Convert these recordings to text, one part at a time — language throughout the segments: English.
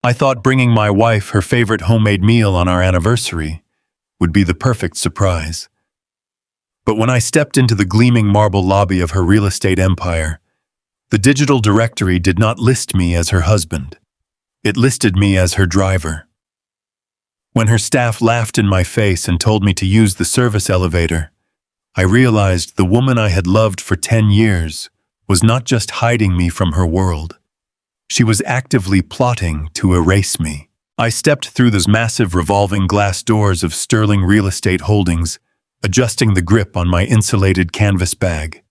I thought bringing my wife her favorite homemade meal on our anniversary would be the perfect surprise. But when I stepped into the gleaming marble lobby of her real estate empire, the digital directory did not list me as her husband. It listed me as her driver. When her staff laughed in my face and told me to use the service elevator, I realized the woman I had loved for 10 years was not just hiding me from her world. She was actively plotting to erase me. I stepped through those massive revolving glass doors of Sterling Real Estate Holdings, adjusting the grip on my insulated canvas bag.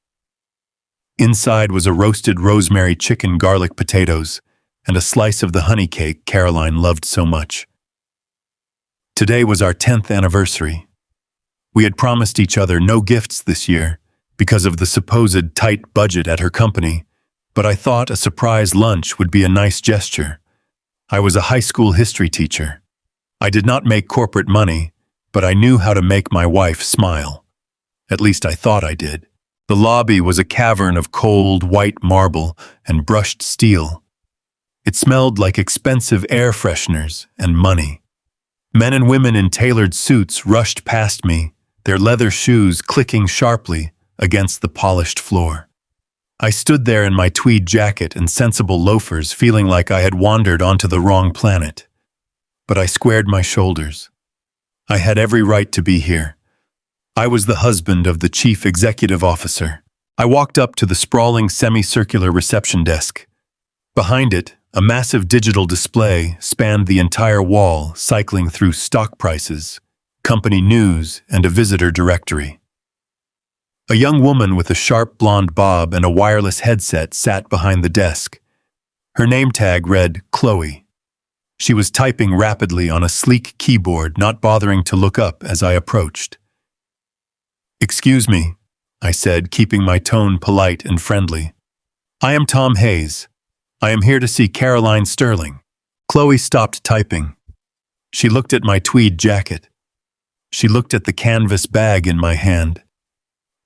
Inside was a roasted rosemary chicken garlic potatoes and a slice of the honey cake Caroline loved so much. Today was our 10th anniversary. We had promised each other no gifts this year because of the supposed tight budget at her company, but I thought a surprise lunch would be a nice gesture. I was a high school history teacher. I did not make corporate money, but I knew how to make my wife smile. At least I thought I did. The lobby was a cavern of cold, white marble and brushed steel. It smelled like expensive air fresheners and money. Men and women in tailored suits rushed past me, their leather shoes clicking sharply against the polished floor. I stood there in my tweed jacket and sensible loafers, feeling like I had wandered onto the wrong planet. But I squared my shoulders. I had every right to be here. I was the husband of the chief executive officer. I walked up to the sprawling semicircular reception desk. Behind it, a massive digital display spanned the entire wall, cycling through stock prices, company news, and a visitor directory. A young woman with a sharp blonde bob and a wireless headset sat behind the desk. Her name tag read Chloe. She was typing rapidly on a sleek keyboard, not bothering to look up as I approached. "Excuse me," I said, keeping my tone polite and friendly. "I am Tom Hayes. I am here to see Caroline Sterling." Chloe stopped typing. She looked at my tweed jacket. She looked at the canvas bag in my hand.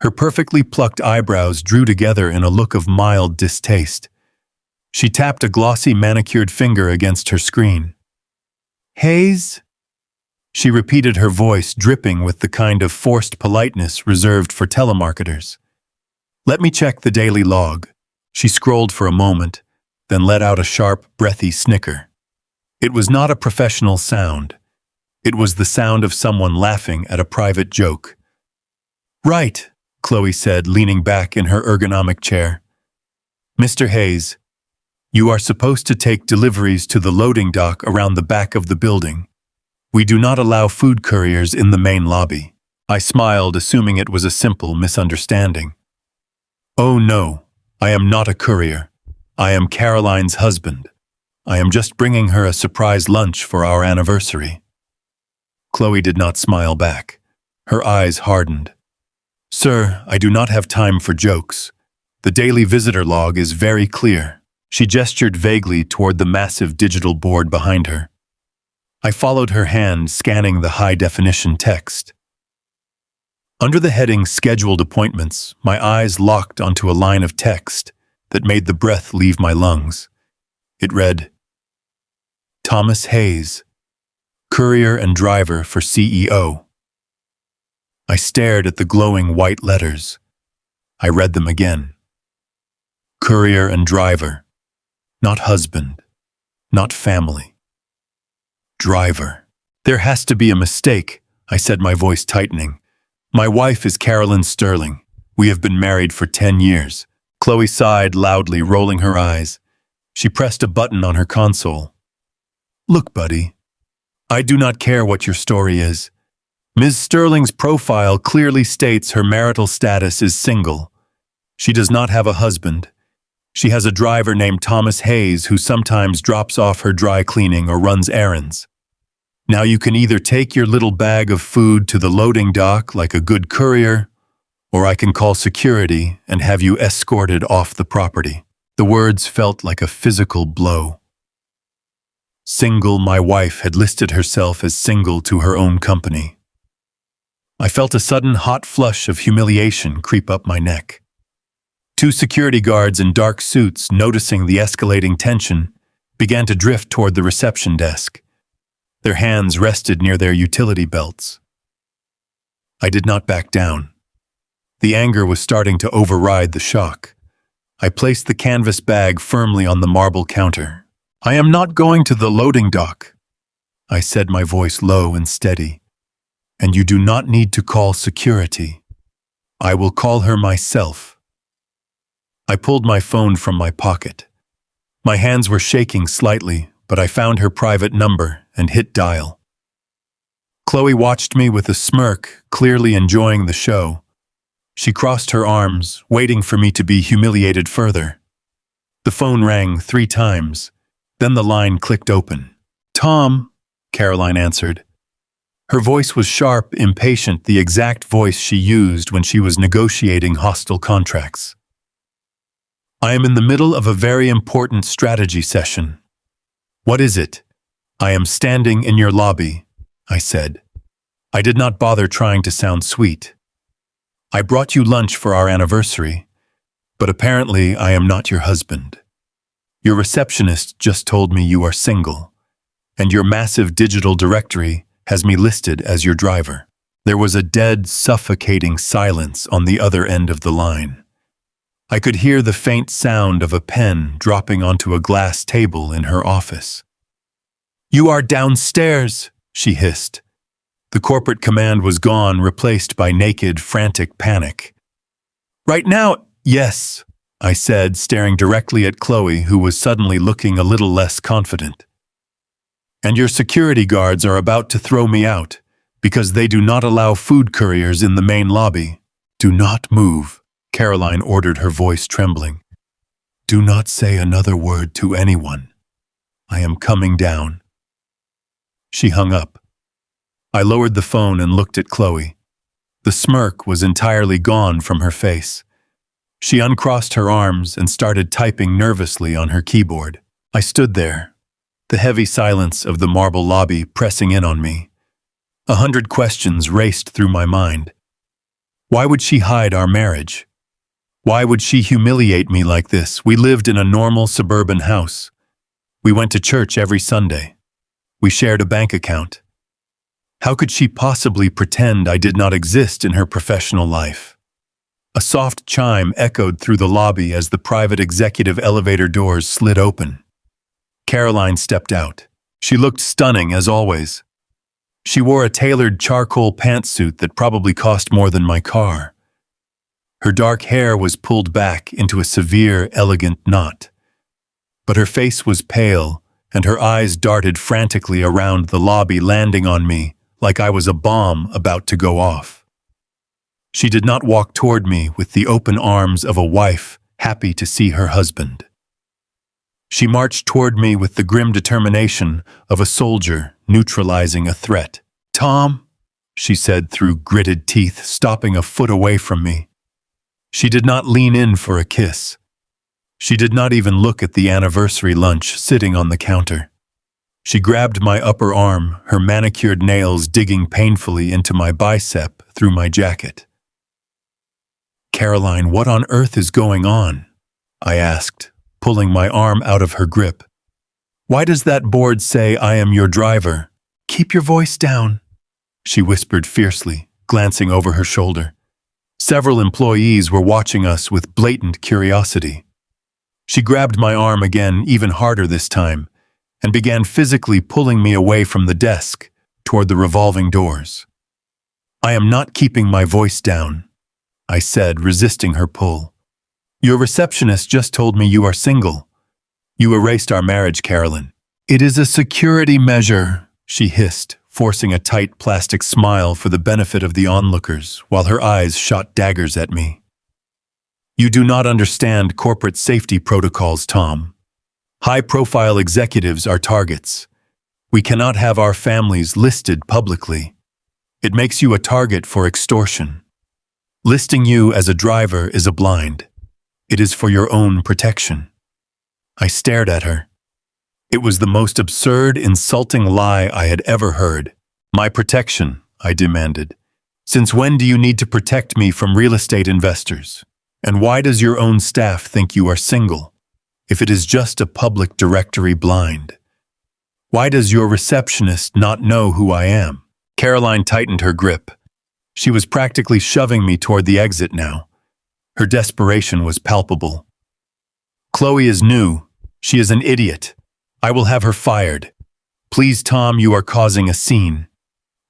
Her perfectly plucked eyebrows drew together in a look of mild distaste. She tapped a glossy manicured finger against her screen. "Hayes?" She repeated, her voice dripping with the kind of forced politeness reserved for telemarketers. "Let me check the daily log." She scrolled for a moment, then let out a sharp, breathy snicker. It was not a professional sound. It was the sound of someone laughing at a private joke. "Right," Chloe said, leaning back in her ergonomic chair. "Mr. Hayes, you are supposed to take deliveries to the loading dock around the back of the building. We do not allow food couriers in the main lobby." I smiled, assuming it was a simple misunderstanding. "Oh no, I am not a courier. I am Caroline's husband. I am just bringing her a surprise lunch for our anniversary." Chloe did not smile back. Her eyes hardened. "Sir, I do not have time for jokes. The daily visitor log is very clear." She gestured vaguely toward the massive digital board behind her. I followed her hand, scanning the high-definition text. Under the heading Scheduled Appointments, my eyes locked onto a line of text that made the breath leave my lungs. It read, "Thomas Hayes, courier and driver for CEO." I stared at the glowing white letters. I read them again. Courier and driver, not husband, not family. Driver. "There has to be a mistake," I said, my voice tightening. "My wife is Caroline Sterling. We have been married for 10 years. Chloe sighed loudly, rolling her eyes. She pressed a button on her console. "Look, buddy, I do not care what your story is. Ms. Sterling's profile clearly states her marital status is single. She does not have a husband. She has a driver named Thomas Hayes who sometimes drops off her dry cleaning or runs errands. Now you can either take your little bag of food to the loading dock like a good courier, or I can call security and have you escorted off the property." The words felt like a physical blow. Single, my wife had listed herself as single to her own company. I felt a sudden hot flush of humiliation creep up my neck. 2 security guards in dark suits, noticing the escalating tension, began to drift toward the reception desk. Their hands rested near their utility belts. I did not back down. The anger was starting to override the shock. I placed the canvas bag firmly on the marble counter. "I am not going to the loading dock," I said, my voice low and steady. "And you do not need to call security. I will call her myself." I pulled my phone from my pocket. My hands were shaking slightly, but I found her private number and hit dial. Chloe watched me with a smirk, clearly enjoying the show. She crossed her arms, waiting for me to be humiliated further. The phone rang 3 times. Then the line clicked open. "Tom," Caroline answered. Her voice was sharp, impatient, the exact voice she used when she was negotiating hostile contracts. "I am in the middle of a very important strategy session." "What is it?" "I am standing in your lobby," I said. I did not bother trying to sound sweet. "I brought you lunch for our anniversary, but apparently I am not your husband. Your receptionist just told me you are single, and your massive digital directory has me listed as your driver." There was a dead, suffocating silence on the other end of the line. I could hear the faint sound of a pen dropping onto a glass table in her office. "You are downstairs," she hissed. The corporate command was gone, replaced by naked, frantic panic. "Right now, yes," I said, staring directly at Chloe, who was suddenly looking a little less confident. "And your security guards are about to throw me out, because they do not allow food couriers in the main lobby. Do not move," Caroline ordered, her voice trembling. "Do not say another word to anyone. I am coming down." She hung up. I lowered the phone and looked at Chloe. The smirk was entirely gone from her face. She uncrossed her arms and started typing nervously on her keyboard. I stood there, the heavy silence of the marble lobby pressing in on me. 100 questions raced through my mind. Why would she hide our marriage? Why would she humiliate me like this? We lived in a normal suburban house. We went to church every Sunday. We shared a bank account. How could she possibly pretend I did not exist in her professional life? A soft chime echoed through the lobby as the private executive elevator doors slid open. Caroline stepped out. She looked stunning as always. She wore a tailored charcoal pantsuit that probably cost more than my car. Her dark hair was pulled back into a severe, elegant knot. But her face was pale, and her eyes darted frantically around the lobby, landing on me like I was a bomb about to go off. She did not walk toward me with the open arms of a wife happy to see her husband. She marched toward me with the grim determination of a soldier neutralizing a threat. "Tom," she said through gritted teeth, stopping a foot away from me. She did not lean in for a kiss. She did not even look at the anniversary lunch sitting on the counter. She grabbed my upper arm, her manicured nails digging painfully into my bicep through my jacket. "Caroline, what on earth is going on?" I asked, pulling my arm out of her grip. "Why does that board say I am your driver?" "Keep your voice down," she whispered fiercely, glancing over her shoulder. Several employees were watching us with blatant curiosity. She grabbed my arm again, even harder this time, and began physically pulling me away from the desk toward the revolving doors. "I am not keeping my voice down," I said, resisting her pull. "Your receptionist just told me you are single. You erased our marriage, Caroline." "It is a security measure," she hissed, forcing a tight plastic smile for the benefit of the onlookers, while her eyes shot daggers at me. "You do not understand corporate safety protocols, Tom. High-profile executives are targets. We cannot have our families listed publicly. It makes you a target for extortion. Listing you as a driver is a blind. It is for your own protection." I stared at her. It was the most absurd, insulting lie I had ever heard. "My protection," I demanded. "Since when do you need to protect me from real estate investors? And why does your own staff think you are single?" If it is just a public directory blind, why does your receptionist not know who I am? Caroline tightened her grip. She was practically shoving me toward the exit now. Her desperation was palpable. Chloe is new. She is an idiot. I will have her fired. Please, Tom, you are causing a scene.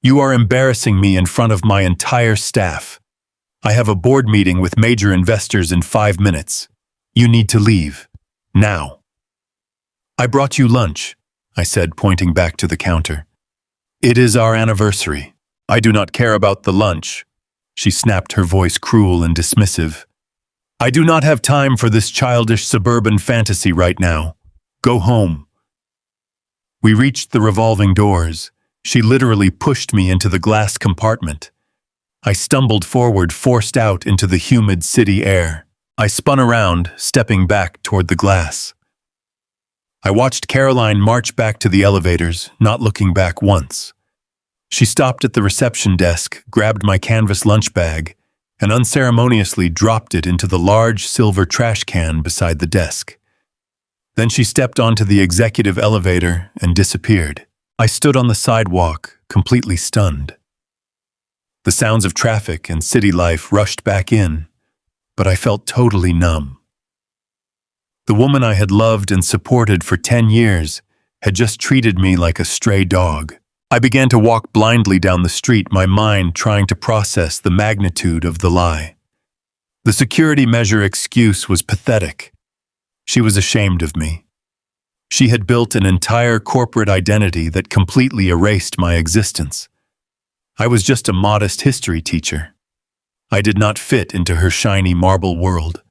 You are embarrassing me in front of my entire staff. I have a board meeting with major investors in 5 minutes. You need to leave. Now. I brought you lunch, I said, pointing back to the counter. It is our anniversary. I do not care about the lunch. She snapped, her voice cruel and dismissive. I do not have time for this childish suburban fantasy right now. Go home. We reached the revolving doors. She literally pushed me into the glass compartment. I stumbled forward, forced out into the humid city air. I spun around, stepping back toward the glass. I watched Caroline march back to the elevators, not looking back once. She stopped at the reception desk, grabbed my canvas lunch bag, and unceremoniously dropped it into the large silver trash can beside the desk. Then she stepped onto the executive elevator and disappeared. I stood on the sidewalk, completely stunned. The sounds of traffic and city life rushed back in, but I felt totally numb. The woman I had loved and supported for 10 years had just treated me like a stray dog. I began to walk blindly down the street, my mind trying to process the magnitude of the lie. The security measure excuse was pathetic. She was ashamed of me. She had built an entire corporate identity that completely erased my existence. I was just a modest history teacher. I did not fit into her shiny marble world.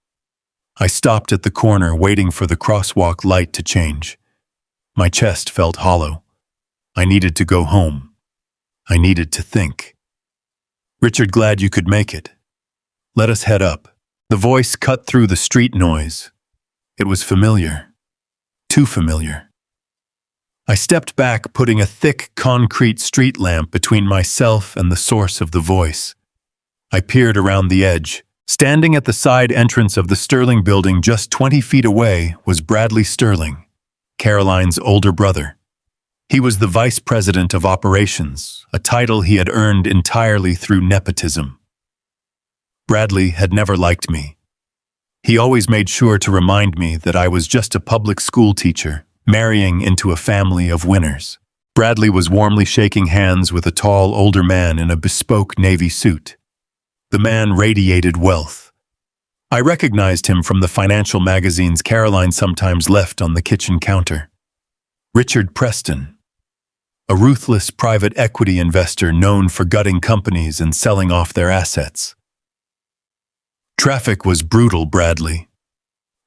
I stopped at the corner, waiting for the crosswalk light to change. My chest felt hollow. I needed to go home. I needed to think. Richard, glad you could make it. Let us head up. The voice cut through the street noise. It was familiar. Too familiar. I stepped back, putting a thick concrete street lamp between myself and the source of the voice. I peered around the edge. Standing at the side entrance of the Sterling building just 20 feet away was Bradley Sterling, Caroline's older brother. He was the vice president of operations, a title he had earned entirely through nepotism. Bradley had never liked me. He always made sure to remind me that I was just a public school teacher, marrying into a family of winners. Bradley was warmly shaking hands with a tall, older man in a bespoke navy suit. The man radiated wealth. I recognized him from the financial magazines Caroline sometimes left on the kitchen counter. Richard Preston, a ruthless private equity investor known for gutting companies and selling off their assets. Traffic was brutal, Bradley.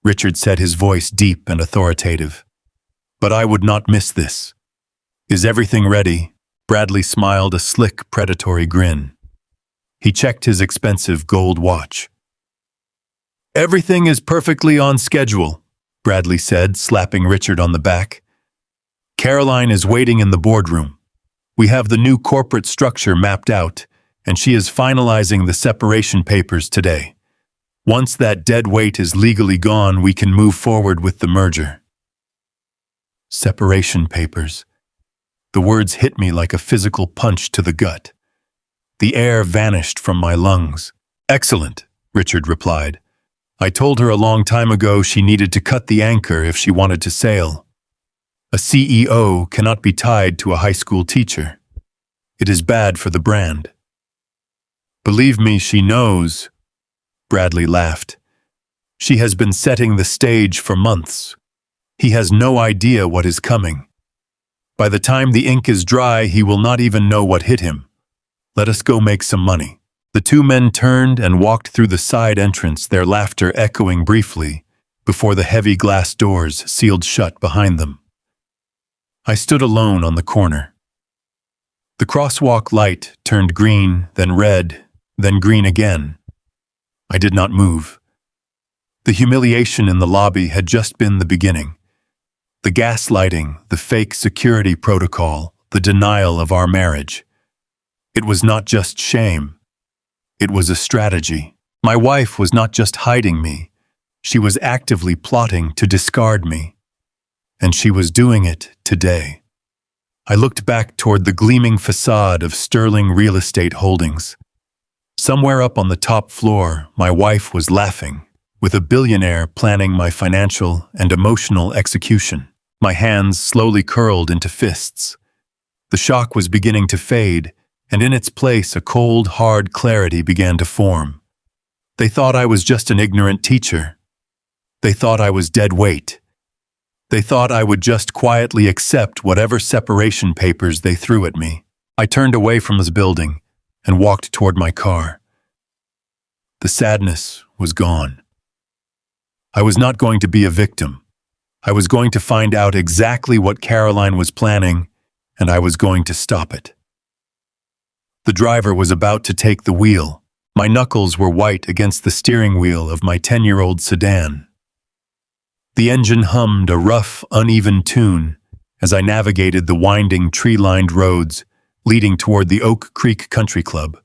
Richard said, his voice deep and authoritative. But I would not miss this. Is everything ready? Bradley smiled, a slick, predatory grin. He checked his expensive gold watch. Everything is perfectly on schedule, Bradley said, slapping Richard on the back. Caroline is waiting in the boardroom. We have the new corporate structure mapped out, and she is finalizing the separation papers today. Once that dead weight is legally gone, we can move forward with the merger. Separation papers. The words hit me like a physical punch to the gut. The air vanished from my lungs. Excellent, Richard replied. I told her a long time ago she needed to cut the anchor if she wanted to sail. A CEO cannot be tied to a high school teacher. It is bad for the brand. Believe me, she knows. Bradley laughed. She has been setting the stage for months. He has no idea what is coming. By the time the ink is dry, he will not even know what hit him. Let us go make some money. The two men turned and walked through the side entrance, their laughter echoing briefly before the heavy glass doors sealed shut behind them. I stood alone on the corner. The crosswalk light turned green, then red, then green again. I did not move. The humiliation in the lobby had just been the beginning. The gaslighting, the fake security protocol, the denial of our marriage. It was not just shame. It was a strategy. My wife was not just hiding me. She was actively plotting to discard me, and she was doing it today. I looked back toward the gleaming facade of Sterling Real Estate Holdings. Somewhere up on the top floor, my wife was laughing, with a billionaire planning my financial and emotional execution. My hands slowly curled into fists. The shock was beginning to fade, and in its place a cold, hard clarity began to form. They thought I was just an ignorant teacher. They thought I was dead weight. They thought I would just quietly accept whatever separation papers they threw at me. I turned away from this building and walked toward my car. The sadness was gone. I was not going to be a victim. I was going to find out exactly what Caroline was planning, and I was going to stop it. The driver was about to take the wheel. My knuckles were white against the steering wheel of my 10-year-old sedan. The engine hummed a rough, uneven tune as I navigated the winding, tree-lined roads leading toward the Oak Creek Country Club.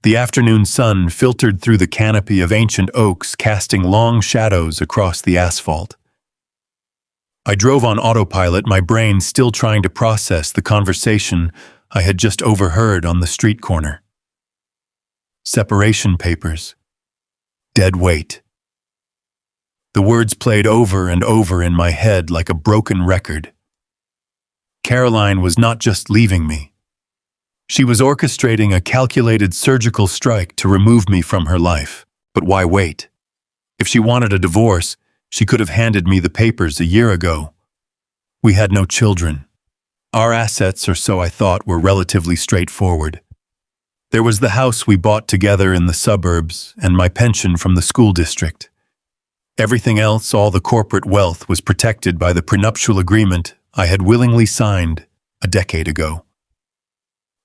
The afternoon sun filtered through the canopy of ancient oaks, casting long shadows across the asphalt. I drove on autopilot, my brain still trying to process the conversation I had just overheard on the street corner. Separation papers. Dead weight. The words played over and over in my head like a broken record. Caroline was not just leaving me. She was orchestrating a calculated surgical strike to remove me from her life. But why wait? If she wanted a divorce, she could have handed me the papers a year ago. We had no children. Our assets, or so I thought, were relatively straightforward. There was the house we bought together in the suburbs and my pension from the school district. Everything else, all the corporate wealth, was protected by the prenuptial agreement I had willingly signed a decade ago.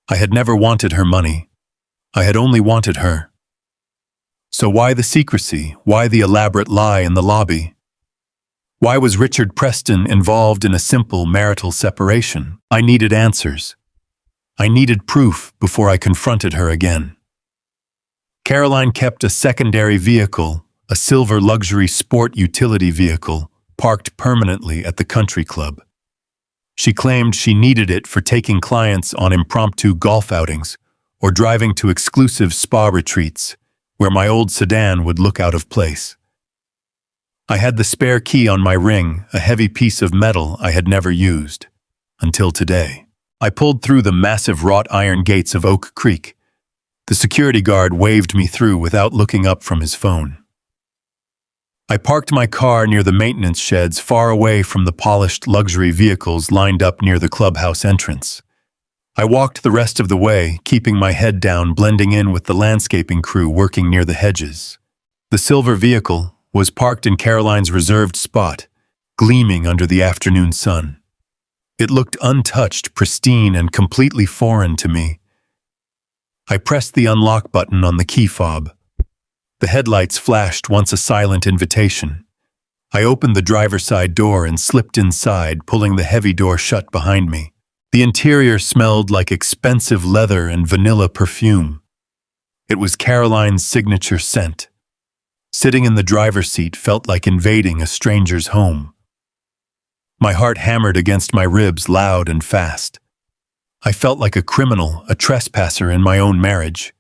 I had never wanted her money. I had only wanted her. So why the secrecy? Why the elaborate lie in the lobby? Why was Richard Preston involved in a simple marital separation? I needed answers. I needed proof before I confronted her again. Caroline kept a secondary vehicle, a silver luxury sport utility vehicle, parked permanently at the country club. She claimed she needed it for taking clients on impromptu golf outings or driving to exclusive spa retreats, where my old sedan would look out of place. I had the spare key on my ring, a heavy piece of metal I had never used, until today. I pulled through the massive wrought iron gates of Oak Creek. The security guard waved me through without looking up from his phone. I parked my car near the maintenance sheds, far away from the polished luxury vehicles lined up near the clubhouse entrance. I walked the rest of the way, keeping my head down, blending in with the landscaping crew working near the hedges. The silver vehicle was parked in Caroline's reserved spot, gleaming under the afternoon sun. It looked untouched, pristine, and completely foreign to me. I pressed the unlock button on the key fob. The headlights flashed once a silent invitation. I opened the driver's side door and slipped inside, pulling the heavy door shut behind me. The interior smelled like expensive leather and vanilla perfume. It was Caroline's signature scent. Sitting in the driver's seat felt like invading a stranger's home. My heart hammered against my ribs loud and fast. I felt like a criminal, a trespasser in my own marriage.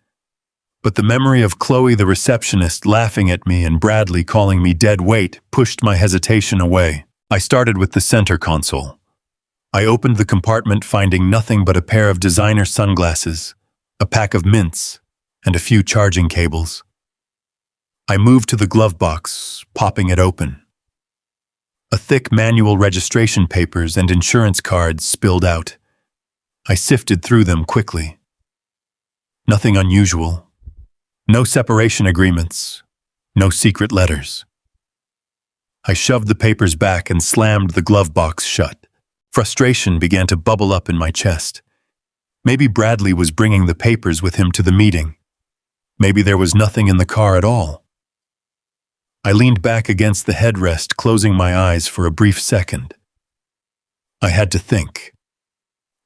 But the memory of Chloe the receptionist laughing at me and Bradley calling me dead weight pushed my hesitation away. I started with the center console. I opened the compartment, finding nothing but a pair of designer sunglasses, a pack of mints, and a few charging cables. I moved to the glove box, popping it open. A thick manual registration papers and insurance cards spilled out. I sifted through them quickly. Nothing unusual. No separation agreements. No secret letters. I shoved the papers back and slammed the glove box shut. Frustration began to bubble up in my chest. Maybe Bradley was bringing the papers with him to the meeting. Maybe there was nothing in the car at all. I leaned back against the headrest, closing my eyes for a brief second. I had to think.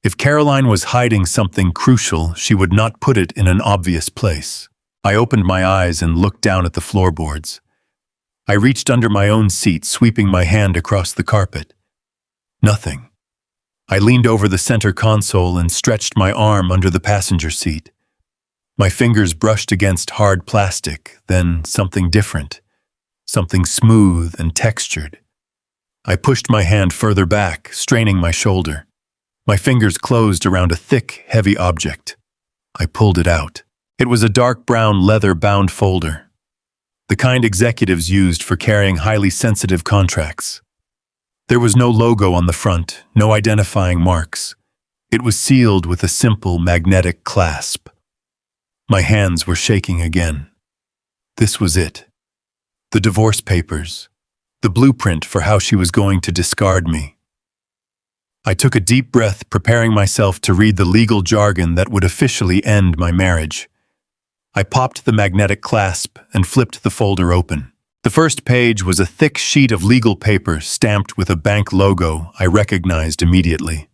If Caroline was hiding something crucial, she would not put it in an obvious place. I opened my eyes and looked down at the floorboards. I reached under my own seat, sweeping my hand across the carpet. Nothing. I leaned over the center console and stretched my arm under the passenger seat. My fingers brushed against hard plastic, then something different, something smooth and textured. I pushed my hand further back, straining my shoulder. My fingers closed around a thick, heavy object. I pulled it out. It was a dark brown leather-bound folder, the kind executives used for carrying highly sensitive contracts. There was no logo on the front, no identifying marks. It was sealed with a simple magnetic clasp. My hands were shaking again. This was it. The divorce papers. The blueprint for how she was going to discard me. I took a deep breath, preparing myself to read the legal jargon that would officially end my marriage. I popped the magnetic clasp and flipped the folder open. The first page was a thick sheet of legal paper stamped with a bank logo I recognized immediately.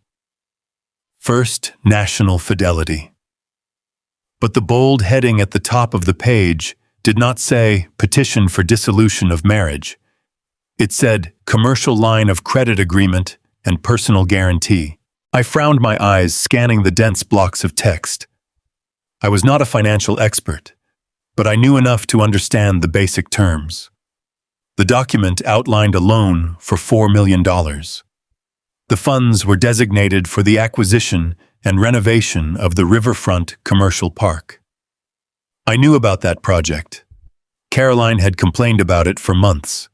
First National Fidelity. But the bold heading at the top of the page did not say Petition for Dissolution of Marriage. It said Commercial Line of Credit Agreement and Personal Guarantee. I frowned my eyes, scanning the dense blocks of text. I was not a financial expert, but I knew enough to understand the basic terms. The document outlined a loan for $4 million. The funds were designated for the acquisition and renovation of the Riverfront Commercial Park. I knew about that project. Caroline had complained about it for months.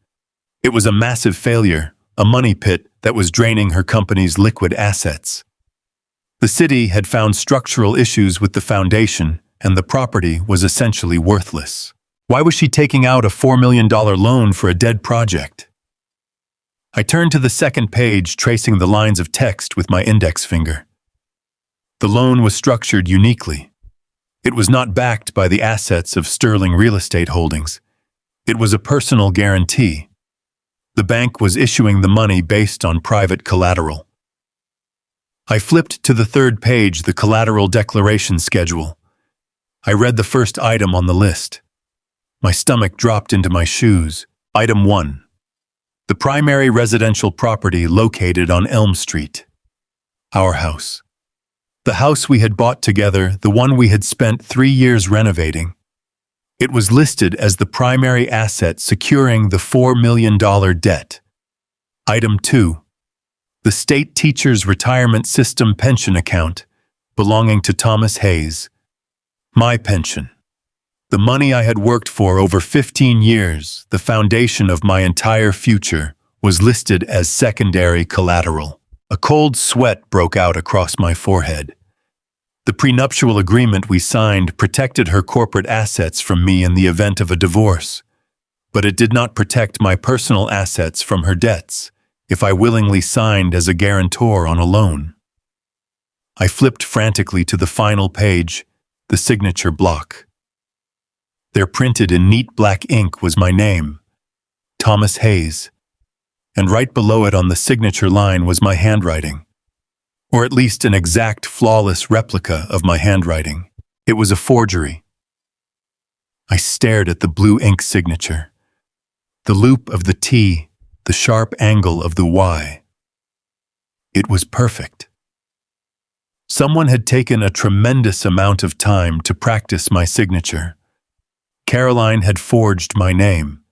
It was a massive failure, a money pit that was draining her company's liquid assets. The city had found structural issues with the foundation, and the property was essentially worthless. Why was she taking out a $4 million loan for a dead project? I turned to the second page, tracing the lines of text with my index finger. The loan was structured uniquely. It was not backed by the assets of Sterling Real Estate Holdings. It was a personal guarantee. The bank was issuing the money based on private collateral. I flipped to the third page, the collateral declaration schedule. I read the first item on the list. My stomach dropped into my shoes. Item 1. The primary residential property located on Elm Street. Our house. The house we had bought together, the one we had spent 3 years renovating. It was listed as the primary asset securing the $4 million debt. Item 2. The State Teachers Retirement System pension account belonging to Thomas Hayes. My pension. The money I had worked for over 15 years, the foundation of my entire future, was listed as secondary collateral. A cold sweat broke out across my forehead. The prenuptial agreement we signed protected her corporate assets from me in the event of a divorce, but it did not protect my personal assets from her debts if I willingly signed as a guarantor on a loan. I flipped frantically to the final page, the signature block. There, printed in neat black ink, was my name, Thomas Hayes, and right below it on the signature line was my handwriting, or at least an exact, flawless replica of my handwriting. It was a forgery. I stared at the blue ink signature, the loop of the T, the sharp angle of the Y. It was perfect. Someone had taken a tremendous amount of time to practice my signature. Caroline had forged my name.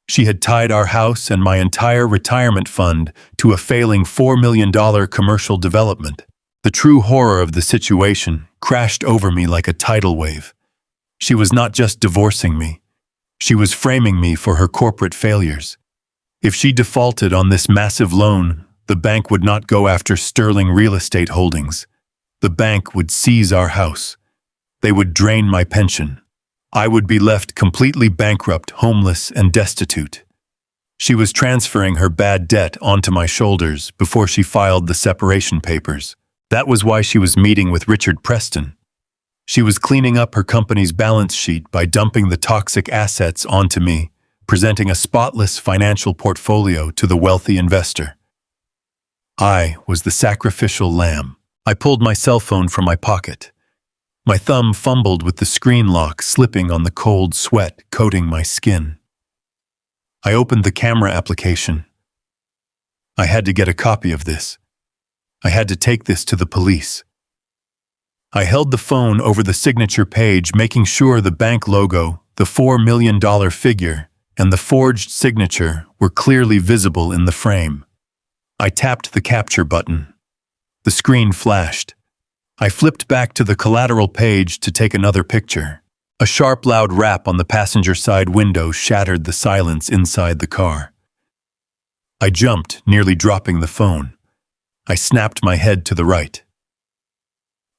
She had tied our house and my entire retirement fund to a failing $4 million commercial development. The true horror of the situation crashed over me like a tidal wave. She was not just divorcing me. She was framing me for her corporate failures. If she defaulted on this massive loan, the bank would not go after Sterling Real Estate Holdings. The bank would seize our house. They would drain my pension. I would be left completely bankrupt, homeless, and destitute. She was transferring her bad debt onto my shoulders before she filed the separation papers. That was why she was meeting with Richard Preston. She was cleaning up her company's balance sheet by dumping the toxic assets onto me, presenting a spotless financial portfolio to the wealthy investor. I was the sacrificial lamb. I pulled my cell phone from my pocket. My thumb fumbled with the screen lock, slipping on the cold sweat coating my skin. I opened the camera application. I had to get a copy of this. I had to take this to the police. I held the phone over the signature page, making sure the bank logo, the $4 million figure, and the forged signature were clearly visible in the frame. I tapped the capture button. The screen flashed. I flipped back to the collateral page to take another picture. A sharp, loud rap on the passenger side window shattered the silence inside the car. I jumped, nearly dropping the phone. I snapped my head to the right.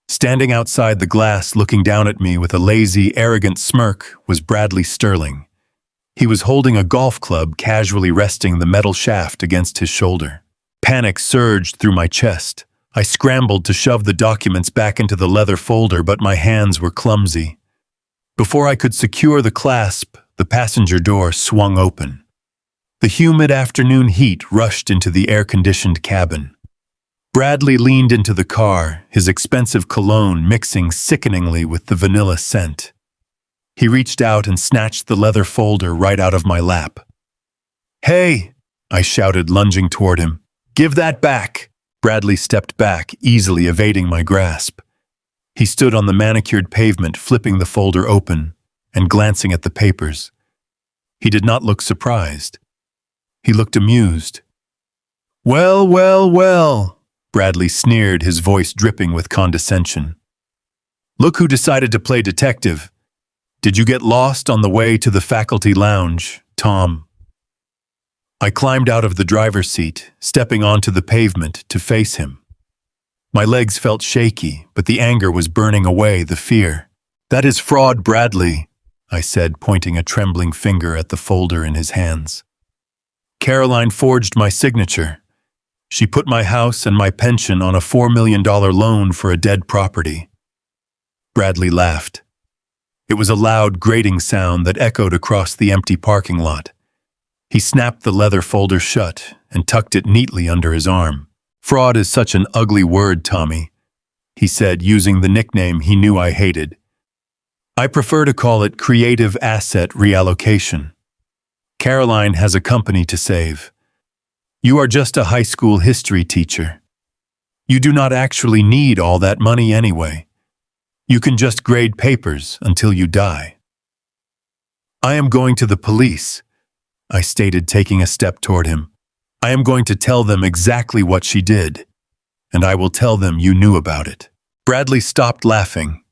Standing outside the glass, looking down at me with a lazy, arrogant smirk, was Bradley Sterling. He was holding a golf club, casually resting the metal shaft against his shoulder. Panic surged through my chest. I scrambled to shove the documents back into the leather folder, but my hands were clumsy. Before I could secure the clasp, the passenger door swung open. The humid afternoon heat rushed into the air-conditioned cabin. Bradley leaned into the car, his expensive cologne mixing sickeningly with the vanilla scent. He reached out and snatched the leather folder right out of my lap. "Hey!" I shouted, lunging toward him. "Give that back!" Bradley stepped back, easily evading my grasp. He stood on the manicured pavement, flipping the folder open and glancing at the papers. He did not look surprised. He looked amused. "Well, well, well," Bradley sneered, his voice dripping with condescension. "Look who decided to play detective. Did you get lost on the way to the faculty lounge, Tom?" I climbed out of the driver's seat, stepping onto the pavement to face him. My legs felt shaky, but the anger was burning away the fear. "That is fraud, Bradley," I said, pointing a trembling finger at the folder in his hands. "Caroline forged my signature. She put my house and my pension on a $4 million loan for a dead property." Bradley laughed. It was a loud, grating sound that echoed across the empty parking lot. He snapped the leather folder shut and tucked it neatly under his arm. "Fraud is such an ugly word, Tommy," he said, using the nickname he knew I hated. "I prefer to call it creative asset reallocation. Caroline has a company to save. You are just a high school history teacher. You do not actually need all that money anyway. You can just grade papers until you die." "I am going to the police," I stated, taking a step toward him. "I am going to tell them exactly what she did, and I will tell them you knew about it." Bradley stopped laughing.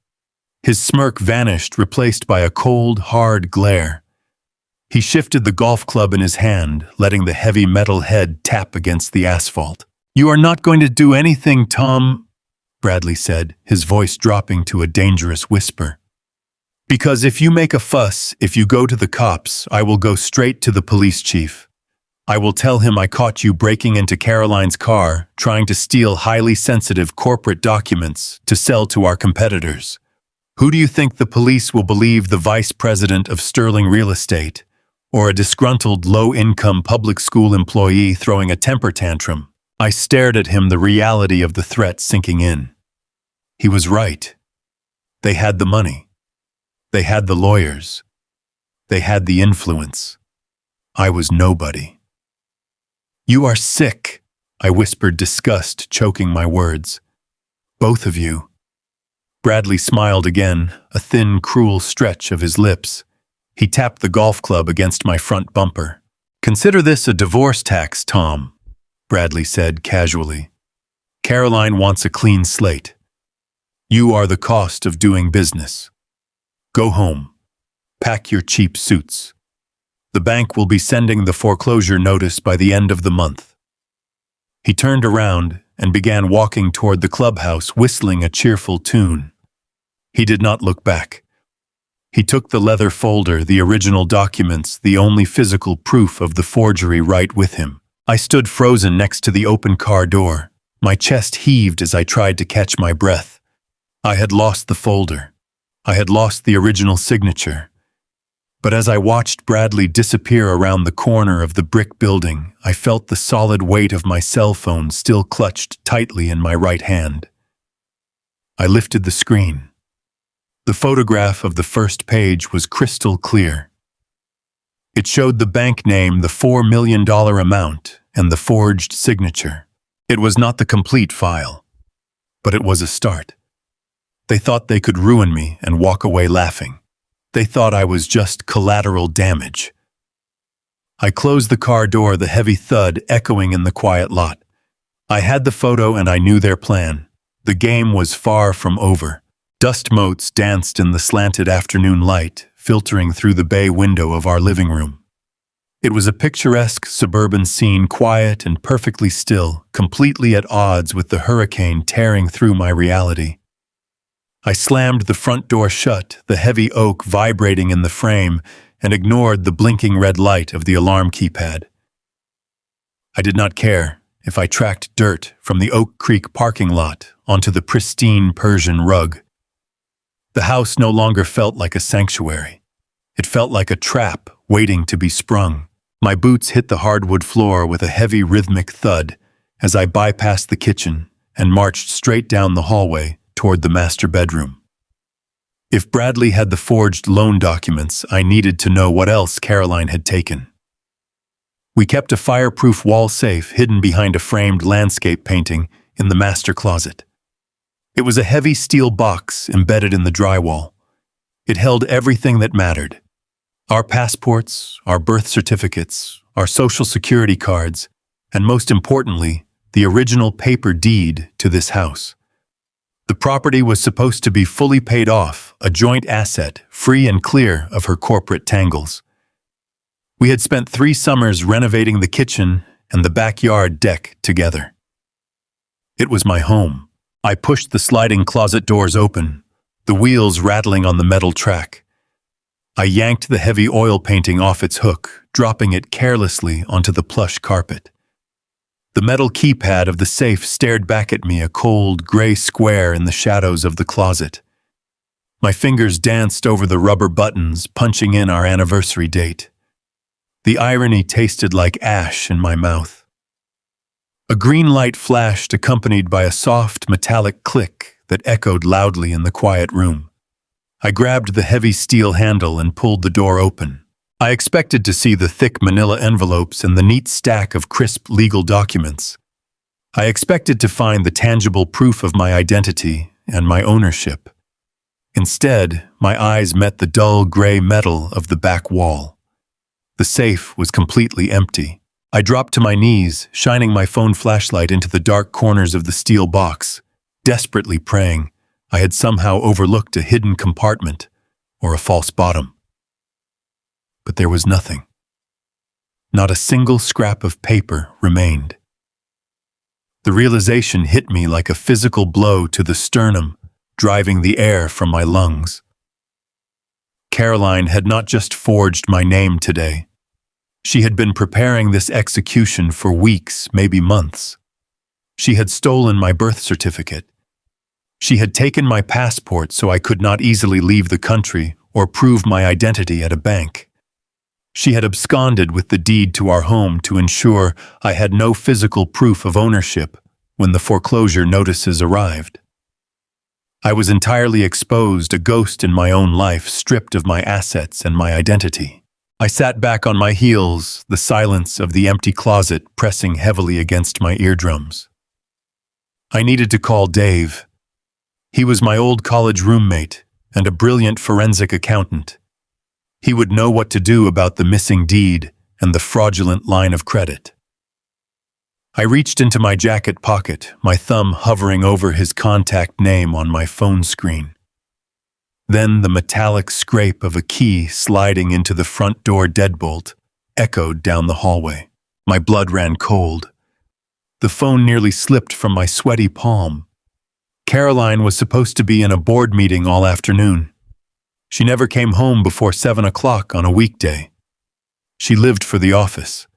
His smirk vanished, replaced by a cold, hard glare. He shifted the golf club in his hand, letting the heavy metal head tap against the asphalt. "You are not going to do anything, Tom," Bradley said, his voice dropping to a dangerous whisper. "Because if you make a fuss, if you go to the cops, I will go straight to the police chief. I will tell him I caught you breaking into Caroline's car, trying to steal highly sensitive corporate documents to sell to our competitors. Who do you think the police will believe, the vice president of Sterling Real Estate, or a disgruntled low-income public school employee throwing a temper tantrum?" I stared at him, the reality of the threat sinking in. He was right. They had the money. They had the lawyers. They had the influence. I was nobody. "You are sick," I whispered, disgust choking my words. "Both of you." Bradley smiled again, a thin, cruel stretch of his lips. He tapped the golf club against my front bumper. "Consider this a divorce tax, Tom," Bradley said casually. "Caroline wants a clean slate. You are the cost of doing business. Go home. Pack your cheap suits. The bank will be sending the foreclosure notice by the end of the month." He turned around and began walking toward the clubhouse, whistling a cheerful tune. He did not look back. He took the leather folder, the original documents, the only physical proof of the forgery, right with him. I stood frozen next to the open car door. My chest heaved as I tried to catch my breath. I had lost the folder. I had lost the original signature. But as I watched Bradley disappear around the corner of the brick building, I felt the solid weight of my cell phone still clutched tightly in my right hand. I lifted the screen. The photograph of the first page was crystal clear. It showed the bank name, the $4 million amount, and the forged signature. It was not the complete file, but it was a start. They thought they could ruin me and walk away laughing. They thought I was just collateral damage. I closed the car door, the heavy thud echoing in the quiet lot. I had the photo and I knew their plan. The game was far from over. Dust motes danced in the slanted afternoon light, filtering through the bay window of our living room. It was a picturesque suburban scene, quiet and perfectly still, completely at odds with the hurricane tearing through my reality. I slammed the front door shut, the heavy oak vibrating in the frame, and ignored the blinking red light of the alarm keypad. I did not care if I tracked dirt from the Oak Creek parking lot onto the pristine Persian rug. The house no longer felt like a sanctuary. It felt like a trap waiting to be sprung. My boots hit the hardwood floor with a heavy rhythmic thud as I bypassed the kitchen and marched straight down the hallway toward the master bedroom. If Bradley had the forged loan documents, I needed to know what else Caroline had taken. We kept a fireproof wall safe hidden behind a framed landscape painting in the master closet. It was a heavy steel box embedded in the drywall. It held everything that mattered. Our passports, our birth certificates, our social security cards, and most importantly, the original paper deed to this house. The property was supposed to be fully paid off, a joint asset, free and clear of her corporate tangles. We had spent 3 summers renovating the kitchen and the backyard deck together. It was my home. I pushed the sliding closet doors open, the wheels rattling on the metal track. I yanked the heavy oil painting off its hook, dropping it carelessly onto the plush carpet. The metal keypad of the safe stared back at me, a cold, gray square in the shadows of the closet. My fingers danced over the rubber buttons, punching in our anniversary date. The irony tasted like ash in my mouth. A green light flashed, accompanied by a soft, metallic click that echoed loudly in the quiet room. I grabbed the heavy steel handle and pulled the door open. I expected to see the thick manila envelopes and the neat stack of crisp legal documents. I expected to find the tangible proof of my identity and my ownership. Instead, my eyes met the dull gray metal of the back wall. The safe was completely empty. I dropped to my knees, shining my phone flashlight into the dark corners of the steel box, desperately praying I had somehow overlooked a hidden compartment or a false bottom. But there was nothing. Not a single scrap of paper remained. The realization hit me like a physical blow to the sternum, driving the air from my lungs. Caroline had not just forged my name today. She had been preparing this execution for weeks, maybe months. She had stolen my birth certificate. She had taken my passport so I could not easily leave the country or prove my identity at a bank. She had absconded with the deed to our home to ensure I had no physical proof of ownership when the foreclosure notices arrived. I was entirely exposed, a ghost in my own life, stripped of my assets and my identity. I sat back on my heels, the silence of the empty closet pressing heavily against my eardrums. I needed to call Dave. He was my old college roommate and a brilliant forensic accountant. He would know what to do about the missing deed and the fraudulent line of credit. I reached into my jacket pocket, my thumb hovering over his contact name on my phone screen. Then the metallic scrape of a key sliding into the front door deadbolt echoed down the hallway. My blood ran cold. The phone nearly slipped from my sweaty palm. Caroline was supposed to be in a board meeting all afternoon. She never came home before 7 o'clock on a weekday. She lived for the office.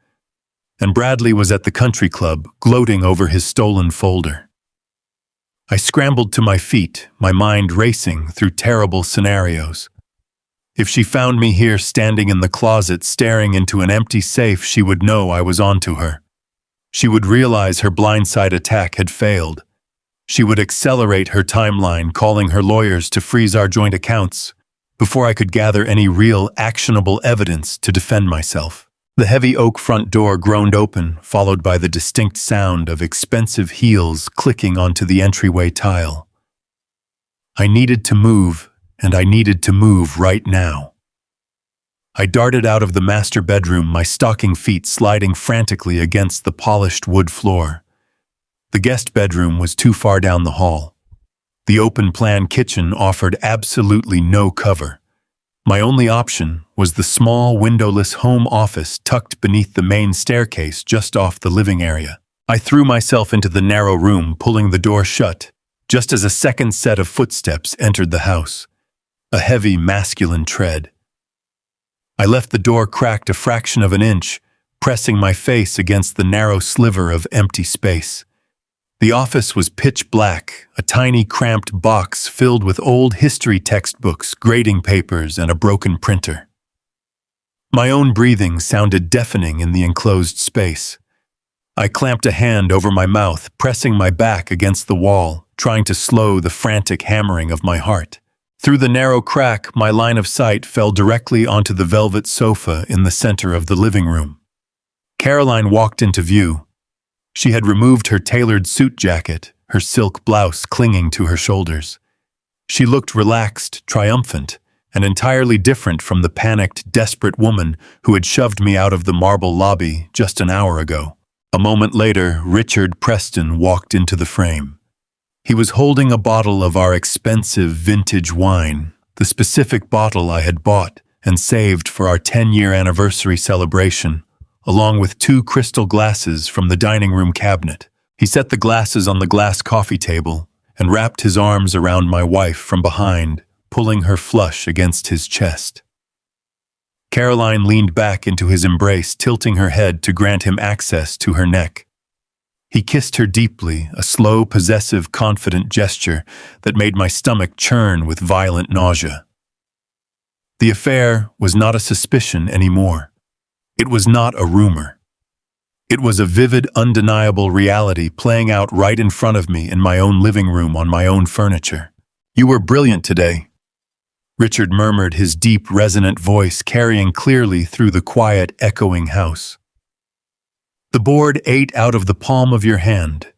And Bradley was at the country club, gloating over his stolen folder. I scrambled to my feet, my mind racing through terrible scenarios. If she found me here standing in the closet staring into an empty safe, she would know I was onto her. She would realize her blindside attack had failed. She would accelerate her timeline, calling her lawyers to freeze our joint accounts, before I could gather any real, actionable evidence to defend myself. The heavy oak front door groaned open, followed by the distinct sound of expensive heels clicking onto the entryway tile. I needed to move, and I needed to move right now. I darted out of the master bedroom, my stocking feet sliding frantically against the polished wood floor. The guest bedroom was too far down the hall. The open-plan kitchen offered absolutely no cover. My only option was the small, windowless home office tucked beneath the main staircase just off the living area. I threw myself into the narrow room, pulling the door shut, just as a second set of footsteps entered the house. A heavy, masculine tread. I left the door cracked a fraction of an inch, pressing my face against the narrow sliver of empty space. The office was pitch black, a tiny cramped box filled with old history textbooks, grading papers, and a broken printer. My own breathing sounded deafening in the enclosed space. I clamped a hand over my mouth, pressing my back against the wall, trying to slow the frantic hammering of my heart. Through the narrow crack, my line of sight fell directly onto the velvet sofa in the center of the living room. Caroline walked into view. She had removed her tailored suit jacket, her silk blouse clinging to her shoulders. She looked relaxed, triumphant, and entirely different from the panicked, desperate woman who had shoved me out of the marble lobby just an hour ago. A moment later, Richard Preston walked into the frame. He was holding a bottle of our expensive vintage wine, the specific bottle I had bought and saved for our 10-year anniversary celebration, along with 2 crystal glasses from the dining room cabinet. He set the glasses on the glass coffee table and wrapped his arms around my wife from behind, pulling her flush against his chest. Caroline leaned back into his embrace, tilting her head to grant him access to her neck. He kissed her deeply, a slow, possessive, confident gesture that made my stomach churn with violent nausea. The affair was not a suspicion anymore. It was not a rumor. It was a vivid, undeniable reality playing out right in front of me in my own living room on my own furniture. "You were brilliant today," Richard murmured, his deep, resonant voice carrying clearly through the quiet, echoing house. "The board ate out of the palm of your hand.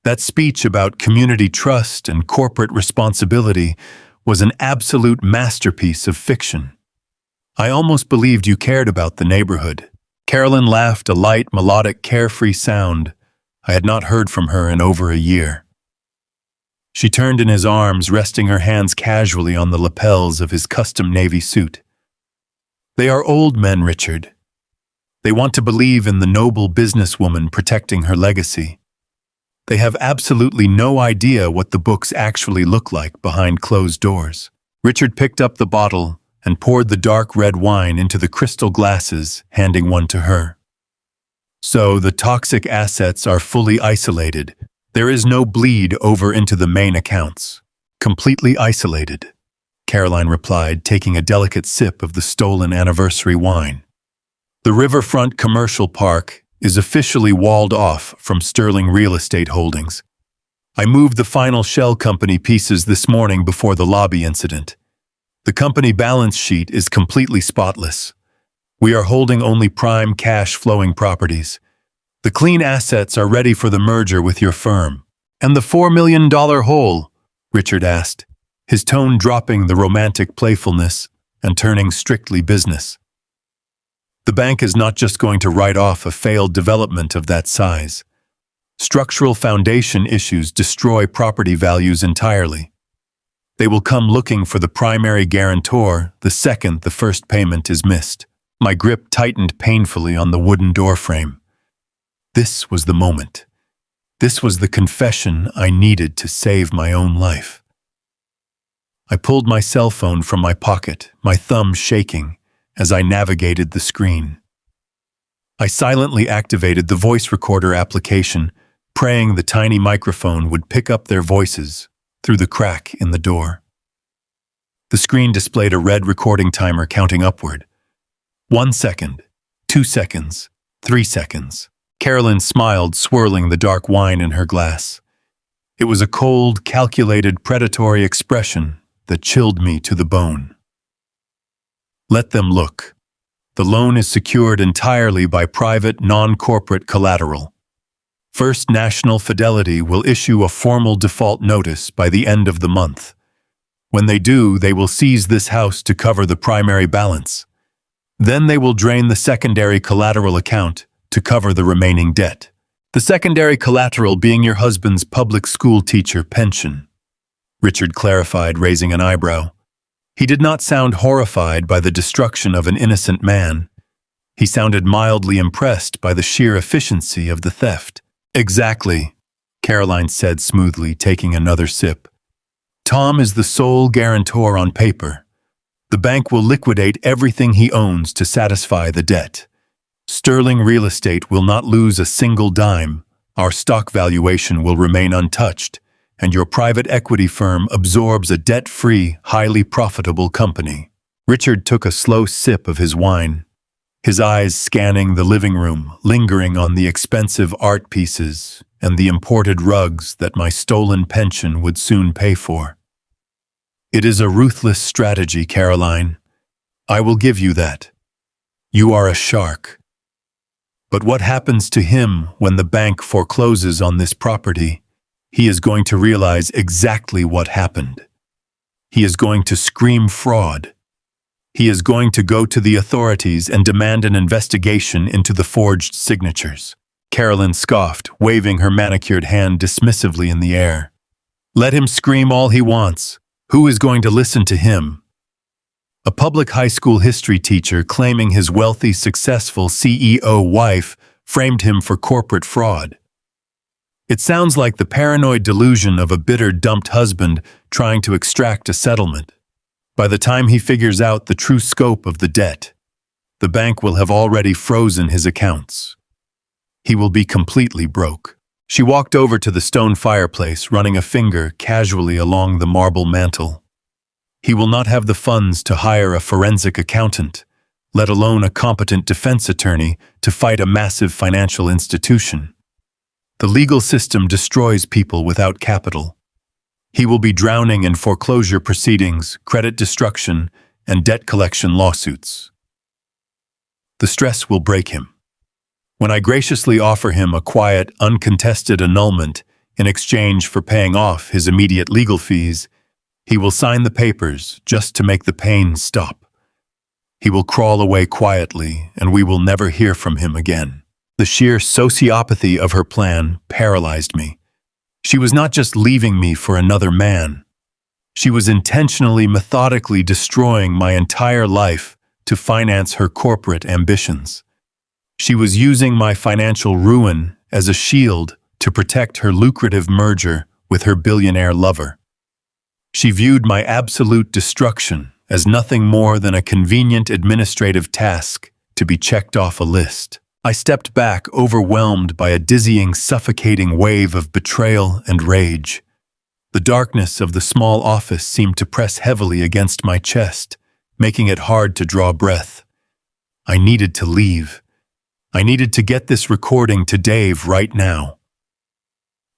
That speech about community trust and corporate responsibility was an absolute masterpiece of fiction. I almost believed you cared about the neighborhood." Carolyn laughed, a light, melodic, carefree sound I had not heard from her in over a year. She turned in his arms, resting her hands casually on the lapels of his custom navy suit. "They are old men, Richard. They want to believe in the noble businesswoman protecting her legacy. They have absolutely no idea what the books actually look like behind closed doors." Richard picked up the bottle and poured the dark red wine into the crystal glasses, handing one to her. "So the toxic assets are fully isolated. There is no bleed over into the main accounts." "Completely isolated," Caroline replied, taking a delicate sip of the stolen anniversary wine. "The riverfront commercial park is officially walled off from Sterling Real Estate Holdings. I moved the final shell company pieces this morning before the lobby incident. The company balance sheet is completely spotless. We are holding only prime cash-flowing properties. The clean assets are ready for the merger with your firm." "And the $4 million hole?" Richard asked, his tone dropping the romantic playfulness and turning strictly business. "The bank is not just going to write off a failed development of that size. Structural foundation issues destroy property values entirely. They will come looking for the primary guarantor the second the first payment is missed." My grip tightened painfully on the wooden doorframe. This was the moment. This was the confession I needed to save my own life. I pulled my cell phone from my pocket, my thumb shaking as I navigated the screen. I silently activated the voice recorder application, praying the tiny microphone would pick up their voices through the crack in the door. The screen displayed a red recording timer counting upward. 1 second, 2 seconds, 3 seconds. Carolyn smiled, swirling the dark wine in her glass. It was a cold, calculated, predatory expression that chilled me to the bone. Let them look. The loan is secured entirely by private, non-corporate collateral. First National Fidelity will issue a formal default notice by the end of the month. When they do, they will seize this house to cover the primary balance. Then they will drain the secondary collateral account to cover the remaining debt. The secondary collateral being your husband's public school teacher pension. Richard clarified, raising an eyebrow. He did not sound horrified by the destruction of an innocent man. He sounded mildly impressed by the sheer efficiency of the theft. Exactly, Caroline said smoothly, taking another sip. Tom is the sole guarantor on paper. The bank will liquidate everything he owns to satisfy the debt. Sterling Real Estate will not lose a single dime. Our stock valuation will remain untouched, and your private equity firm absorbs a debt-free, highly profitable company. Richard took a slow sip of his wine, his eyes scanning the living room, lingering on the expensive art pieces and the imported rugs that my stolen pension would soon pay for. It is a ruthless strategy, Caroline. I will give you that. You are a shark. But what happens to him when the bank forecloses on this property? He is going to realize exactly what happened. He is going to scream fraud. He is going to go to the authorities and demand an investigation into the forged signatures. Carolyn scoffed, waving her manicured hand dismissively in the air. Let him scream all he wants. Who is going to listen to him? A public high school history teacher claiming his wealthy, successful CEO wife framed him for corporate fraud. It sounds like the paranoid delusion of a bitter, dumped husband trying to extract a settlement. By the time he figures out the true scope of the debt, the bank will have already frozen his accounts. He will be completely broke. She walked over to the stone fireplace, running a finger casually along the marble mantel. He will not have the funds to hire a forensic accountant, let alone a competent defense attorney to fight a massive financial institution. The legal system destroys people without capital. He will be drowning in foreclosure proceedings, credit destruction, and debt collection lawsuits. The stress will break him. When I graciously offer him a quiet, uncontested annulment in exchange for paying off his immediate legal fees, he will sign the papers just to make the pain stop. He will crawl away quietly, and we will never hear from him again. The sheer sociopathy of her plan paralyzed me. She was not just leaving me for another man. She was intentionally, methodically destroying my entire life to finance her corporate ambitions. She was using my financial ruin as a shield to protect her lucrative merger with her billionaire lover. She viewed my absolute destruction as nothing more than a convenient administrative task to be checked off a list. I stepped back, overwhelmed by a dizzying, suffocating wave of betrayal and rage. The darkness of the small office seemed to press heavily against my chest, making it hard to draw breath. I needed to leave. I needed to get this recording to Dave right now.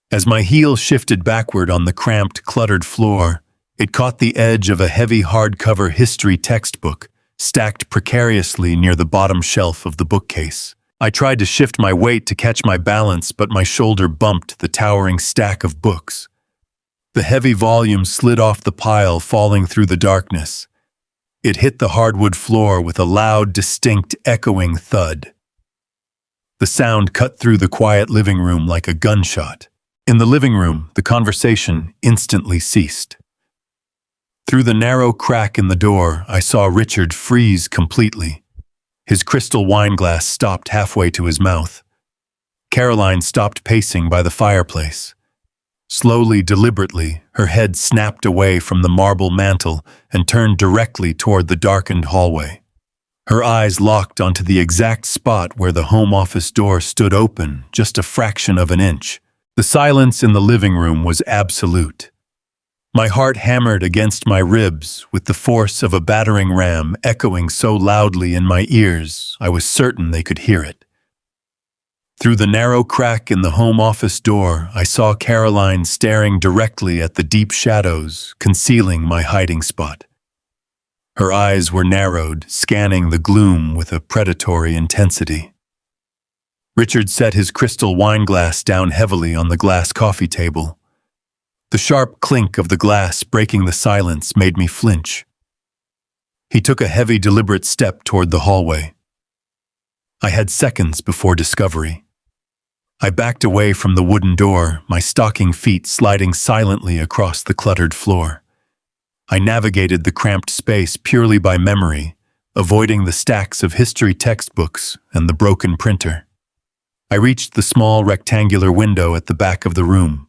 As my heel shifted backward on the cramped, cluttered floor, it caught the edge of a heavy hardcover history textbook stacked precariously near the bottom shelf of the bookcase. I tried to shift my weight to catch my balance, but my shoulder bumped the towering stack of books. The heavy volume slid off the pile, falling through the darkness. It hit the hardwood floor with a loud, distinct, echoing thud. The sound cut through the quiet living room like a gunshot. In the living room, the conversation instantly ceased. Through the narrow crack in the door, I saw Richard freeze completely. His crystal wine glass stopped halfway to his mouth. Caroline stopped pacing by the fireplace. Slowly, deliberately, her head snapped away from the marble mantel and turned directly toward the darkened hallway. Her eyes locked onto the exact spot where the home office door stood open, just a fraction of an inch. The silence in the living room was absolute. My heart hammered against my ribs with the force of a battering ram echoing so loudly in my ears I was certain they could hear it. Through the narrow crack in the home office door, I saw Caroline staring directly at the deep shadows concealing my hiding spot. Her eyes were narrowed, scanning the gloom with a predatory intensity. Richard set his crystal wine glass down heavily on the glass coffee table. The sharp clink of the glass breaking the silence made me flinch. He took a heavy, deliberate step toward the hallway. I had seconds before discovery. I backed away from the wooden door, my stocking feet sliding silently across the cluttered floor. I navigated the cramped space purely by memory, avoiding the stacks of history textbooks and the broken printer. I reached the small rectangular window at the back of the room.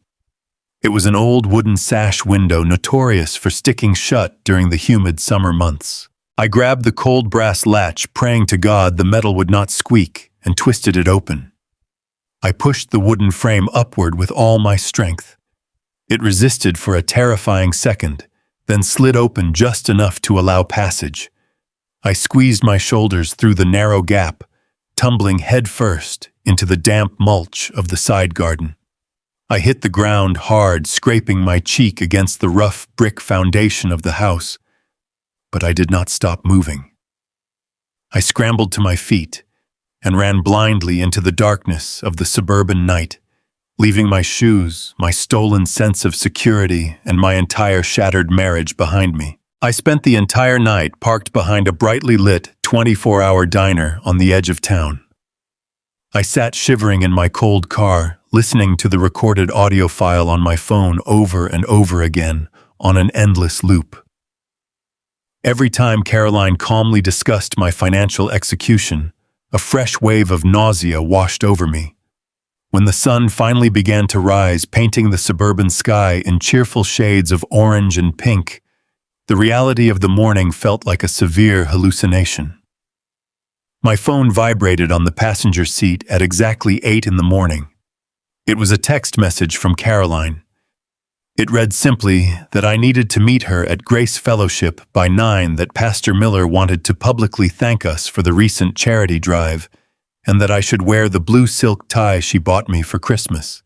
It was an old wooden sash window notorious for sticking shut during the humid summer months. I grabbed the cold brass latch, praying to God the metal would not squeak, and twisted it open. I pushed the wooden frame upward with all my strength. It resisted for a terrifying second, then slid open just enough to allow passage. I squeezed my shoulders through the narrow gap, tumbling headfirst into the damp mulch of the side garden. I hit the ground hard, scraping my cheek against the rough brick foundation of the house, but I did not stop moving. I scrambled to my feet and ran blindly into the darkness of the suburban night, leaving my shoes, my stolen sense of security, and my entire shattered marriage behind me. I spent the entire night parked behind a brightly lit 24-hour diner on the edge of town. I sat shivering in my cold car, listening to the recorded audio file on my phone over and over again on an endless loop. Every time Caroline calmly discussed my financial execution, a fresh wave of nausea washed over me. When the sun finally began to rise, painting the suburban sky in cheerful shades of orange and pink, the reality of the morning felt like a severe hallucination. My phone vibrated on the passenger seat at exactly 8 in the morning. It was a text message from Caroline. It read simply that I needed to meet her at Grace Fellowship by 9, that Pastor Miller wanted to publicly thank us for the recent charity drive, and that I should wear the blue silk tie she bought me for Christmas.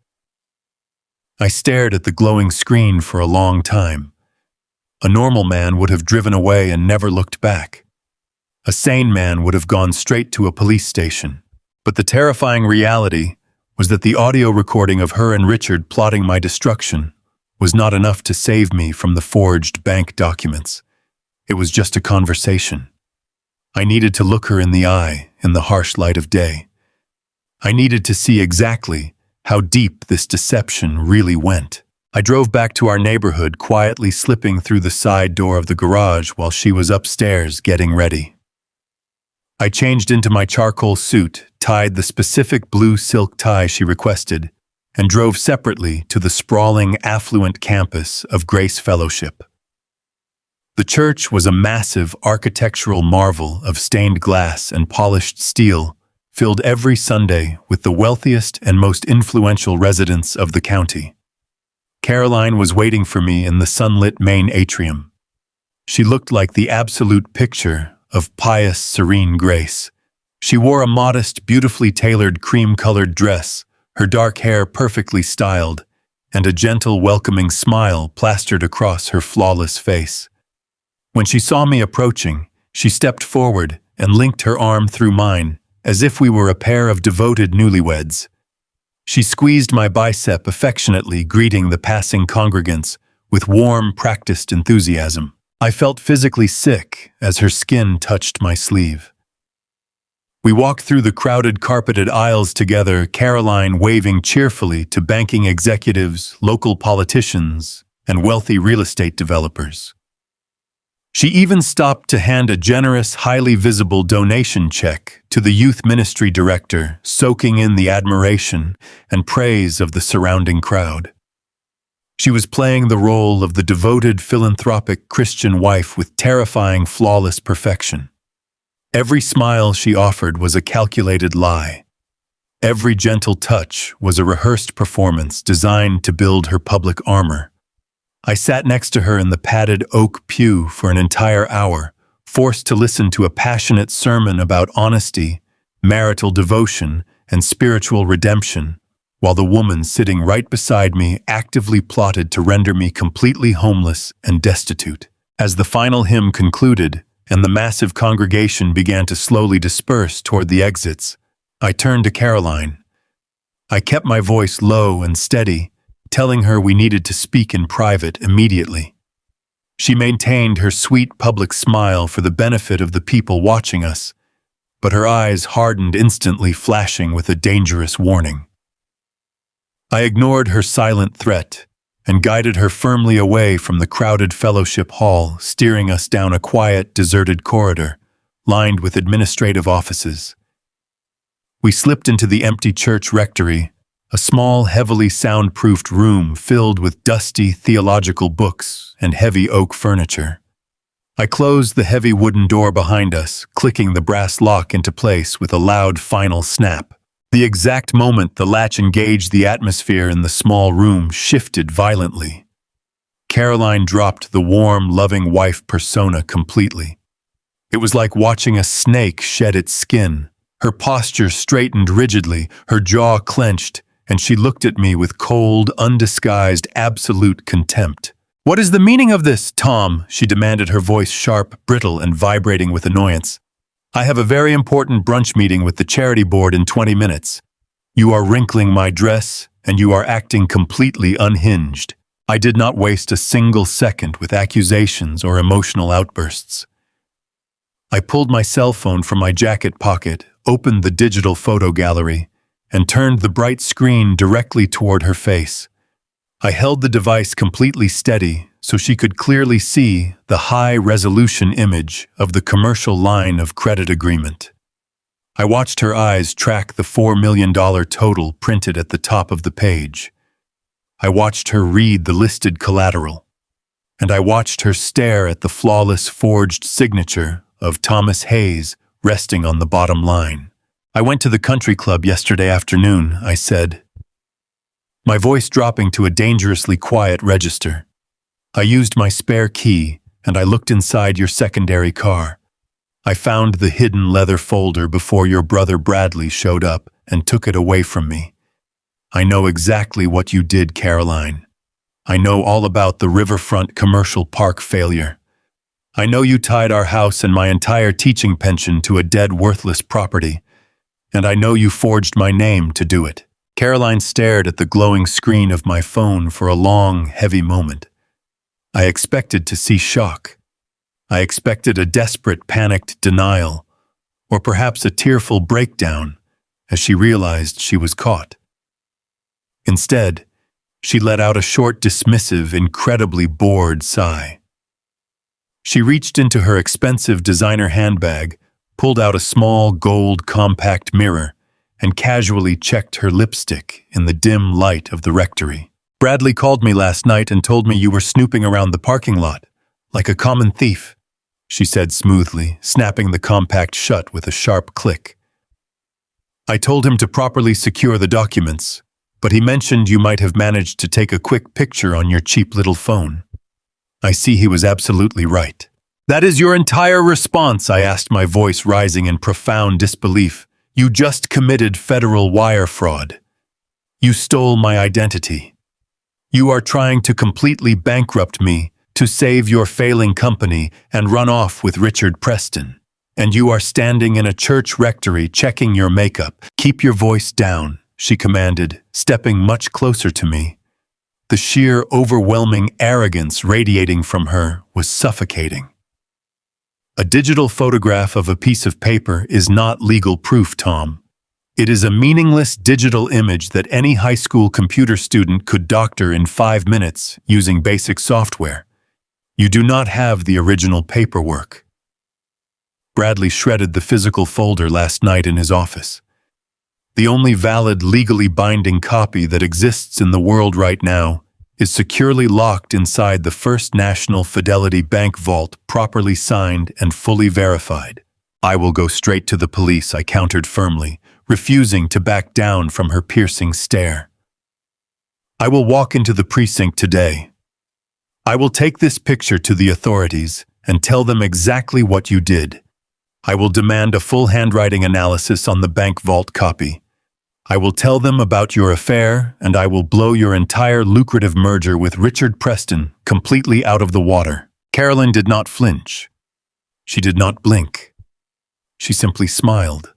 I stared at the glowing screen for a long time. A normal man would have driven away and never looked back. A sane man would have gone straight to a police station. But the terrifying reality was that the audio recording of her and Richard plotting my destruction was not enough to save me from the forged bank documents. It was just a conversation. I needed to look her in the eye in the harsh light of day. I needed to see exactly how deep this deception really went. I drove back to our neighborhood, quietly slipping through the side door of the garage while she was upstairs getting ready. I changed into my charcoal suit, tied the specific blue silk tie she requested, and drove separately to the sprawling, affluent campus of Grace Fellowship. The church was a massive architectural marvel of stained glass and polished steel, filled every Sunday with the wealthiest and most influential residents of the county. Caroline was waiting for me in the sunlit main atrium. She looked like the absolute picture of pious, serene grace. She wore a modest, beautifully tailored cream-colored dress, her dark hair perfectly styled, and a gentle, welcoming smile plastered across her flawless face. When she saw me approaching, she stepped forward and linked her arm through mine, as if we were a pair of devoted newlyweds. She squeezed my bicep affectionately, greeting the passing congregants with warm, practiced enthusiasm. I felt physically sick as her skin touched my sleeve. We walked through the crowded carpeted aisles together, Caroline waving cheerfully to banking executives, local politicians, and wealthy real estate developers. She even stopped to hand a generous, highly visible donation check to the youth ministry director, soaking in the admiration and praise of the surrounding crowd. She was playing the role of the devoted, philanthropic Christian wife with terrifying, flawless perfection. Every smile she offered was a calculated lie. Every gentle touch was a rehearsed performance designed to build her public armor. I sat next to her in the padded oak pew for an entire hour, forced to listen to a passionate sermon about honesty, marital devotion, and spiritual redemption, while the woman sitting right beside me actively plotted to render me completely homeless and destitute. As the final hymn concluded, and the massive congregation began to slowly disperse toward the exits, I turned to Caroline. I kept my voice low and steady, telling her we needed to speak in private immediately. She maintained her sweet public smile for the benefit of the people watching us, but her eyes hardened instantly, flashing with a dangerous warning. I ignored her silent threat and guided her firmly away from the crowded fellowship hall, steering us down a quiet, deserted corridor, lined with administrative offices. We slipped into the empty church rectory, a small, heavily soundproofed room filled with dusty theological books and heavy oak furniture. I closed the heavy wooden door behind us, clicking the brass lock into place with a loud final snap. The exact moment the latch engaged, the atmosphere in the small room shifted violently. Caroline dropped the warm, loving wife persona completely. It was like watching a snake shed its skin. Her posture straightened rigidly, her jaw clenched, and she looked at me with cold, undisguised, absolute contempt. "What is the meaning of this, Tom?" she demanded, her voice sharp, brittle, and vibrating with annoyance. "I have a very important brunch meeting with the charity board in 20 minutes. You are wrinkling my dress, and you are acting completely unhinged." I did not waste a single second with accusations or emotional outbursts. I pulled my cell phone from my jacket pocket, opened the digital photo gallery, and turned the bright screen directly toward her face. I held the device completely steady so she could clearly see the high-resolution image of the commercial line of credit agreement. I watched her eyes track the $4 million total printed at the top of the page. I watched her read the listed collateral, and I watched her stare at the flawless forged signature of Thomas Hayes resting on the bottom line. "I went to the country club yesterday afternoon," I said, my voice dropping to a dangerously quiet register. "I used my spare key, and I looked inside your secondary car. I found the hidden leather folder before your brother Bradley showed up and took it away from me. I know exactly what you did, Caroline. I know all about the riverfront commercial park failure. I know you tied our house and my entire teaching pension to a dead, worthless property, and I know you forged my name to do it." Caroline stared at the glowing screen of my phone for a long, heavy moment. I expected to see shock. I expected a desperate, panicked denial, or perhaps a tearful breakdown as she realized she was caught. Instead, she let out a short, dismissive, incredibly bored sigh. She reached into her expensive designer handbag, pulled out a small, gold, compact mirror, and casually checked her lipstick in the dim light of the rectory. "Bradley called me last night and told me you were snooping around the parking lot, like a common thief," she said smoothly, snapping the compact shut with a sharp click. "I told him to properly secure the documents, but he mentioned you might have managed to take a quick picture on your cheap little phone. I see he was absolutely right." "That is your entire response?" I asked, my voice rising in profound disbelief. "You just committed federal wire fraud. You stole my identity. You are trying to completely bankrupt me to save your failing company and run off with Richard Preston. And you are standing in a church rectory checking your makeup. Keep your voice down," she commanded, stepping much closer to me. The sheer, overwhelming arrogance radiating from her was suffocating. "A digital photograph of a piece of paper is not legal proof, Tom. It is a meaningless digital image that any high school computer student could doctor in 5 minutes using basic software. You do not have the original paperwork." Bradley shredded the physical folder last night in his office. The only valid, legally binding copy that exists in the world right now is securely locked inside the First National Fidelity Bank vault, properly signed and fully verified. "I will go straight to the police," I countered firmly, refusing to back down from her piercing stare. "I will walk into the precinct today. I will take this picture to the authorities and tell them exactly what you did. I will demand a full handwriting analysis on the bank vault copy. I will tell them about your affair, and I will blow your entire lucrative merger with Richard Preston completely out of the water." Caroline did not flinch. She did not blink. She simply smiled.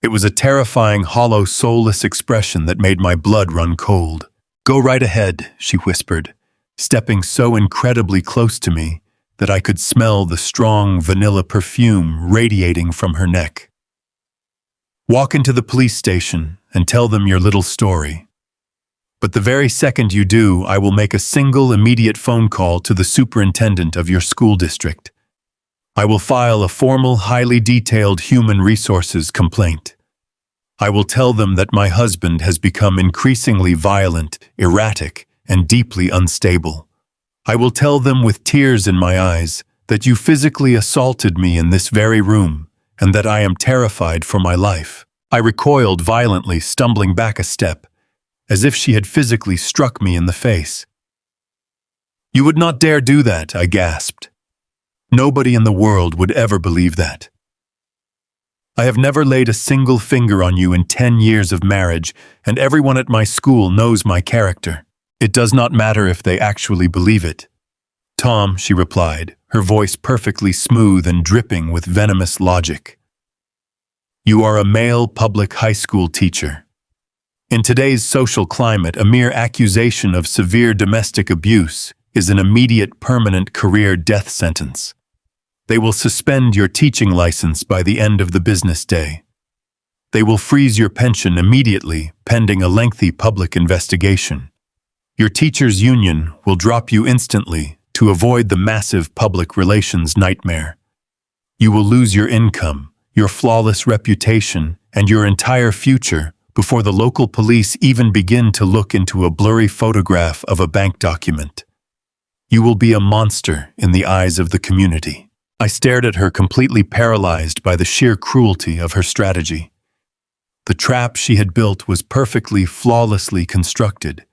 It was a terrifying, hollow, soulless expression that made my blood run cold. "Go right ahead," she whispered, stepping so incredibly close to me that I could smell the strong vanilla perfume radiating from her neck. "Walk into the police station and tell them your little story. But the very second you do, I will make a single immediate phone call to the superintendent of your school district. I will file a formal, highly detailed human resources complaint. I will tell them that my husband has become increasingly violent, erratic, and deeply unstable. I will tell them with tears in my eyes that you physically assaulted me in this very room and that I am terrified for my life." I recoiled violently, stumbling back a step, as if she had physically struck me in the face. "You would not dare do that," I gasped. "Nobody in the world would ever believe that. I have never laid a single finger on you in 10 years of marriage, and everyone at my school knows my character. It does not matter if they actually believe it." "Tom," she replied, her voice perfectly smooth and dripping with venomous logic. "You are a male public high school teacher. In today's social climate, a mere accusation of severe domestic abuse is an immediate permanent career death sentence. They will suspend your teaching license by the end of the business day. They will freeze your pension immediately, pending a lengthy public investigation. Your teachers' union will drop you instantly to avoid the massive public relations nightmare. You will lose your income, your flawless reputation, and your entire future before the local police even begin to look into a blurry photograph of a bank document. You will be a monster in the eyes of the community." I stared at her, completely paralyzed by the sheer cruelty of her strategy. The trap she had built was perfectly, flawlessly constructed.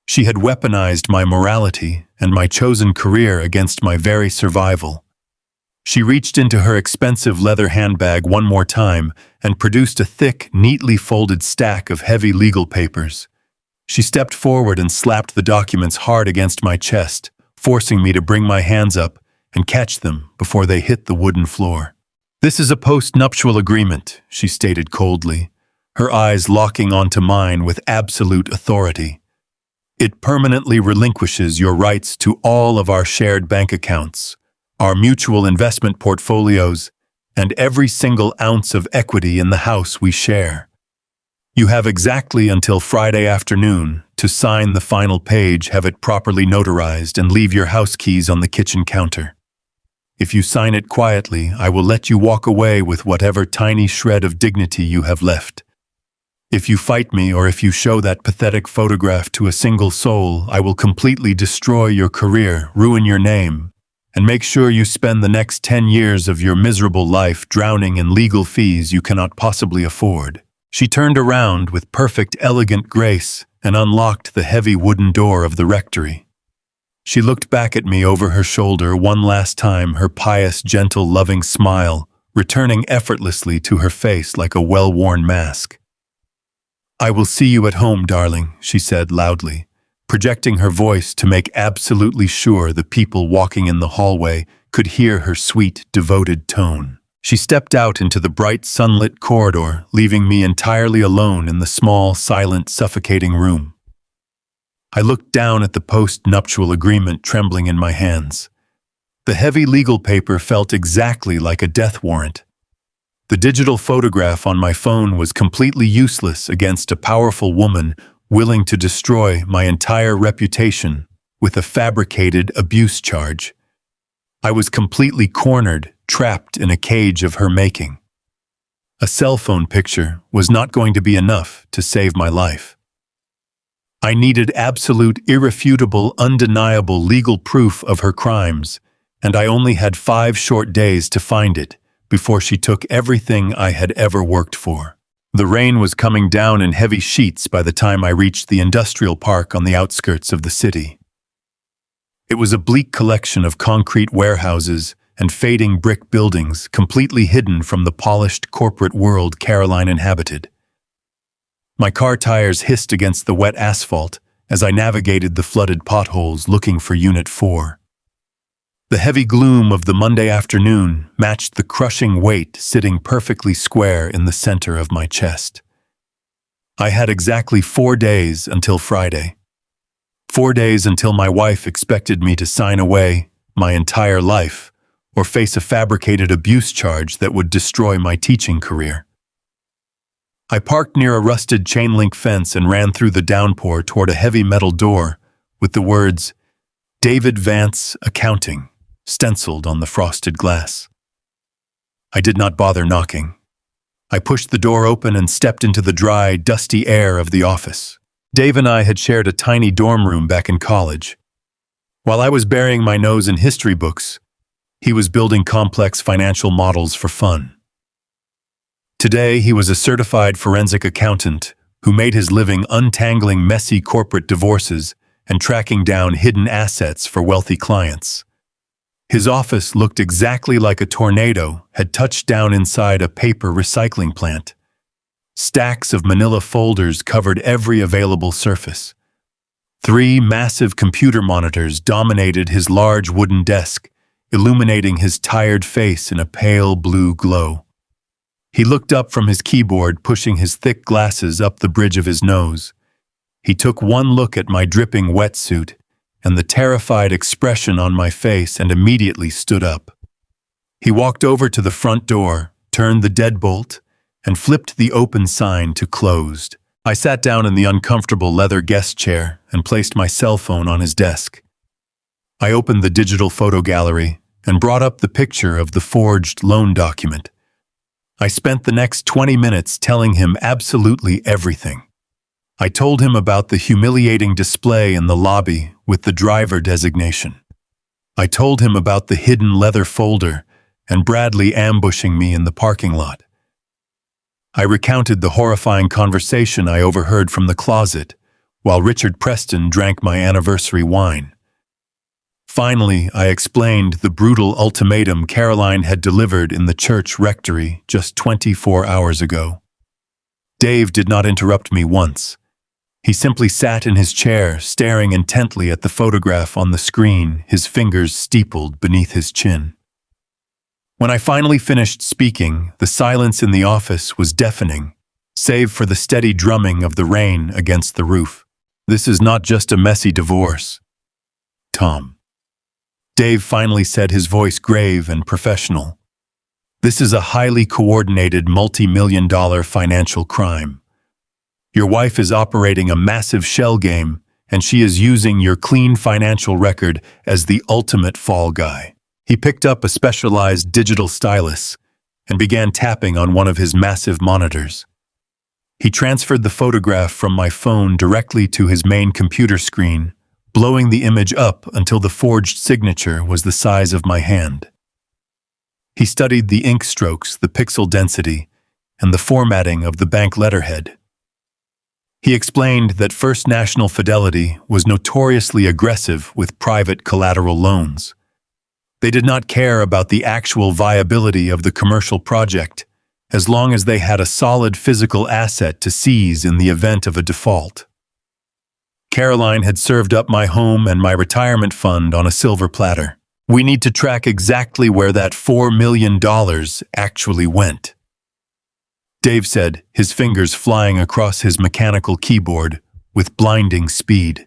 She had weaponized my morality and my chosen career against my very survival. She reached into her expensive leather handbag one more time and produced a thick, neatly folded stack of heavy legal papers. She stepped forward and slapped the documents hard against my chest, forcing me to bring my hands up and catch them before they hit the wooden floor. "This is a post-nuptial agreement," she stated coldly, her eyes locking onto mine with absolute authority. "It permanently relinquishes your rights to all of our shared bank accounts, our mutual investment portfolios, and every single ounce of equity in the house we share. You have exactly until Friday afternoon to sign the final page, have it properly notarized, and leave your house keys on the kitchen counter. If you sign it quietly, I will let you walk away with whatever tiny shred of dignity you have left. If you fight me or if you show that pathetic photograph to a single soul, I will completely destroy your career, ruin your name, and make sure you spend the next 10 years of your miserable life drowning in legal fees you cannot possibly afford." She turned around with perfect, elegant grace and unlocked the heavy wooden door of the rectory. She looked back at me over her shoulder one last time, her pious, gentle, loving smile returning effortlessly to her face like a well-worn mask. "I will see you at home, darling," she said loudly, projecting her voice to make absolutely sure the people walking in the hallway could hear her sweet, devoted tone. She stepped out into the bright, sunlit corridor, leaving me entirely alone in the small, silent, suffocating room. I looked down at the post-nuptial agreement trembling in my hands. The heavy legal paper felt exactly like a death warrant. The digital photograph on my phone was completely useless against a powerful woman willing to destroy my entire reputation with a fabricated abuse charge. I was completely cornered, trapped in a cage of her making. A cell phone picture was not going to be enough to save my life. I needed absolute, irrefutable, undeniable legal proof of her crimes, and I only had 5 short days to find it before she took everything I had ever worked for. The rain was coming down in heavy sheets by the time I reached the industrial park on the outskirts of the city. It was a bleak collection of concrete warehouses and fading brick buildings, completely hidden from the polished corporate world Caroline inhabited. My car tires hissed against the wet asphalt as I navigated the flooded potholes looking for Unit 4. The heavy gloom of the Monday afternoon matched the crushing weight sitting perfectly square in the center of my chest. I had exactly 4 days until Friday. 4 days until my wife expected me to sign away my entire life or face a fabricated abuse charge that would destroy my teaching career. I parked near a rusted chain-link fence and ran through the downpour toward a heavy metal door with the words, "David Vance, Accounting," stenciled on the frosted glass. I did not bother knocking. I pushed the door open and stepped into the dry, dusty air of the office. Dave and I had shared a tiny dorm room back in college. While I was burying my nose in history books, he was building complex financial models for fun. Today, he was a certified forensic accountant who made his living untangling messy corporate divorces and tracking down hidden assets for wealthy clients. His office looked exactly like a tornado had touched down inside a paper recycling plant. Stacks of manila folders covered every available surface. 3 massive computer monitors dominated his large wooden desk, illuminating his tired face in a pale blue glow. He looked up from his keyboard, pushing his thick glasses up the bridge of his nose. He took one look at my dripping wetsuit and the terrified expression on my face and immediately stood up. He walked over to the front door, turned the deadbolt, and flipped the open sign to closed. I sat down in the uncomfortable leather guest chair and placed my cell phone on his desk. I opened the digital photo gallery and brought up the picture of the forged loan document. I spent the next 20 minutes telling him absolutely everything. I told him about the humiliating display in the lobby with the driver designation. I told him about the hidden leather folder and Bradley ambushing me in the parking lot. I recounted the horrifying conversation I overheard from the closet while Richard Preston drank my anniversary wine. Finally, I explained the brutal ultimatum Caroline had delivered in the church rectory just 24 hours ago. Dave did not interrupt me once. He simply sat in his chair, staring intently at the photograph on the screen, his fingers steepled beneath his chin. When I finally finished speaking, the silence in the office was deafening, save for the steady drumming of the rain against the roof. "This is not just a messy divorce, Tom," Dave finally said, his voice grave and professional. "This is a highly coordinated multi-million-dollar financial crime. Your wife is operating a massive shell game, and she is using your clean financial record as the ultimate fall guy." He picked up a specialized digital stylus and began tapping on one of his massive monitors. He transferred the photograph from my phone directly to his main computer screen, blowing the image up until the forged signature was the size of my hand. He studied the ink strokes, the pixel density, and the formatting of the bank letterhead. He explained that First National Fidelity was notoriously aggressive with private collateral loans. They did not care about the actual viability of the commercial project, as long as they had a solid physical asset to seize in the event of a default. Caroline had served up my home and my retirement fund on a silver platter. "We need to track exactly where that $4 million actually went," Dave said, his fingers flying across his mechanical keyboard with blinding speed.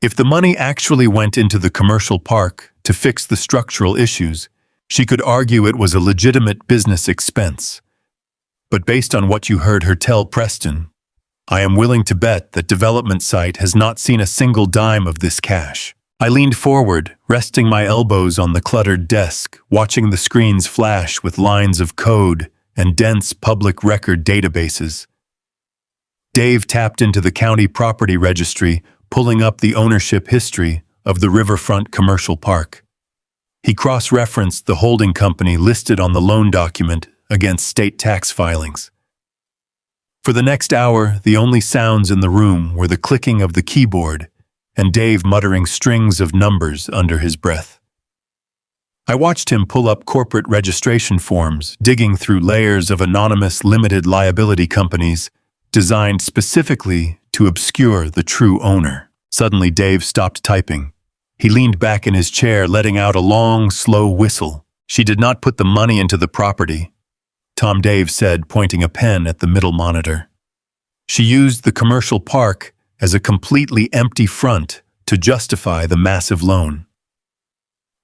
If the money actually went into the commercial park to fix the structural issues, she could argue it was a legitimate business expense. But based on what you heard her tell Preston, I am willing to bet that development site has not seen a single dime of this cash. I leaned forward, resting my elbows on the cluttered desk, watching the screens flash with lines of code and dense public record databases. Dave tapped into the county property registry, pulling up the ownership history of the riverfront commercial park. He cross-referenced the holding company listed on the loan document against state tax filings. For the next hour, the only sounds in the room were the clicking of the keyboard and Dave muttering strings of numbers under his breath. I watched him pull up corporate registration forms, digging through layers of anonymous limited liability companies designed specifically to obscure the true owner. Suddenly, Dave stopped typing, He leaned back in his chair, letting out a long, slow whistle. "She did not put the money into the property," Tom Dave said, pointing a pen at the middle monitor. "She used the commercial park as a completely empty front to justify the massive loan.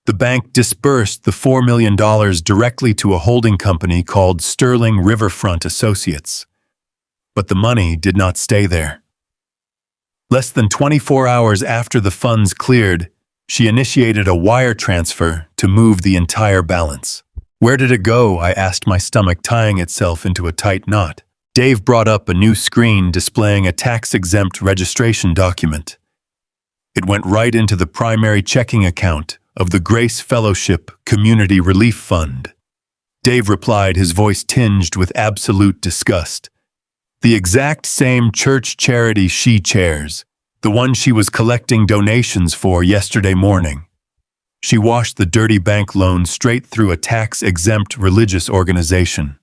The bank disbursed the $4 million directly to a holding company called Sterling Riverfront Associates. But the money did not stay there. Less than 24 hours after the funds cleared, she initiated a wire transfer to move the entire balance." "Where did it go?" I asked, my stomach tying itself into a tight knot. Dave brought up a new screen displaying a tax-exempt registration document. "It went right into the primary checking account of the Grace Fellowship Community Relief Fund." Dave replied, his voice tinged with absolute disgust. "The exact same church charity she chairs, the one she was collecting donations for yesterday morning. She washed the dirty bank loan straight through a tax-exempt religious organization.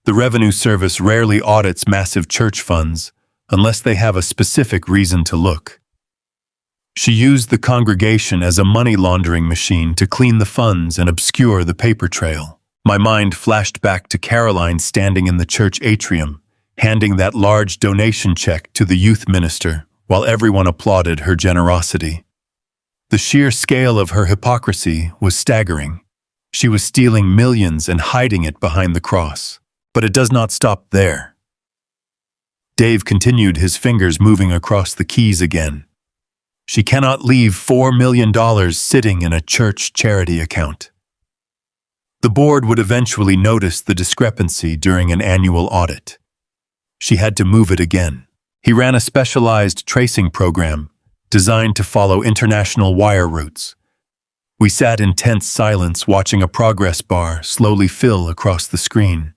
The Revenue Service rarely audits massive church funds unless they have a specific reason to look. She used the congregation as a money laundering machine to clean the funds and obscure the paper trail." My mind flashed back to Caroline standing in the church atrium, handing that large donation check to the youth minister while everyone applauded her generosity. The sheer scale of her hypocrisy was staggering. She was stealing millions and hiding it behind the cross. But it does not stop there. Dave continued, his fingers moving across the keys again. "She cannot leave $4 million sitting in a church charity account. The board would eventually notice the discrepancy during an annual audit. She had to move it again." He ran a specialized tracing program designed to follow international wire routes. We sat in tense silence, watching a progress bar slowly fill across the screen.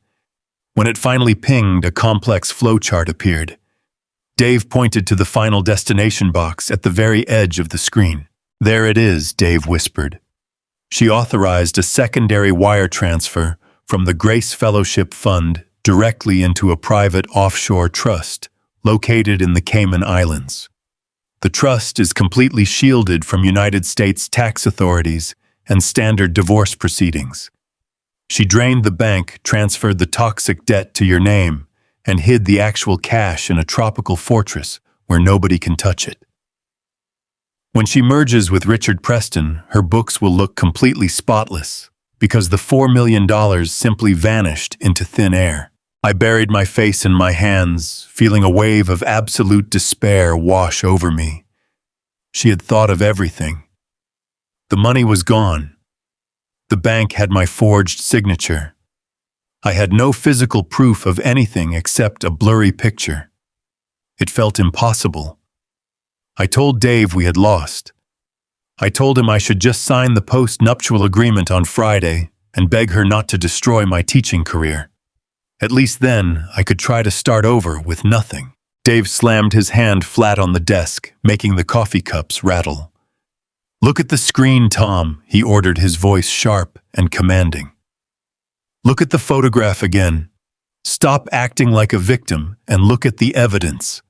When it finally pinged, a complex flowchart appeared. Dave pointed to the final destination box at the very edge of the screen. "There it is," Dave whispered. "She authorized a secondary wire transfer from the Grace Fellowship Fund directly into a private offshore trust located in the Cayman Islands. The trust is completely shielded from United States tax authorities and standard divorce proceedings. She drained the bank, transferred the toxic debt to your name, and hid the actual cash in a tropical fortress where nobody can touch it. When she merges with Richard Preston, her books will look completely spotless because the $4 million simply vanished into thin air." I buried my face in my hands, feeling a wave of absolute despair wash over me. She had thought of everything. The money was gone. The bank had my forged signature. I had no physical proof of anything except a blurry picture. It felt impossible. I told Dave we had lost. I told him I should just sign the post-nuptial agreement on Friday and beg her not to destroy my teaching career. At least then, I could try to start over with nothing. Dave slammed his hand flat on the desk, making the coffee cups rattle. "Look at the screen, Tom," he ordered, his voice sharp and commanding. "Look at the photograph again. Stop acting like a victim and look at the evidence."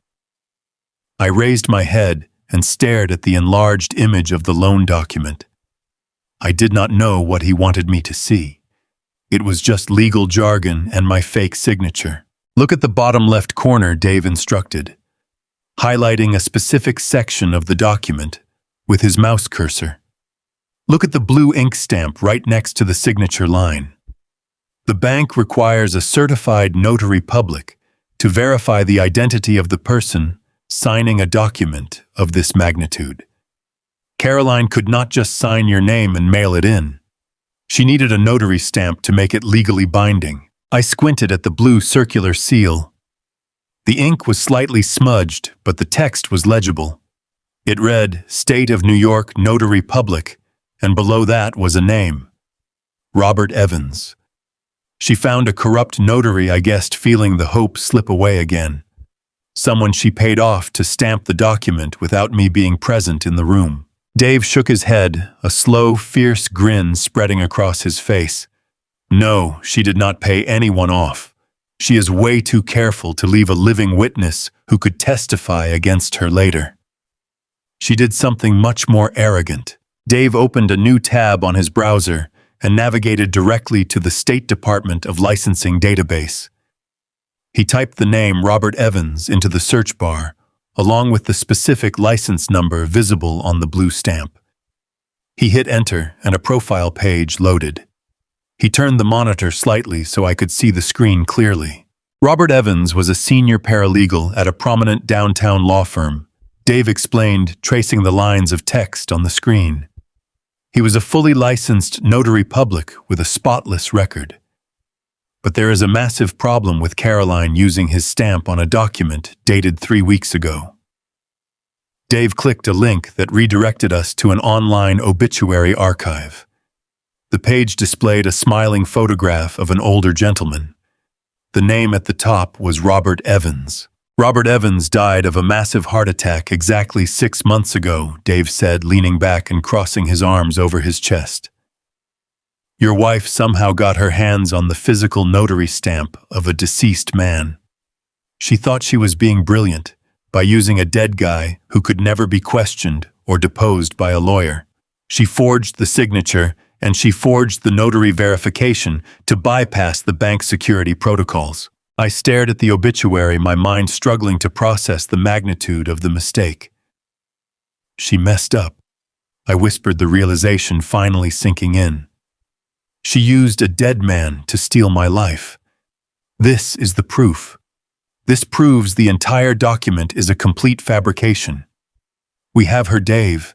I raised my head and stared at the enlarged image of the loan document. I did not know what he wanted me to see. It was just legal jargon and my fake signature. "Look at the bottom left corner," Dave instructed, highlighting a specific section of the document with his mouse cursor. "Look at the blue ink stamp right next to the signature line. The bank requires a certified notary public to verify the identity of the person signing a document of this magnitude. Caroline could not just sign your name and mail it in. She needed a notary stamp to make it legally binding." I squinted at the blue circular seal. The ink was slightly smudged, but the text was legible. It read, "State of New York Notary Public," and below that was a name, Robert Evans. She found a corrupt notary, I guessed, feeling the hope slip away again. Someone she paid off to stamp the document without me being present in the room. Dave shook his head, a slow, fierce grin spreading across his face. "No, she did not pay anyone off. She is way too careful to leave a living witness who could testify against her later." She did something much more arrogant. Dave opened a new tab on his browser and navigated directly to the State Department of Licensing database. He typed the name Robert Evans into the search bar, along with the specific license number visible on the blue stamp. He hit enter and a profile page loaded. He turned the monitor slightly so I could see the screen clearly. Robert Evans was a senior paralegal at a prominent downtown law firm. Dave explained, tracing the lines of text on the screen. He was a fully licensed notary public with a spotless record. But there is a massive problem with Caroline using his stamp on a document dated 3 weeks ago. Dave clicked a link that redirected us to an online obituary archive. The page displayed a smiling photograph of an older gentleman. The name at the top was Robert Evans. Robert Evans died of a massive heart attack exactly 6 months ago, Dave said, leaning back and crossing his arms over his chest. Your wife somehow got her hands on the physical notary stamp of a deceased man. She thought she was being brilliant by using a dead guy who could never be questioned or deposed by a lawyer. She forged the signature and she forged the notary verification to bypass the bank security protocols. I stared at the obituary, my mind struggling to process the magnitude of the mistake. She messed up, I whispered, the realization finally sinking in. She used a dead man to steal my life. This is the proof. This proves the entire document is a complete fabrication. We have her, Dave.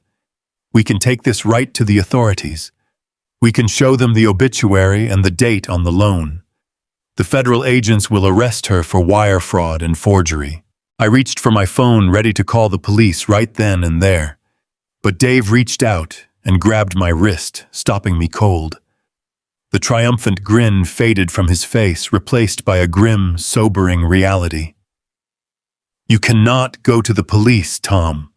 We can take this right to the authorities. We can show them the obituary and the date on the loan. The federal agents will arrest her for wire fraud and forgery. I reached for my phone, ready to call the police right then and there. But Dave reached out and grabbed my wrist, stopping me cold. The triumphant grin faded from his face, replaced by a grim, sobering reality. You cannot go to the police, Tom.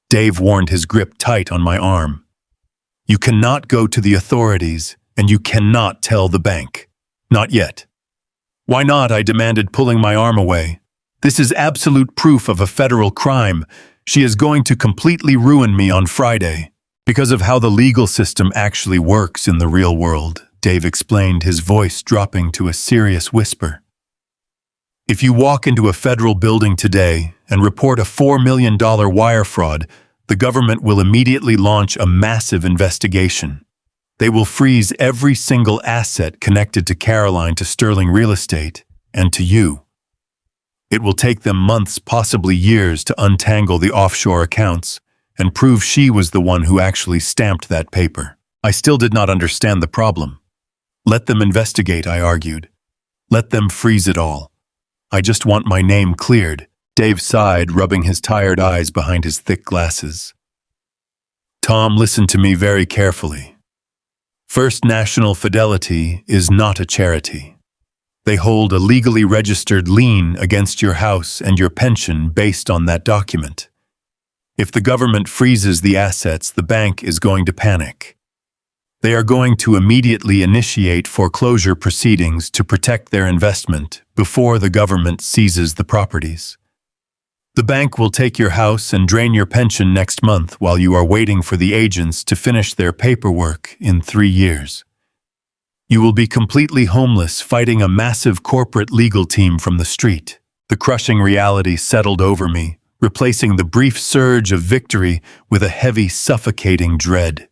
Dave warned, his grip tight on my arm. You cannot go to the authorities, and you cannot tell the bank. Not yet. Why not? I demanded, pulling my arm away. This is absolute proof of a federal crime. She is going to completely ruin me on Friday. Because of how the legal system actually works in the real world, Dave explained, his voice dropping to a serious whisper. If you walk into a federal building today and report a $4 million wire fraud, the government will immediately launch a massive investigation. They will freeze every single asset connected to Caroline, to Sterling Real Estate, and to you. It will take them months, possibly years, to untangle the offshore accounts and prove she was the one who actually stamped that paper. I still did not understand the problem. Let them investigate, I argued. Let them freeze it all. I just want my name cleared. Dave sighed, rubbing his tired eyes behind his thick glasses. Tom, listen to me very carefully. First National Fidelity is not a charity. They hold a legally registered lien against your house and your pension based on that document. If the government freezes the assets, the bank is going to panic. They are going to immediately initiate foreclosure proceedings to protect their investment before the government seizes the properties. The bank will take your house and drain your pension next month while you are waiting for the agents to finish their paperwork in 3 years. You will be completely homeless, fighting a massive corporate legal team from the street. The crushing reality settled over me, replacing the brief surge of victory with a heavy, suffocating dread.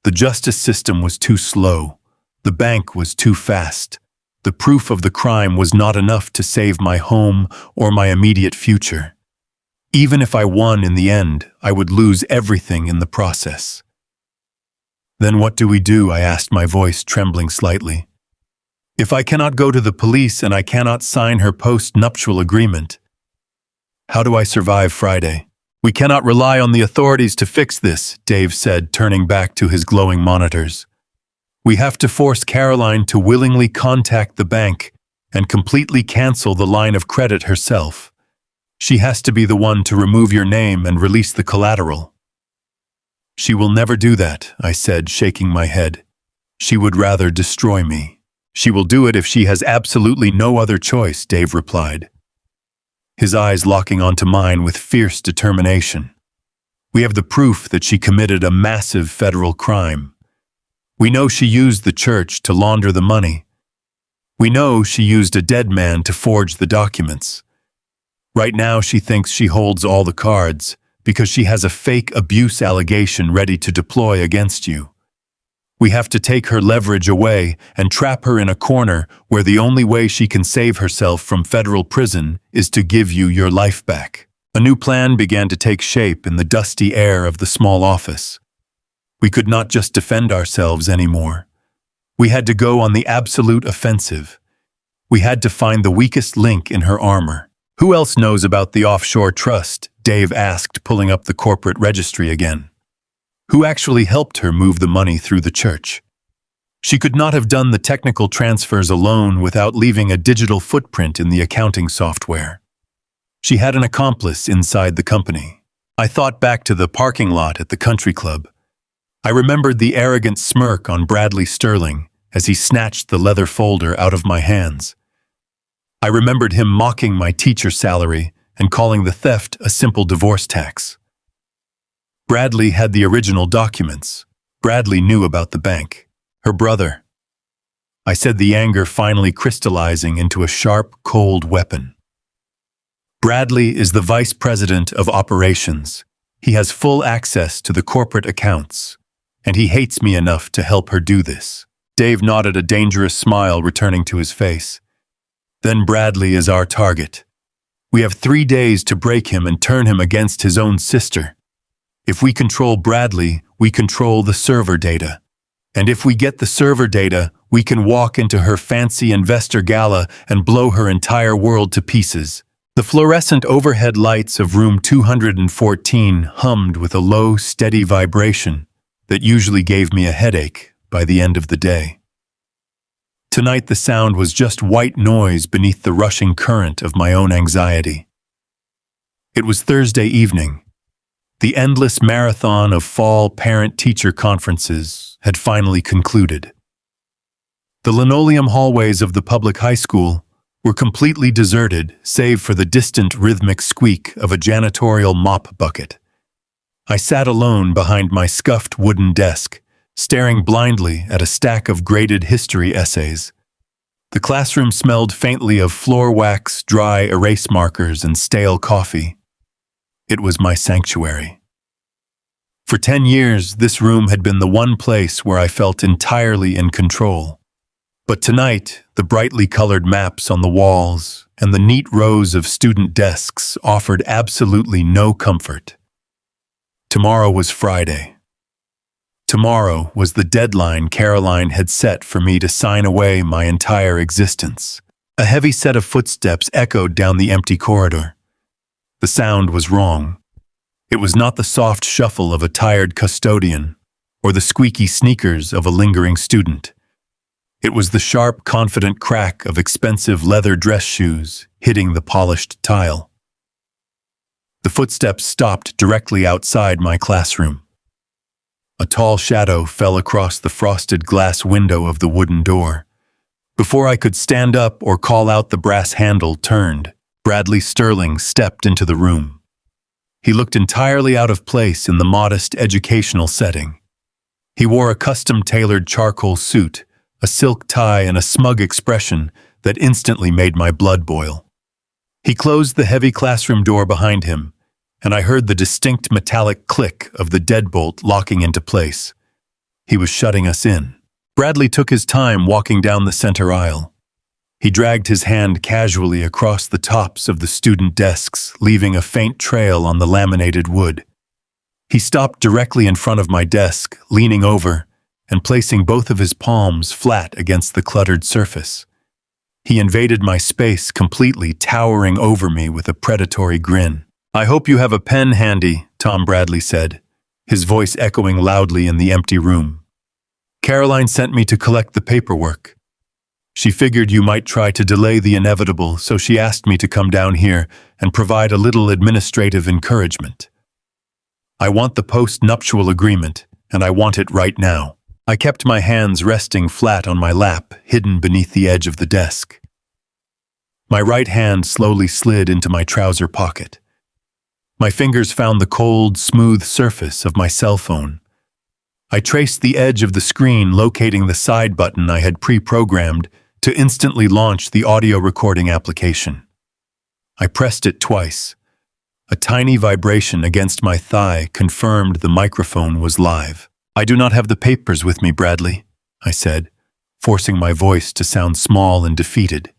The justice system was too slow. The bank was too fast. The proof of the crime was not enough to save my home or my immediate future. Even if I won in the end, I would lose everything in the process. Then what do we do? I asked, my voice trembling slightly. If I cannot go to the police and I cannot sign her post-nuptial agreement, how do I survive Friday? We cannot rely on the authorities to fix this, Dave said, turning back to his glowing monitors. We have to force Caroline to willingly contact the bank and completely cancel the line of credit herself. She has to be the one to remove your name and release the collateral. She will never do that, I said, shaking my head. She would rather destroy me. She will do it if she has absolutely no other choice, Dave replied, his eyes locking onto mine with fierce determination. We have the proof that she committed a massive federal crime. We know she used the church to launder the money. We know she used a dead man to forge the documents. Right now she thinks she holds all the cards because she has a fake abuse allegation ready to deploy against you. We have to take her leverage away and trap her in a corner where the only way she can save herself from federal prison is to give you your life back. A new plan began to take shape in the dusty air of the small office. We could not just defend ourselves anymore. We had to go on the absolute offensive. We had to find the weakest link in her armor. Who else knows about the offshore trust? Dave asked, pulling up the corporate registry again. Who actually helped her move the money through the church? She could not have done the technical transfers alone without leaving a digital footprint in the accounting software. She had an accomplice inside the company. I thought back to the parking lot at the country club. I remembered the arrogant smirk on Bradley Sterling as he snatched the leather folder out of my hands. I remembered him mocking my teacher salary and calling the theft a simple divorce tax. Bradley had the original documents. Bradley knew about the bank. Her brother. I said, the anger finally crystallizing into a sharp, cold weapon. Bradley is the vice president of operations. He has full access to the corporate accounts, and he hates me enough to help her do this. Dave nodded, a dangerous smile returning to his face. Then Bradley is our target. We have 3 days to break him and turn him against his own sister. If we control Bradley, we control the server data. And if we get the server data, we can walk into her fancy investor gala and blow her entire world to pieces. The fluorescent overhead lights of room 214 hummed with a low, steady vibration that usually gave me a headache by the end of the day. Tonight the sound was just white noise beneath the rushing current of my own anxiety. It was Thursday evening. The endless marathon of fall parent-teacher conferences had finally concluded. The linoleum hallways of the public high school were completely deserted save for the distant rhythmic squeak of a janitorial mop bucket. I sat alone behind my scuffed wooden desk, staring blindly at a stack of graded history essays. The classroom smelled faintly of floor wax, dry erase markers, and stale coffee. It was my sanctuary. For 10 years, this room had been the one place where I felt entirely in control. But tonight, the brightly colored maps on the walls and the neat rows of student desks offered absolutely no comfort. Tomorrow was Friday. Tomorrow was the deadline Caroline had set for me to sign away my entire existence. A heavy set of footsteps echoed down the empty corridor. The sound was wrong. It was not the soft shuffle of a tired custodian or the squeaky sneakers of a lingering student. It was the sharp, confident crack of expensive leather dress shoes hitting the polished tile. The footsteps stopped directly outside my classroom. A tall shadow fell across the frosted glass window of the wooden door. Before I could stand up or call out, the brass handle turned. Bradley Sterling stepped into the room. He looked entirely out of place in the modest educational setting. He wore a custom-tailored charcoal suit, a silk tie, and a smug expression that instantly made my blood boil. He closed the heavy classroom door behind him, and I heard the distinct metallic click of the deadbolt locking into place. He was shutting us in. Bradley took his time walking down the center aisle. He dragged his hand casually across the tops of the student desks, leaving a faint trail on the laminated wood. He stopped directly in front of my desk, leaning over and placing both of his palms flat against the cluttered surface. He invaded my space completely, towering over me with a predatory grin. "I hope you have a pen handy," Tom Bradley said, his voice echoing loudly in the empty room. "Caroline sent me to collect the paperwork. She figured you might try to delay the inevitable, so she asked me to come down here and provide a little administrative encouragement. I want the post-nuptial agreement, and I want it right now." I kept my hands resting flat on my lap, hidden beneath the edge of the desk. My right hand slowly slid into my trouser pocket. My fingers found the cold, smooth surface of my cell phone. I traced the edge of the screen, locating the side button I had pre-programmed to instantly launch the audio recording application. I pressed it twice. A tiny vibration against my thigh confirmed the microphone was live. "I do not have the papers with me, Bradley," I said, forcing my voice to sound small and defeated.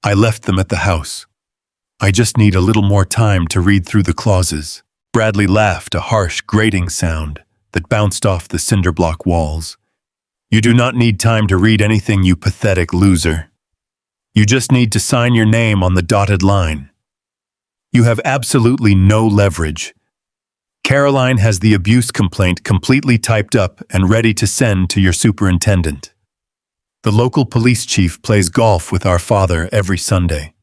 "I left them at the house. I just need a little more time to read through the clauses." Bradley laughed, a harsh, grating sound that bounced off the cinder block walls. "You do not need time to read anything, you pathetic loser. You just need to sign your name on the dotted line. You have absolutely no leverage. Caroline has the abuse complaint completely typed up and ready to send to your superintendent. The local police chief plays golf with our father every Sunday.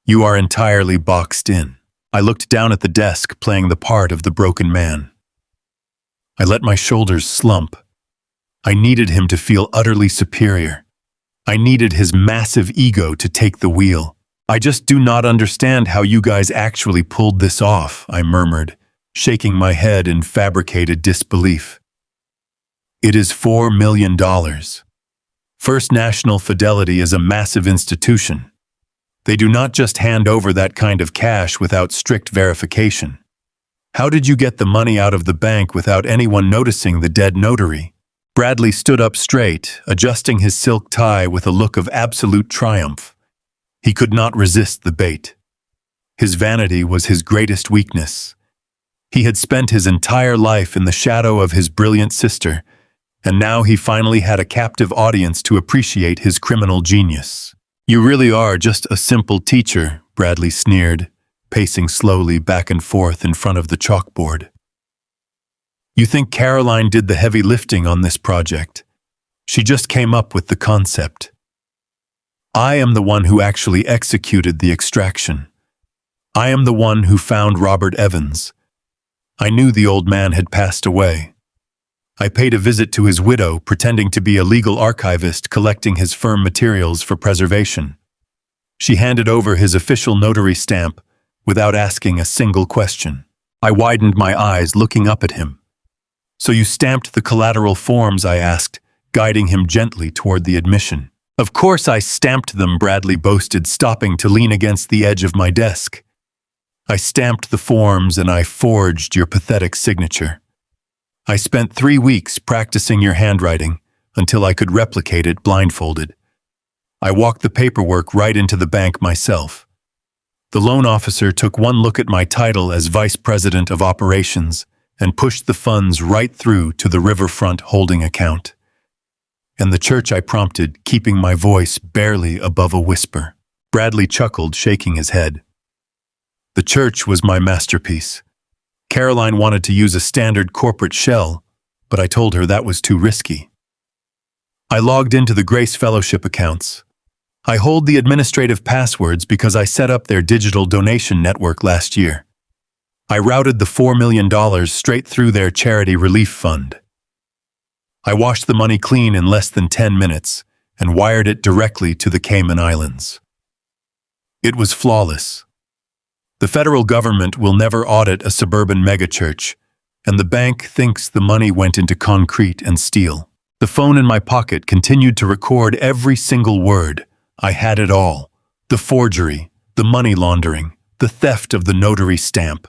You are entirely boxed in." I looked down at the desk, playing the part of the broken man. I let my shoulders slump. I needed him to feel utterly superior. I needed his massive ego to take the wheel. "I just do not understand how you guys actually pulled this off," I murmured, shaking my head in fabricated disbelief. "It is $4 million. First National Fidelity is a massive institution. They do not just hand over that kind of cash without strict verification. How did you get the money out of the bank without anyone noticing the dead notary?" Bradley stood up straight, adjusting his silk tie with a look of absolute triumph. He could not resist the bait. His vanity was his greatest weakness. He had spent his entire life in the shadow of his brilliant sister, and now he finally had a captive audience to appreciate his criminal genius. "You really are just a simple teacher," Bradley sneered, pacing slowly back and forth in front of the chalkboard. "You think Caroline did the heavy lifting on this project. She just came up with the concept. I am the one who actually executed the extraction. I am the one who found Robert Evans. I knew the old man had passed away. I paid a visit to his widow, pretending to be a legal archivist collecting his firm materials for preservation. She handed over his official notary stamp without asking a single question. I widened my eyes, looking up at him. "So you stamped the collateral forms?" I asked, guiding him gently toward the admission. "Of course I stamped them," Bradley boasted, stopping to lean against the edge of my desk. "I stamped the forms and I forged your pathetic signature. I spent 3 weeks practicing your handwriting until I could replicate it blindfolded. I walked the paperwork right into the bank myself. The loan officer took one look at my title as Vice President of Operations and pushed the funds right through to the Riverfront holding account. And the church?" I prompted, keeping my voice barely above a whisper. Bradley chuckled, shaking his head. "The church was my masterpiece. Caroline wanted to use a standard corporate shell, but I told her that was too risky. I logged into the Grace Fellowship accounts. I hold the administrative passwords because I set up their digital donation network last year. I routed the $4 million straight through their charity relief fund. I washed the money clean in less than 10 minutes and wired it directly to the Cayman Islands. It was flawless. The federal government will never audit a suburban megachurch, and the bank thinks the money went into concrete and steel. The phone in my pocket continued to record every single word. I had it all. The forgery, the money laundering, the theft of the notary stamp.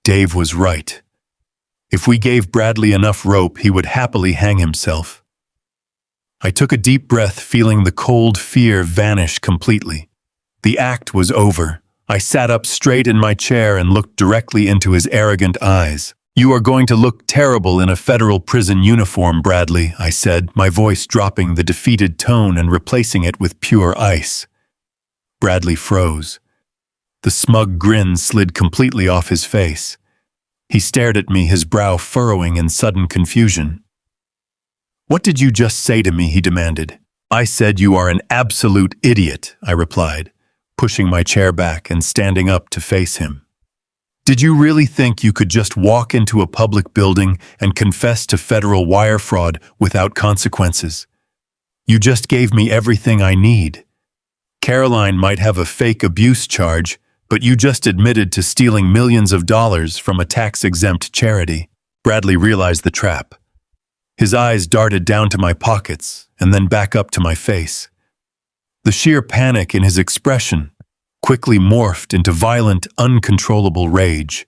Dave was right. If we gave Bradley enough rope, he would happily hang himself. I took a deep breath, feeling the cold fear vanish completely. The act was over. I sat up straight in my chair and looked directly into his arrogant eyes. "You are going to look terrible in a federal prison uniform, Bradley," I said, my voice dropping the defeated tone and replacing it with pure ice. Bradley froze. The smug grin slid completely off his face. He stared at me, his brow furrowing in sudden confusion. "What did you just say to me?" he demanded. "I said you are an absolute idiot," I replied, pushing my chair back and standing up to face him. "Did you really think you could just walk into a public building and confess to federal wire fraud without consequences? You just gave me everything I need. Caroline might have a fake abuse charge, But you just admitted to stealing millions of dollars from a tax-exempt charity. Bradley realized the trap. His eyes darted down to my pockets and then back up to my face. The sheer panic in his expression quickly morphed into violent, uncontrollable rage.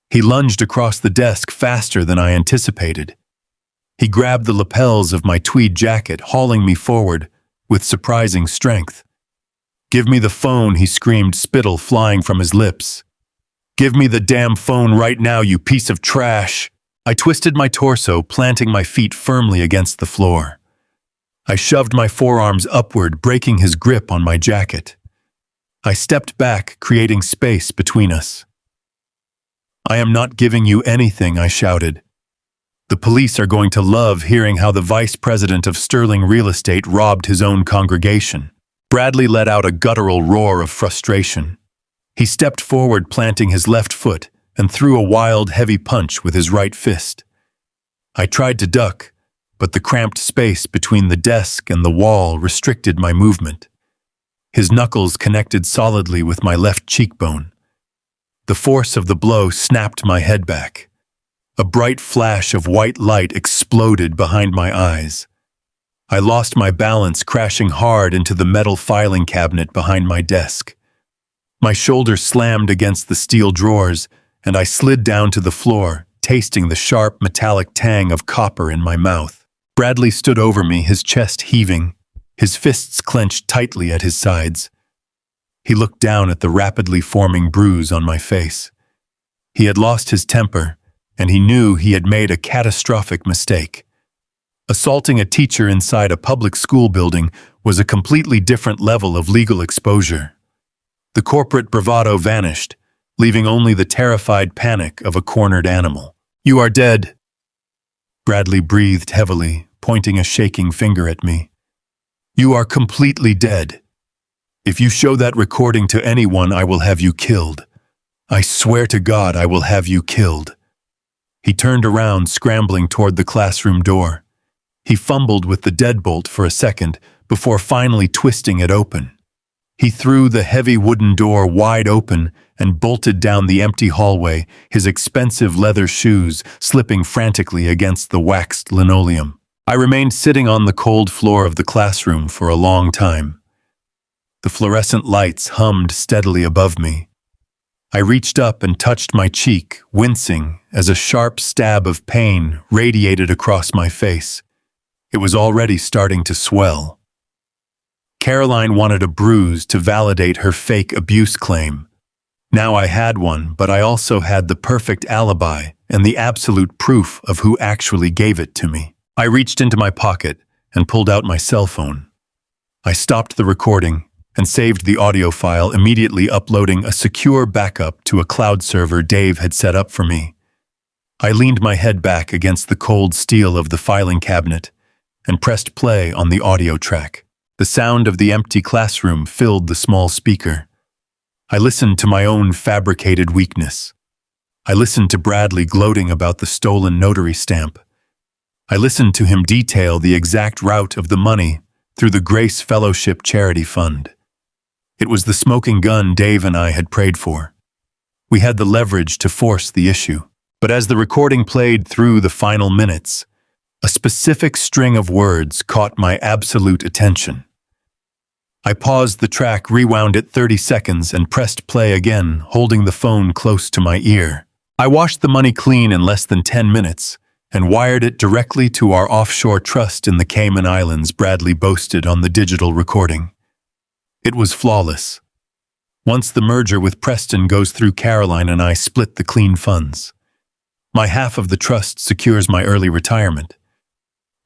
He lunged across the desk faster than I anticipated. He grabbed the lapels of my tweed jacket, hauling me forward with surprising strength. "Give me the phone," he screamed, spittle flying from his lips. "Give me the damn phone right now, you piece of trash!" I twisted my torso, planting my feet firmly against the floor. I shoved my forearms upward, breaking his grip on my jacket. I stepped back, creating space between us. "I am not giving you anything," I shouted. "The police are going to love hearing how the vice president of Sterling Real Estate robbed his own congregation." Bradley let out a guttural roar of frustration. He stepped forward, planting his left foot, and threw a wild, heavy punch with his right fist. I tried to duck, but the cramped space between the desk and the wall restricted my movement. His knuckles connected solidly with my left cheekbone. The force of the blow snapped my head back. A bright flash of white light exploded behind my eyes. I lost my balance, crashing hard into the metal filing cabinet behind my desk. My shoulder slammed against the steel drawers, and I slid down to the floor, tasting the sharp, metallic tang of copper in my mouth. Bradley stood over me, his chest heaving, his fists clenched tightly at his sides. He looked down at the rapidly forming bruise on my face. He had lost his temper, and he knew he had made a catastrophic mistake. Assaulting a teacher inside a public school building was a completely different level of legal exposure. The corporate bravado vanished, leaving only the terrified panic of a cornered animal. "You are dead." Bradley breathed heavily, pointing a shaking finger at me. "You are completely dead. If you show that recording to anyone, I will have you killed. I swear to God, I will have you killed." He turned around, scrambling toward the classroom door. He fumbled with the deadbolt for a second before finally twisting it open. He threw the heavy wooden door wide open and bolted down the empty hallway, his expensive leather shoes slipping frantically against the waxed linoleum. I remained sitting on the cold floor of the classroom for a long time. The fluorescent lights hummed steadily above me. I reached up and touched my cheek, wincing as a sharp stab of pain radiated across my face. It was already starting to swell. Caroline wanted a bruise to validate her fake abuse claim. Now I had one, but I also had the perfect alibi and the absolute proof of who actually gave it to me. I reached into my pocket and pulled out my cell phone. I stopped the recording and saved the audio file, immediately uploading a secure backup to a cloud server Dave had set up for me. I leaned my head back against the cold steel of the filing cabinet and pressed play on the audio track. The sound of the empty classroom filled the small speaker. I listened to my own fabricated weakness. I listened to Bradley gloating about the stolen notary stamp. I listened to him detail the exact route of the money through the Grace Fellowship Charity Fund. It was the smoking gun Dave and I had prayed for. We had the leverage to force the issue. But as the recording played through the final minutes, a specific string of words caught my absolute attention. I paused the track, rewound it 30 seconds, and pressed play again, holding the phone close to my ear. I washed the money clean in less than 10 minutes and wired it directly to our offshore trust in the Cayman Islands, Bradley boasted on the digital recording. It was flawless. Once the merger with Preston goes through, Caroline and I split the clean funds. My half of the trust secures my early retirement.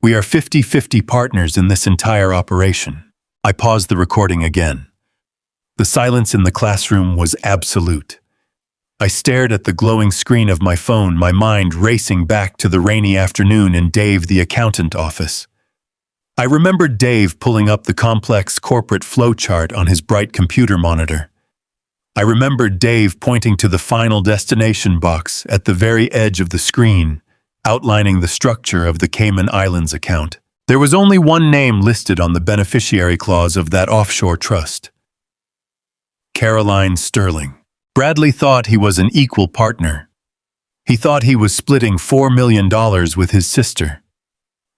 We are 50-50 partners in this entire operation. I paused the recording again. The silence in the classroom was absolute. I stared at the glowing screen of my phone, my mind racing back to the rainy afternoon in Dave the accountant office. I remembered Dave pulling up the complex corporate flowchart on his bright computer monitor. I remembered Dave pointing to the final destination box at the very edge of the screen, outlining the structure of the Cayman Islands account. There was only one name listed on the beneficiary clause of that offshore trust: Caroline Sterling. Bradley thought he was an equal partner. He thought he was splitting $4 million with his sister.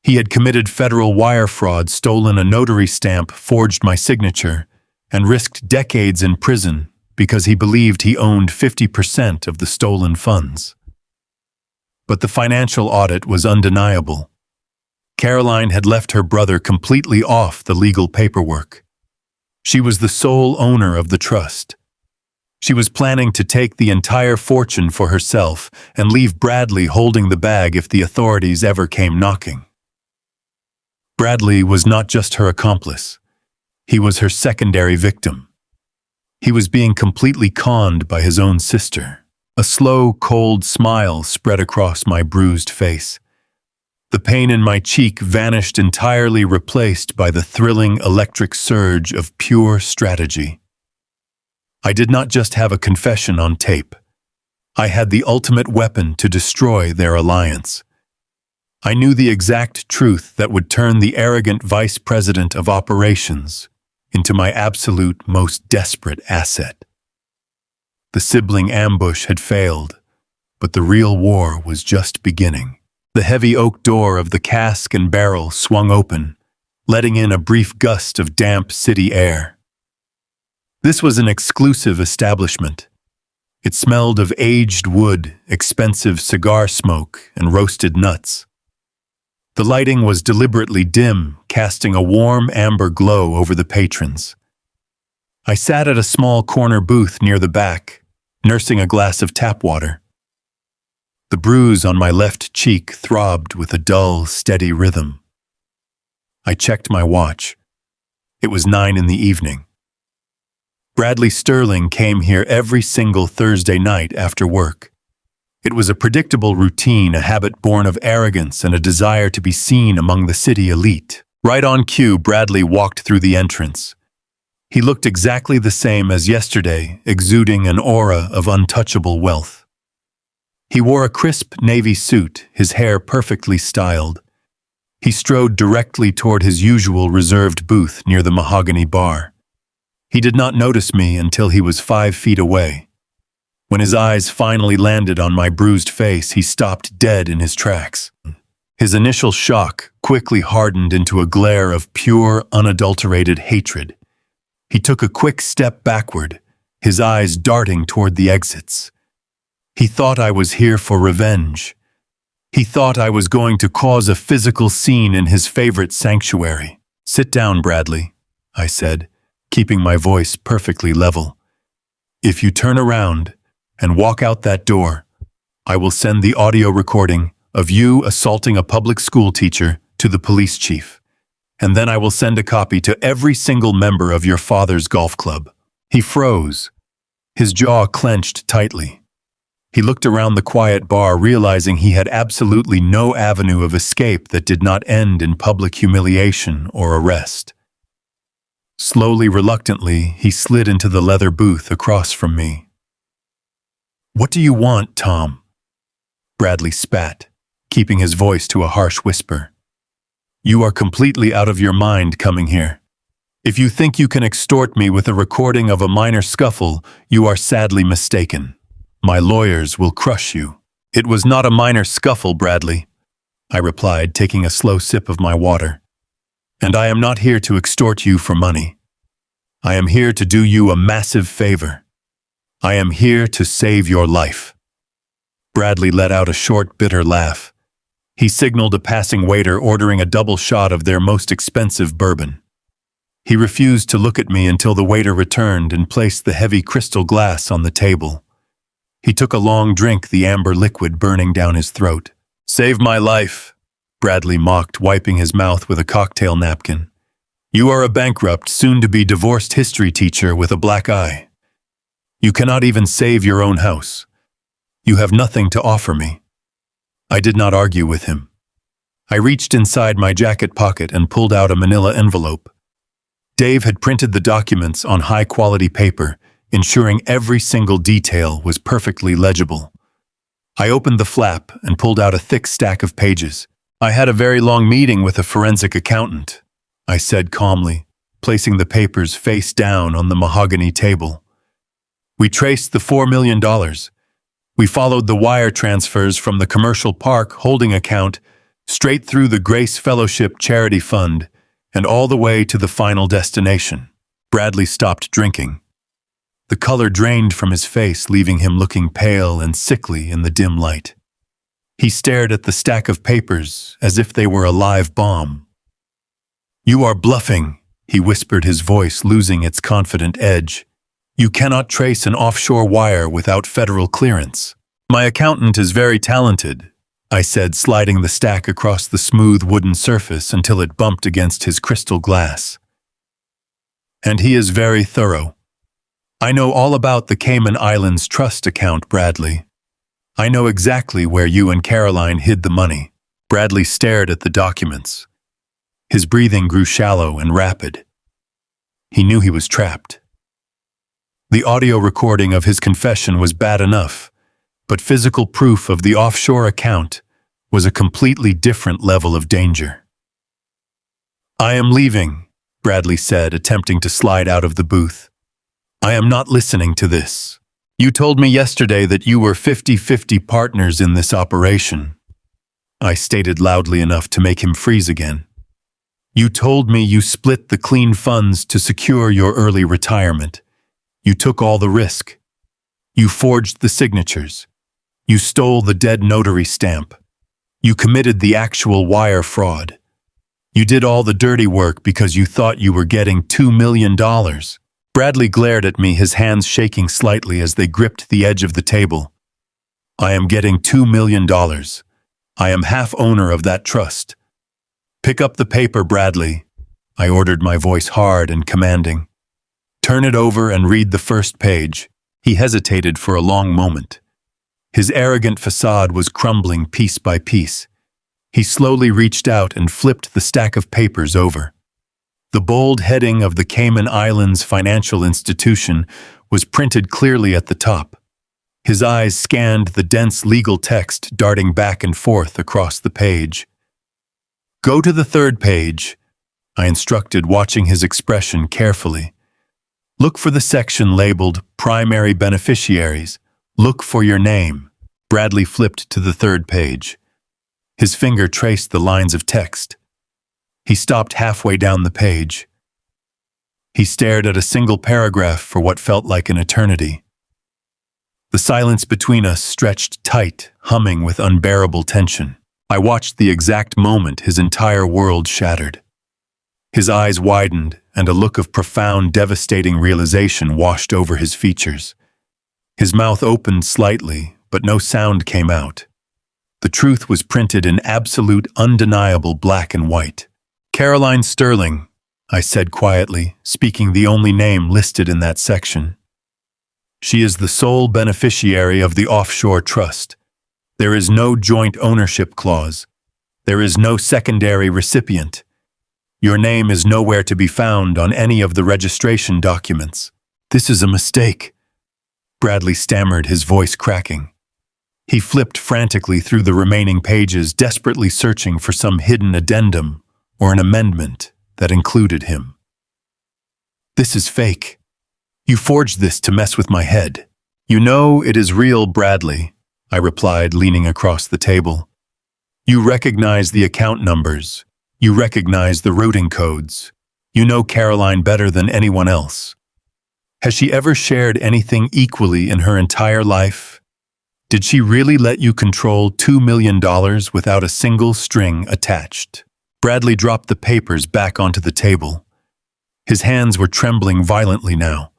He had committed federal wire fraud, stolen a notary stamp, forged my signature, and risked decades in prison because he believed he owned 50% of the stolen funds. But the financial audit was undeniable. Caroline had left her brother completely off the legal paperwork. She was the sole owner of the trust. She was planning to take the entire fortune for herself and leave Bradley holding the bag if the authorities ever came knocking. Bradley was not just her accomplice. He was her secondary victim. He was being completely conned by his own sister. A slow, cold smile spread across my bruised face. The pain in my cheek vanished entirely, replaced by the thrilling electric surge of pure strategy. I did not just have a confession on tape. I had the ultimate weapon to destroy their alliance. I knew the exact truth that would turn the arrogant vice president of operations into my absolute most desperate asset. The sibling ambush had failed, but the real war was just beginning. The heavy oak door of the cask and barrel swung open, letting in a brief gust of damp city air. This was an exclusive establishment. It smelled of aged wood, expensive cigar smoke, and roasted nuts. The lighting was deliberately dim, casting a warm amber glow over the patrons. I sat at a small corner booth near the back, nursing a glass of tap water. The bruise on my left cheek throbbed with a dull, steady rhythm. I checked my watch. It was 9 in the evening. Bradley Sterling came here every single Thursday night after work. It was a predictable routine, a habit born of arrogance and a desire to be seen among the city elite. Right on cue, Bradley walked through the entrance. He looked exactly the same as yesterday, exuding an aura of untouchable wealth. He wore a crisp navy suit, his hair perfectly styled. He strode directly toward his usual reserved booth near the mahogany bar. He did not notice me until he was 5 feet away. When his eyes finally landed on my bruised face, he stopped dead in his tracks. His initial shock quickly hardened into a glare of pure, unadulterated hatred. He took a quick step backward, his eyes darting toward the exits. He thought I was here for revenge. He thought I was going to cause a physical scene in his favorite sanctuary. "Sit down, Bradley," I said, keeping my voice perfectly level. "If you turn around and walk out that door, I will send the audio recording of you assaulting a public school teacher to the police chief, and then I will send a copy to every single member of your father's golf club." He froze, his jaw clenched tightly. He looked around the quiet bar, realizing he had absolutely no avenue of escape that did not end in public humiliation or arrest. Slowly, reluctantly, he slid into the leather booth across from me. "What do you want, Tom?" Bradley spat, keeping his voice to a harsh whisper. "You are completely out of your mind coming here. If you think you can extort me with a recording of a minor scuffle, you are sadly mistaken. My lawyers will crush you." "It was not a minor scuffle, Bradley," I replied, taking a slow sip of my water. "And I am not here to extort you for money. I am here to do you a massive favor. I am here to save your life." Bradley let out a short, bitter laugh. He signaled a passing waiter, ordering a double shot of their most expensive bourbon. He refused to look at me until the waiter returned and placed the heavy crystal glass on the table. He took a long drink, the amber liquid burning down his throat. "Save my life," Bradley mocked, wiping his mouth with a cocktail napkin. "You are a bankrupt, soon-to-be divorced history teacher with a black eye. You cannot even save your own house. You have nothing to offer me." I did not argue with him. I reached inside my jacket pocket and pulled out a manila envelope. Dave had printed the documents on high-quality paper, ensuring every single detail was perfectly legible. I opened the flap and pulled out a thick stack of pages. "I had a very long meeting with a forensic accountant," I said calmly, placing the papers face down on the mahogany table. We traced the $4 million. We followed the wire transfers from the commercial park holding account straight through the Grace Fellowship Charity Fund and all the way to the final destination. Bradley stopped drinking. The color drained from his face, leaving him looking pale and sickly in the dim light. He stared at the stack of papers as if they were a live bomb. "You are bluffing," he whispered, his voice losing its confident edge. "You cannot trace an offshore wire without federal clearance." "My accountant is very talented," I said, sliding the stack across the smooth wooden surface until it bumped against his crystal glass. "And he is very thorough. I know all about the Cayman Islands trust account, Bradley. I know exactly where you and Caroline hid the money." Bradley stared at the documents. His breathing grew shallow and rapid. He knew he was trapped. The audio recording of his confession was bad enough, but physical proof of the offshore account was a completely different level of danger. "I am leaving," Bradley said, attempting to slide out of the booth. "I am not listening to this. You told me yesterday that you were 50-50 partners in this operation." I stated loudly enough to make him freeze again. "You told me you split the clean funds to secure your early retirement. You took all the risk. You forged the signatures. You stole the dead notary stamp. You committed the actual wire fraud. You did all the dirty work because you thought you were getting $2 million. Bradley glared at me, his hands shaking slightly as they gripped the edge of the table. "I am getting $2 million. I am half owner of that trust." "Pick up the paper, Bradley," I ordered, my voice hard and commanding. "Turn it over and read the first page." He hesitated for a long moment. His arrogant facade was crumbling piece by piece. He slowly reached out and flipped the stack of papers over. The bold heading of the Cayman Islands Financial Institution was printed clearly at the top. His eyes scanned the dense legal text darting back and forth across the page. "Go to the third page," I instructed, watching his expression carefully. "Look for the section labeled Primary Beneficiaries. Look for your name." Bradley flipped to the third page. His finger traced the lines of text. He stopped halfway down the page. He stared at a single paragraph for what felt like an eternity. The silence between us stretched tight, humming with unbearable tension. I watched the exact moment his entire world shattered. His eyes widened, and a look of profound, devastating realization washed over his features. His mouth opened slightly, but no sound came out. The truth was printed in absolute, undeniable black and white. "Caroline Sterling," I said quietly, speaking the only name listed in that section. "She is the sole beneficiary of the offshore trust. There is no joint ownership clause. There is no secondary recipient. Your name is nowhere to be found on any of the registration documents." "This is a mistake," Bradley stammered, his voice cracking. He flipped frantically through the remaining pages, desperately searching for some hidden addendum or an amendment that included him. "This is fake. You forged this to mess with my head." "You know it is real, Bradley," I replied, leaning across the table. "You recognize the account numbers. You recognize the routing codes. You know Caroline better than anyone else. Has she ever shared anything equally in her entire life? Did she really let you control $2 million without a single string attached?" Bradley dropped the papers back onto the table. His hands were trembling violently now.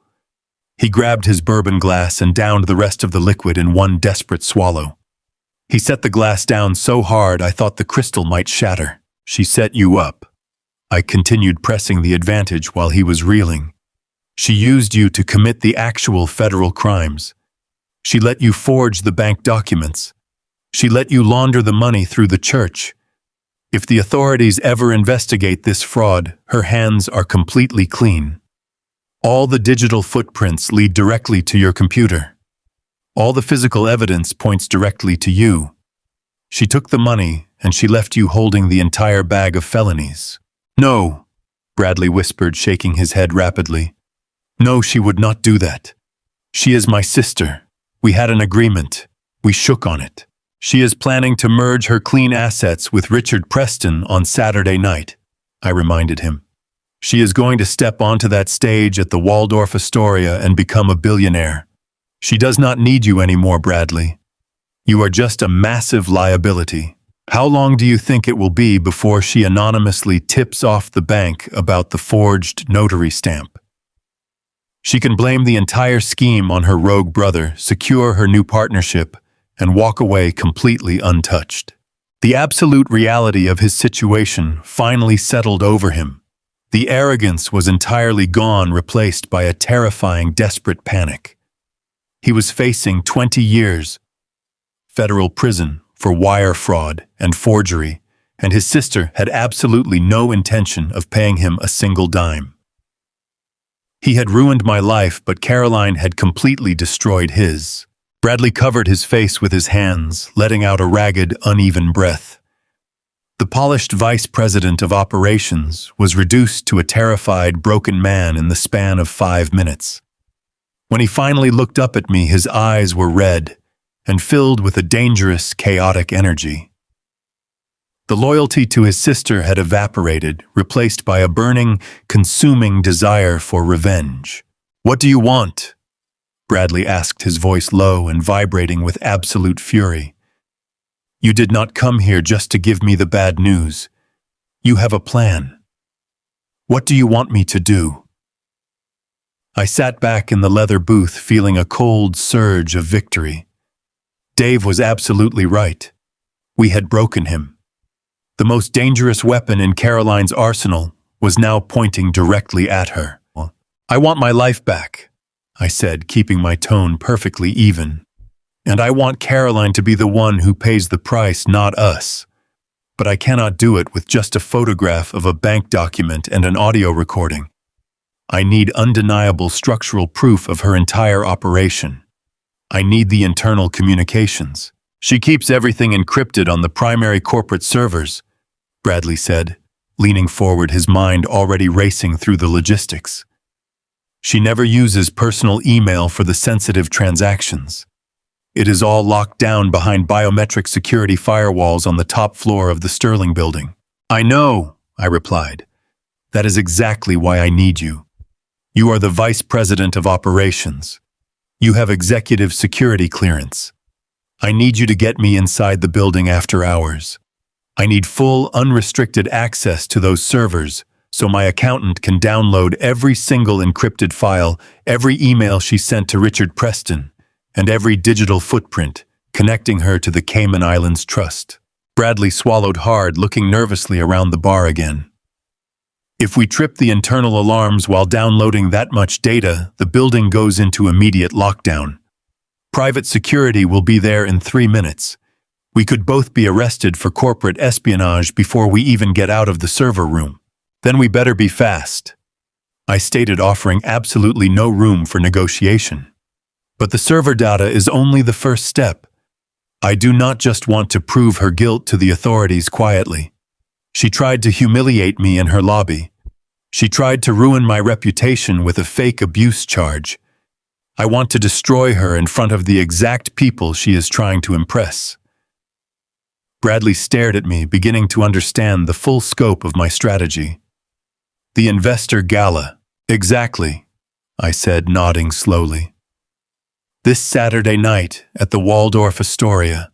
He grabbed his bourbon glass and downed the rest of the liquid in one desperate swallow. He set the glass down so hard I thought the crystal might shatter. "She set you up," I continued, pressing the advantage while he was reeling. "She used you to commit the actual federal crimes. She let you forge the bank documents. She let you launder the money through the church. If the authorities ever investigate this fraud, her hands are completely clean. All the digital footprints lead directly to your computer. All the physical evidence points directly to you. She took the money, and she left you holding the entire bag of felonies." "No," Bradley whispered, shaking his head rapidly. "No, she would not do that. She is my sister. We had an agreement. We shook on it. She is planning to merge her clean assets with Richard Preston on Saturday night, I reminded him. She is going to step onto that stage at the Waldorf Astoria and become a billionaire. She does not need you anymore, Bradley. You are just a massive liability. How long do you think it will be before she anonymously tips off the bank about the forged notary stamp? She can blame the entire scheme on her rogue brother, secure her new partnership, and walk away completely untouched. The absolute reality of his situation finally settled over him. The arrogance was entirely gone, replaced by a terrifying, desperate panic. He was facing 20 years federal prison for wire fraud and forgery, and his sister had absolutely no intention of paying him a single dime. He had ruined my life, but Caroline had completely destroyed his. Bradley covered his face with his hands, letting out a ragged, uneven breath. The polished vice president of operations was reduced to a terrified, broken man in the span of 5 minutes. When he finally looked up at me, his eyes were red and filled with a dangerous, chaotic energy. The loyalty to his sister had evaporated, replaced by a burning, consuming desire for revenge. "What do you want?" Bradley asked, his voice low and vibrating with absolute fury. "You did not come here just to give me the bad news. You have a plan. What do you want me to do?" I sat back in the leather booth, feeling a cold surge of victory. Dave was absolutely right. We had broken him. The most dangerous weapon in Caroline's arsenal was now pointing directly at her. "I want my life back," I said, keeping my tone perfectly even. "And I want Caroline to be the one who pays the price, not us. But I cannot do it with just a photograph of a bank document and an audio recording. I need undeniable structural proof of her entire operation. I need the internal communications. She keeps everything encrypted on the primary corporate servers," Bradley said, leaning forward, his mind already racing through the logistics. "She never uses personal email for the sensitive transactions. It is all locked down behind biometric security firewalls on the top floor of the Sterling building." "I know," I replied. "That is exactly why I need you. You are the vice president of operations. You have executive security clearance. I need you to get me inside the building after hours. I need full, unrestricted access to those servers so my accountant can download every single encrypted file, every email she sent to Richard Preston, and every digital footprint connecting her to the Cayman Islands Trust." Bradley swallowed hard, looking nervously around the bar again. "If we trip the internal alarms while downloading that much data, the building goes into immediate lockdown. Private security will be there in 3 minutes. We could both be arrested for corporate espionage before we even get out of the server room. Then we better be fast," I stated, offering absolutely no room for negotiation. "But the server data is only the first step. I do not just want to prove her guilt to the authorities quietly. She tried to humiliate me in her lobby. She tried to ruin my reputation with a fake abuse charge. I want to destroy her in front of the exact people she is trying to impress." Bradley stared at me, beginning to understand the full scope of my strategy. "The investor gala." "Exactly," I said, nodding slowly. "This Saturday night at the Waldorf Astoria.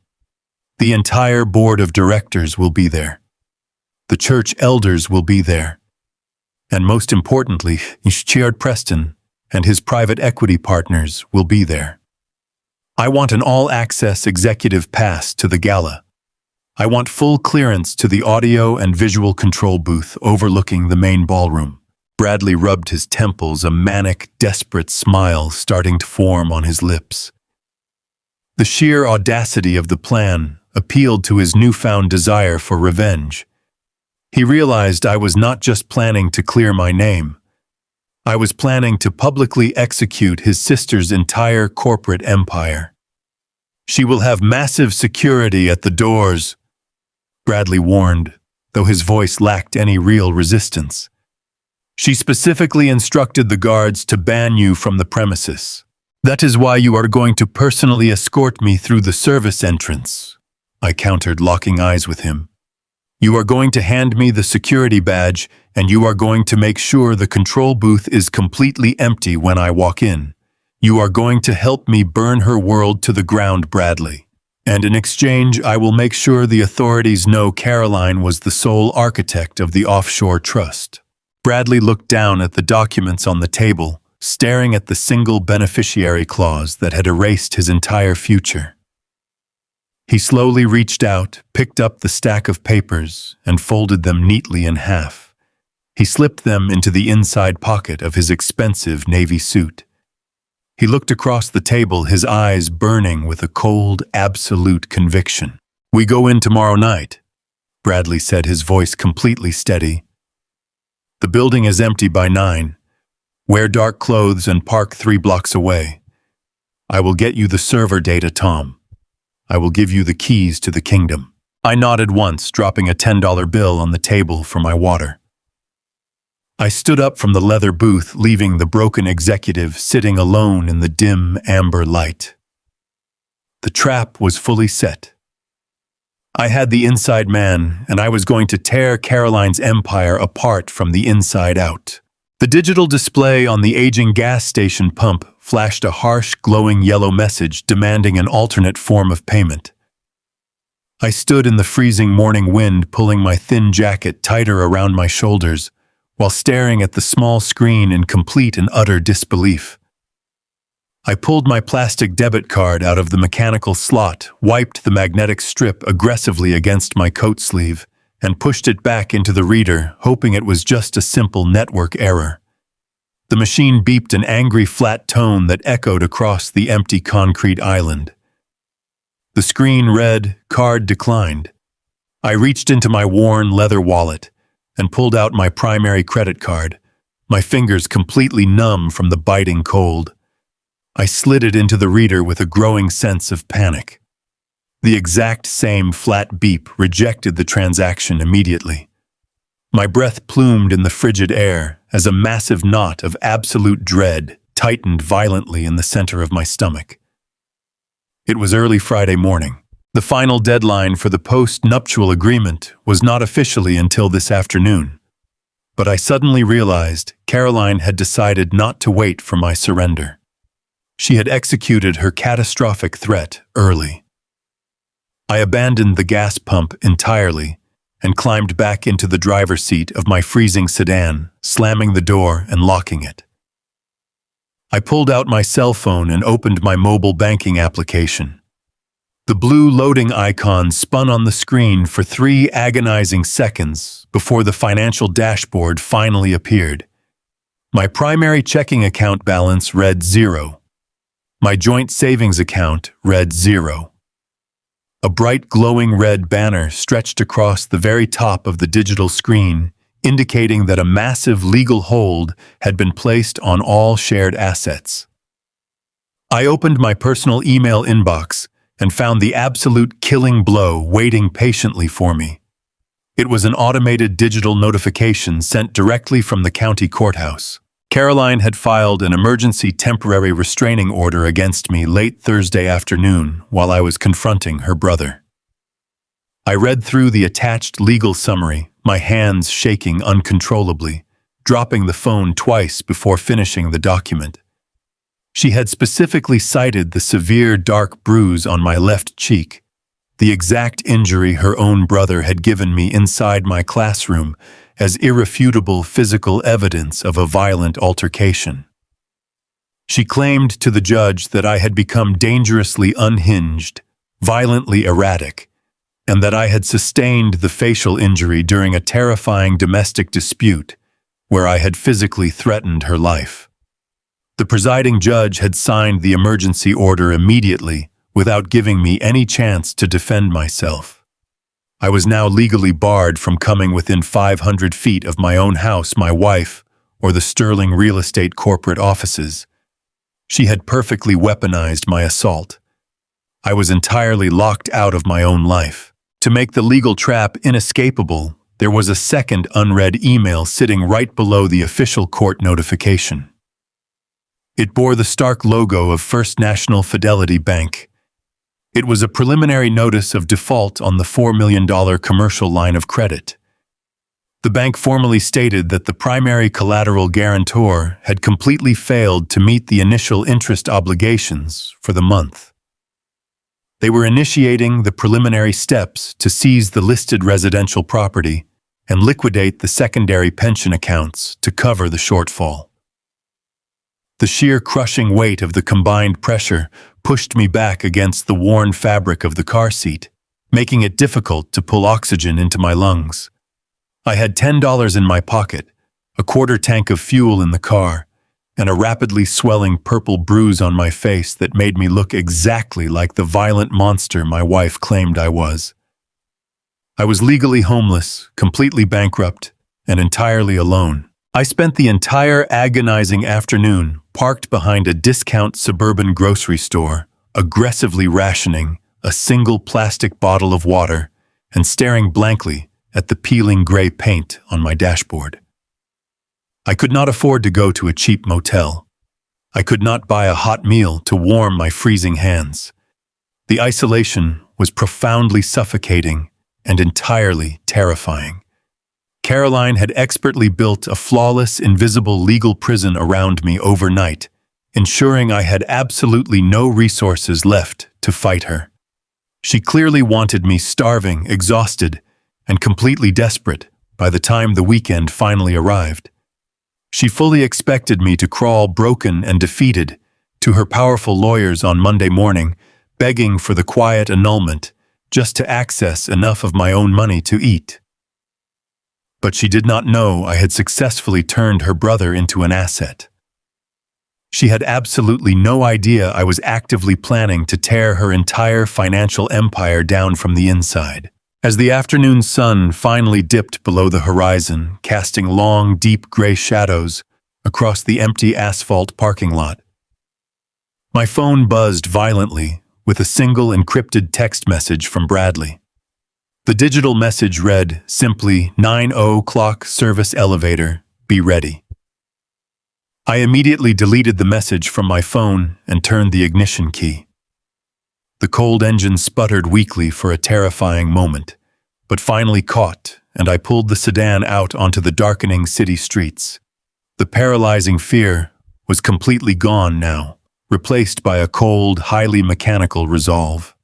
The entire board of directors will be there. The church elders will be there. And most importantly, Richard Preston and his private equity partners will be there. I want an all-access executive pass to the gala. I want full clearance to the audio and visual control booth overlooking the main ballroom." Bradley rubbed his temples, a manic, desperate smile starting to form on his lips. The sheer audacity of the plan appealed to his newfound desire for revenge. He realized I was not just planning to clear my name. I was planning to publicly execute his sister's entire corporate empire. "She will have massive security at the doors," Bradley warned, though his voice lacked any real resistance. "She specifically instructed the guards to ban you from the premises. That is why you are going to personally escort me through the service entrance, I countered, locking eyes with him. You are going to hand me the security badge, and you are going to make sure the control booth is completely empty when I walk in. You are going to help me burn her world to the ground, Bradley. And in exchange, I will make sure the authorities know Caroline was the sole architect of the offshore trust. Bradley looked down at the documents on the table, staring at the single beneficiary clause that had erased his entire future. He slowly reached out, picked up the stack of papers, and folded them neatly in half. He slipped them into the inside pocket of his expensive navy suit. He looked across the table, his eyes burning with a cold, absolute conviction. We go in tomorrow night, Bradley said, his voice completely steady. The building is empty by 9. Wear dark clothes and park 3 blocks away. I will get you the server data, Tom. I will give you the keys to the kingdom. I nodded once, dropping a $10 bill on the table for my water. I stood up from the leather booth, leaving the broken executive sitting alone in the dim amber light. The trap was fully set. I had the inside man, and I was going to tear Caroline's empire apart from the inside out. The digital display on the aging gas station pump flashed a harsh, glowing yellow message demanding an alternate form of payment. I stood in the freezing morning wind, pulling my thin jacket tighter around my shoulders, while staring at the small screen in complete and utter disbelief. I pulled my plastic debit card out of the mechanical slot, wiped the magnetic strip aggressively against my coat sleeve, and pushed it back into the reader, hoping it was just a simple network error. The machine beeped an angry flat tone that echoed across the empty concrete island. The screen read, "Card declined." I reached into my worn leather wallet and pulled out my primary credit card, my fingers completely numb from the biting cold. I slid it into the reader with a growing sense of panic. The exact same flat beep rejected the transaction immediately. My breath plumed in the frigid air as a massive knot of absolute dread tightened violently in the center of my stomach. It was early Friday morning. The final deadline for the post-nuptial agreement was not officially until this afternoon. But I suddenly realized Caroline had decided not to wait for my surrender. She had executed her catastrophic threat early. I abandoned the gas pump entirely and climbed back into the driver's seat of my freezing sedan, slamming the door and locking it. I pulled out my cell phone and opened my mobile banking application. The blue loading icon spun on the screen for 3 agonizing seconds before the financial dashboard finally appeared. My primary checking account balance read 0. My joint savings account read 0. A bright glowing red banner stretched across the very top of the digital screen, indicating that a massive legal hold had been placed on all shared assets. I opened my personal email inbox and found the absolute killing blow waiting patiently for me. It was an automated digital notification sent directly from the county courthouse. Caroline had filed an emergency temporary restraining order against me late Thursday afternoon while I was confronting her brother. I read through the attached legal summary, my hands shaking uncontrollably, dropping the phone twice before finishing the document. She had specifically cited the severe dark bruise on my left cheek, the exact injury her own brother had given me inside my classroom, as irrefutable physical evidence of a violent altercation. She claimed to the judge that I had become dangerously unhinged, violently erratic, and that I had sustained the facial injury during a terrifying domestic dispute where I had physically threatened her life. The presiding judge had signed the emergency order immediately without giving me any chance to defend myself. I was now legally barred from coming within 500 feet of my own house, my wife, or the Sterling Real Estate corporate offices. She had perfectly weaponized my assault. I was entirely locked out of my own life. To make the legal trap inescapable, there was a second unread email sitting right below the official court notification. It bore the stark logo of First National Fidelity Bank. It was a preliminary notice of default on the $4 million commercial line of credit. The bank formally stated that the primary collateral guarantor had completely failed to meet the initial interest obligations for the month. They were initiating the preliminary steps to seize the listed residential property and liquidate the secondary pension accounts to cover the shortfall. The sheer crushing weight of the combined pressure pushed me back against the worn fabric of the car seat, making it difficult to pull oxygen into my lungs. I had $10 in my pocket, a quarter tank of fuel in the car, and a rapidly swelling purple bruise on my face that made me look exactly like the violent monster my wife claimed I was. I was legally homeless, completely bankrupt, and entirely alone. I spent the entire agonizing afternoon parked behind a discount suburban grocery store, aggressively rationing a single plastic bottle of water and staring blankly at the peeling gray paint on my dashboard. I could not afford to go to a cheap motel. I could not buy a hot meal to warm my freezing hands. The isolation was profoundly suffocating and entirely terrifying. Caroline had expertly built a flawless, invisible legal prison around me overnight, ensuring I had absolutely no resources left to fight her. She clearly wanted me starving, exhausted, and completely desperate by the time the weekend finally arrived. She fully expected me to crawl broken and defeated to her powerful lawyers on Monday morning, begging for the quiet annulment just to access enough of my own money to eat. But she did not know I had successfully turned her brother into an asset. She had absolutely no idea I was actively planning to tear her entire financial empire down from the inside. As the afternoon sun finally dipped below the horizon, casting long, deep gray shadows across the empty asphalt parking lot, my phone buzzed violently with a single encrypted text message from Bradley. The digital message read simply, 9:00 service elevator, be ready. I immediately deleted the message from my phone and turned the ignition key. The cold engine sputtered weakly for a terrifying moment, but finally caught, and I pulled the sedan out onto the darkening city streets. The paralyzing fear was completely gone now, replaced by a cold, highly mechanical resolve.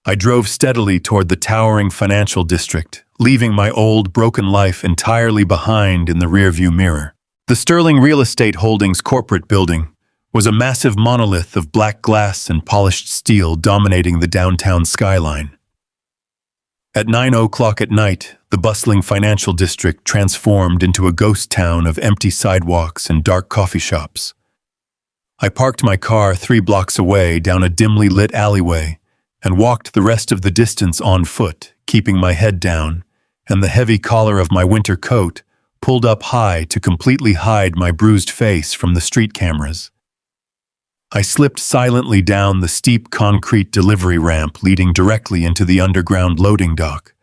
I drove steadily toward the towering financial district, leaving my old, broken life entirely behind in the rearview mirror. The Sterling Real Estate Holdings corporate building was a massive monolith of black glass and polished steel dominating the downtown skyline. At 9:00 at night, the bustling financial district transformed into a ghost town of empty sidewalks and dark coffee shops. I parked my car 3 blocks away down a dimly lit alleyway and walked the rest of the distance on foot, keeping my head down, and the heavy collar of my winter coat pulled up high to completely hide my bruised face from the street cameras. I slipped silently down the steep concrete delivery ramp leading directly into the underground loading dock.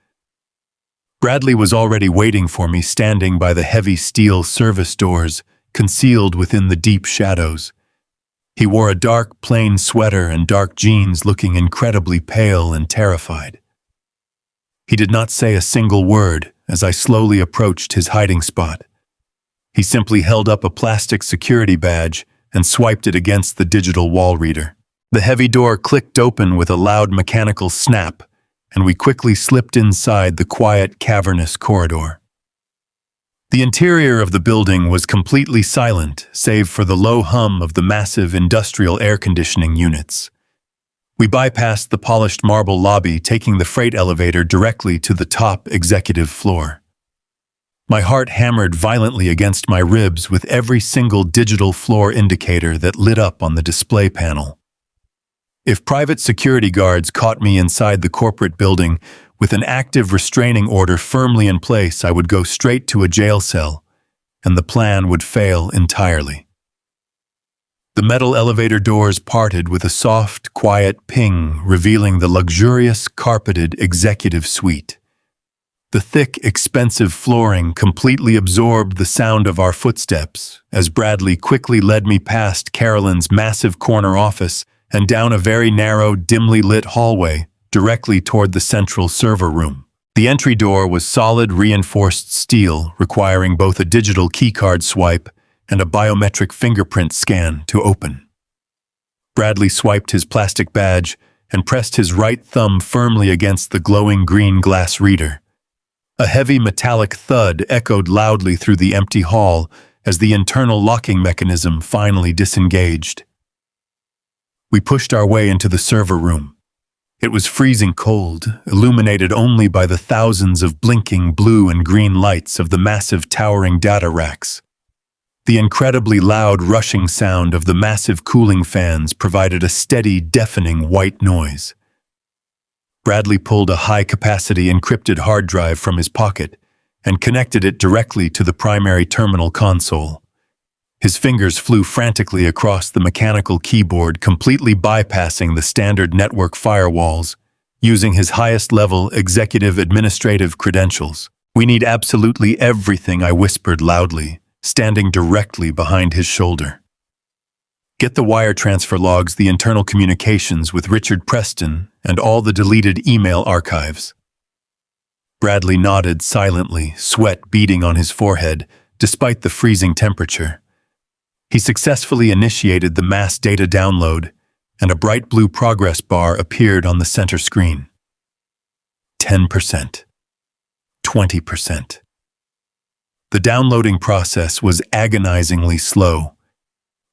Bradley was already waiting for me, standing by the heavy steel service doors, concealed within the deep shadows. He wore a dark, plain sweater and dark jeans, looking incredibly pale and terrified. He did not say a single word as I slowly approached his hiding spot. He simply held up a plastic security badge and swiped it against the digital wall reader. The heavy door clicked open with a loud mechanical snap, and we quickly slipped inside the quiet, cavernous corridor. The interior of the building was completely silent, save for the low hum of the massive industrial air conditioning units. We bypassed the polished marble lobby, taking the freight elevator directly to the top executive floor. My heart hammered violently against my ribs with every single digital floor indicator that lit up on the display panel. If private security guards caught me inside the corporate building with an active restraining order firmly in place, I would go straight to a jail cell, and the plan would fail entirely. The metal elevator doors parted with a soft, quiet ping, revealing the luxurious, carpeted executive suite. The thick, expensive flooring completely absorbed the sound of our footsteps as Bradley quickly led me past Carolyn's massive corner office and down a very narrow, dimly lit hallway directly toward the central server room. The entry door was solid, reinforced steel, requiring both a digital keycard swipe and a biometric fingerprint scan to open. Bradley swiped his plastic badge and pressed his right thumb firmly against the glowing green glass reader. A heavy metallic thud echoed loudly through the empty hall as the internal locking mechanism finally disengaged. We pushed our way into the server room. It was freezing cold, illuminated only by the thousands of blinking blue and green lights of the massive towering data racks. The incredibly loud rushing sound of the massive cooling fans provided a steady, deafening white noise. Bradley pulled a high-capacity encrypted hard drive from his pocket and connected it directly to the primary terminal console. His fingers flew frantically across the mechanical keyboard, completely bypassing the standard network firewalls, using his highest-level executive administrative credentials. "We need absolutely everything," I whispered loudly, standing directly behind his shoulder. "Get the wire transfer logs, the internal communications with Richard Preston, and all the deleted email archives." Bradley nodded silently, sweat beading on his forehead, despite the freezing temperature. He successfully initiated the mass data download, and a bright blue progress bar appeared on the center screen. 10%. 20%. The downloading process was agonizingly slow.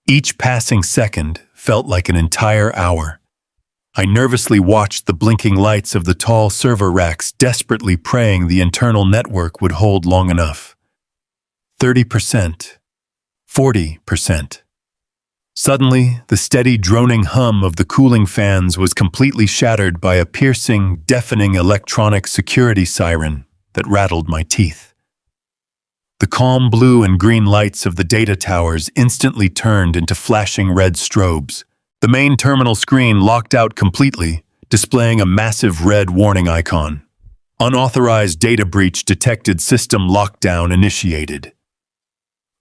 Each passing second felt like an entire hour. I nervously watched the blinking lights of the tall server racks, desperately praying the internal network would hold long enough. 30%. 40%. Suddenly, the steady droning hum of the cooling fans was completely shattered by a piercing, deafening electronic security siren that rattled my teeth. The calm blue and green lights of the data towers instantly turned into flashing red strobes. The main terminal screen locked out completely, displaying a massive red warning icon. "Unauthorized data breach detected, system lockdown initiated."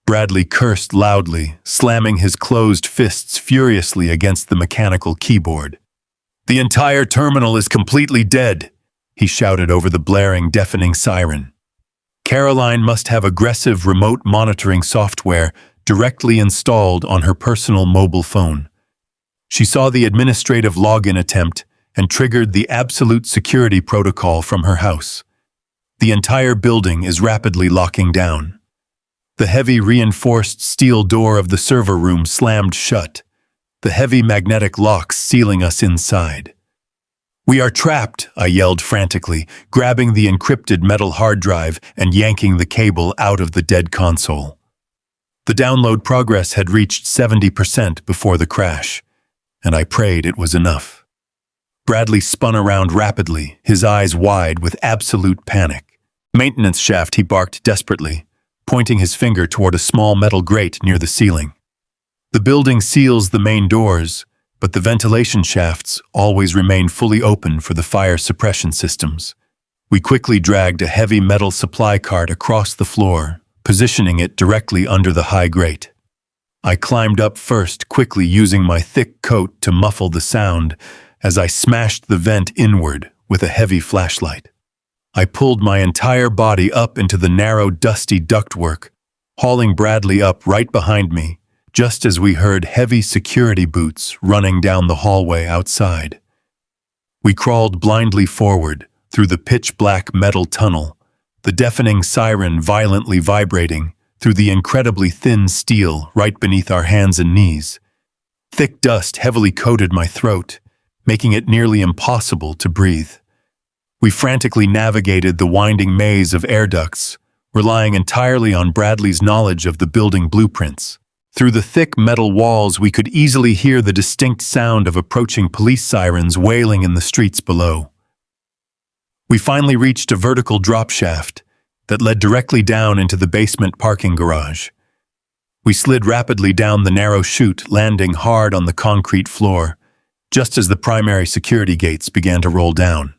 Bradley cursed loudly, slamming his closed fists furiously against the mechanical keyboard. "The entire terminal is completely dead," he shouted over the blaring, deafening siren. Caroline must have aggressive remote monitoring software directly installed on her personal mobile phone. She saw the administrative login attempt and triggered the absolute security protocol from her house. The entire building is rapidly locking down. The heavy reinforced steel door of the server room slammed shut, the heavy magnetic locks sealing us inside. "We are trapped," I yelled frantically, grabbing the encrypted metal hard drive and yanking the cable out of the dead console. The download progress had reached 70% before the crash, and I prayed it was enough. Bradley spun around rapidly, his eyes wide with absolute panic. "Maintenance shaft," he barked desperately, pointing his finger toward a small metal grate near the ceiling. "The building seals the main doors, but the ventilation shafts always remain fully open for the fire suppression systems." We quickly dragged a heavy metal supply cart across the floor, positioning it directly under the high grate. I climbed up first, quickly using my thick coat to muffle the sound as I smashed the vent inward with a heavy flashlight. I pulled my entire body up into the narrow, dusty ductwork, hauling Bradley up right behind me, just as we heard heavy security boots running down the hallway outside. We crawled blindly forward through the pitch-black metal tunnel, the deafening siren violently vibrating through the incredibly thin steel right beneath our hands and knees. Thick dust heavily coated my throat, making it nearly impossible to breathe. We frantically navigated the winding maze of air ducts, relying entirely on Bradley's knowledge of the building blueprints. Through the thick metal walls, we could easily hear the distinct sound of approaching police sirens wailing in the streets below. We finally reached a vertical drop shaft that led directly down into the basement parking garage. We slid rapidly down the narrow chute, landing hard on the concrete floor, just as the primary security gates began to roll down.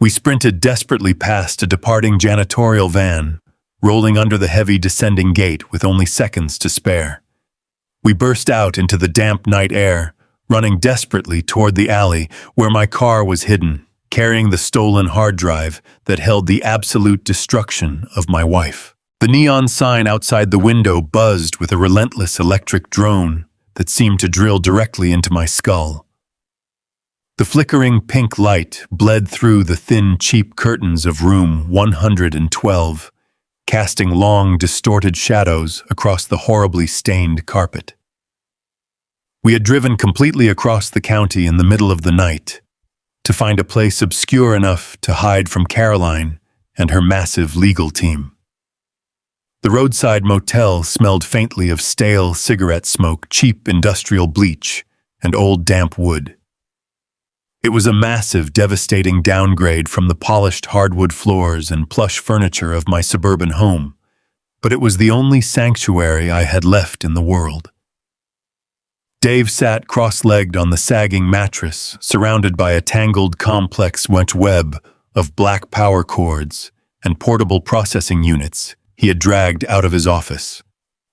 We sprinted desperately past a departing janitorial van, rolling under the heavy descending gate with only seconds to spare. We burst out into the damp night air, running desperately toward the alley where my car was hidden, carrying the stolen hard drive that held the absolute destruction of my wife. The neon sign outside the window buzzed with a relentless electric drone that seemed to drill directly into my skull. The flickering pink light bled through the thin, cheap curtains of room 112, casting long, distorted shadows across the horribly stained carpet. We had driven completely across the county in the middle of the night to find a place obscure enough to hide from Caroline and her massive legal team. The roadside motel smelled faintly of stale cigarette smoke, cheap industrial bleach, and old damp wood. It was a massive, devastating downgrade from the polished hardwood floors and plush furniture of my suburban home, but it was the only sanctuary I had left in the world. Dave sat cross-legged on the sagging mattress, surrounded by a tangled, complex web of black power cords and portable processing units he had dragged out of his office.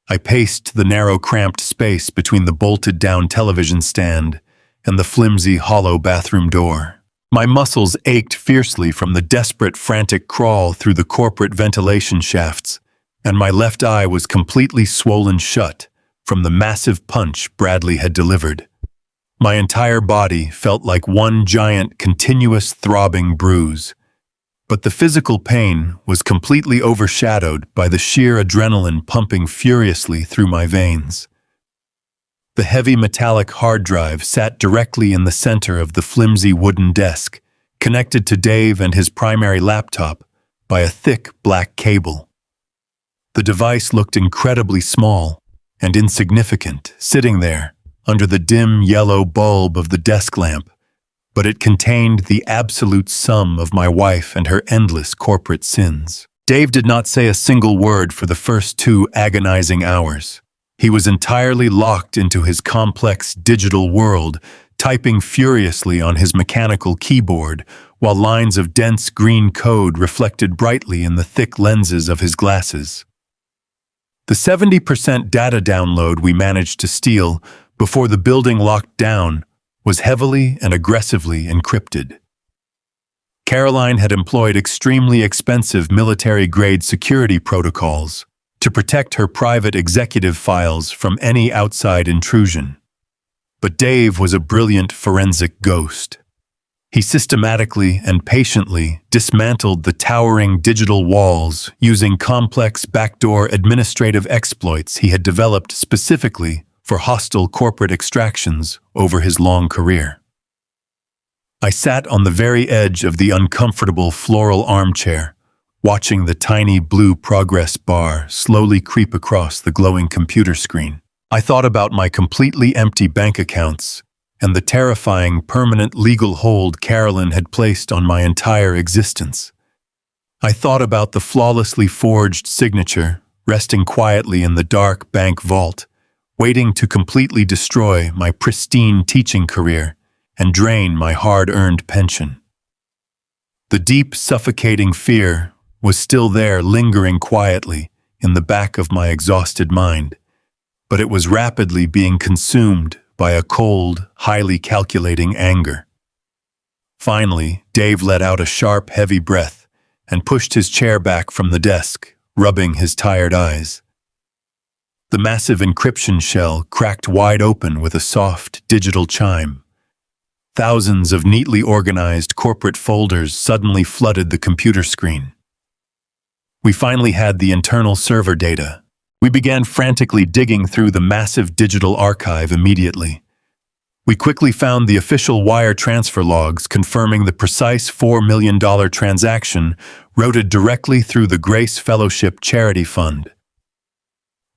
I paced the narrow, cramped space between the bolted-down television stand and the flimsy, hollow bathroom door. My muscles ached fiercely from the desperate, frantic crawl through the corporate ventilation shafts, and my left eye was completely swollen shut from the massive punch Bradley had delivered. My entire body felt like one giant, continuous, throbbing bruise, but the physical pain was completely overshadowed by the sheer adrenaline pumping furiously through my veins. The heavy metallic hard drive sat directly in the center of the flimsy wooden desk, connected to Dave and his primary laptop by a thick black cable. The device looked incredibly small and insignificant, sitting there under the dim yellow bulb of the desk lamp, but it contained the absolute sum of my wife and her endless corporate sins. Dave did not say a single word for the first 2 agonizing hours. He was entirely locked into his complex digital world, typing furiously on his mechanical keyboard, while lines of dense green code reflected brightly in the thick lenses of his glasses. The 70% data download we managed to steal before the building locked down was heavily and aggressively encrypted. Caroline had employed extremely expensive military-grade security protocols to protect her private executive files from any outside intrusion. But Dave was a brilliant forensic ghost. He systematically and patiently dismantled the towering digital walls using complex backdoor administrative exploits he had developed specifically for hostile corporate extractions over his long career. I sat on the very edge of the uncomfortable floral armchair, watching the tiny blue progress bar slowly creep across the glowing computer screen. I thought about my completely empty bank accounts and the terrifying permanent legal hold Carolyn had placed on my entire existence. I thought about the flawlessly forged signature resting quietly in the dark bank vault, waiting to completely destroy my pristine teaching career and drain my hard-earned pension. The deep, suffocating fear was still there, lingering quietly in the back of my exhausted mind, but it was rapidly being consumed by a cold, highly calculating anger. Finally, Dave let out a sharp, heavy breath and pushed his chair back from the desk, rubbing his tired eyes. The massive encryption shell cracked wide open with a soft, digital chime. Thousands of neatly organized corporate folders suddenly flooded the computer screen. We finally had the internal server data. We began frantically digging through the massive digital archive immediately. We quickly found the official wire transfer logs confirming the precise $4 million transaction routed directly through the Grace Fellowship Charity Fund.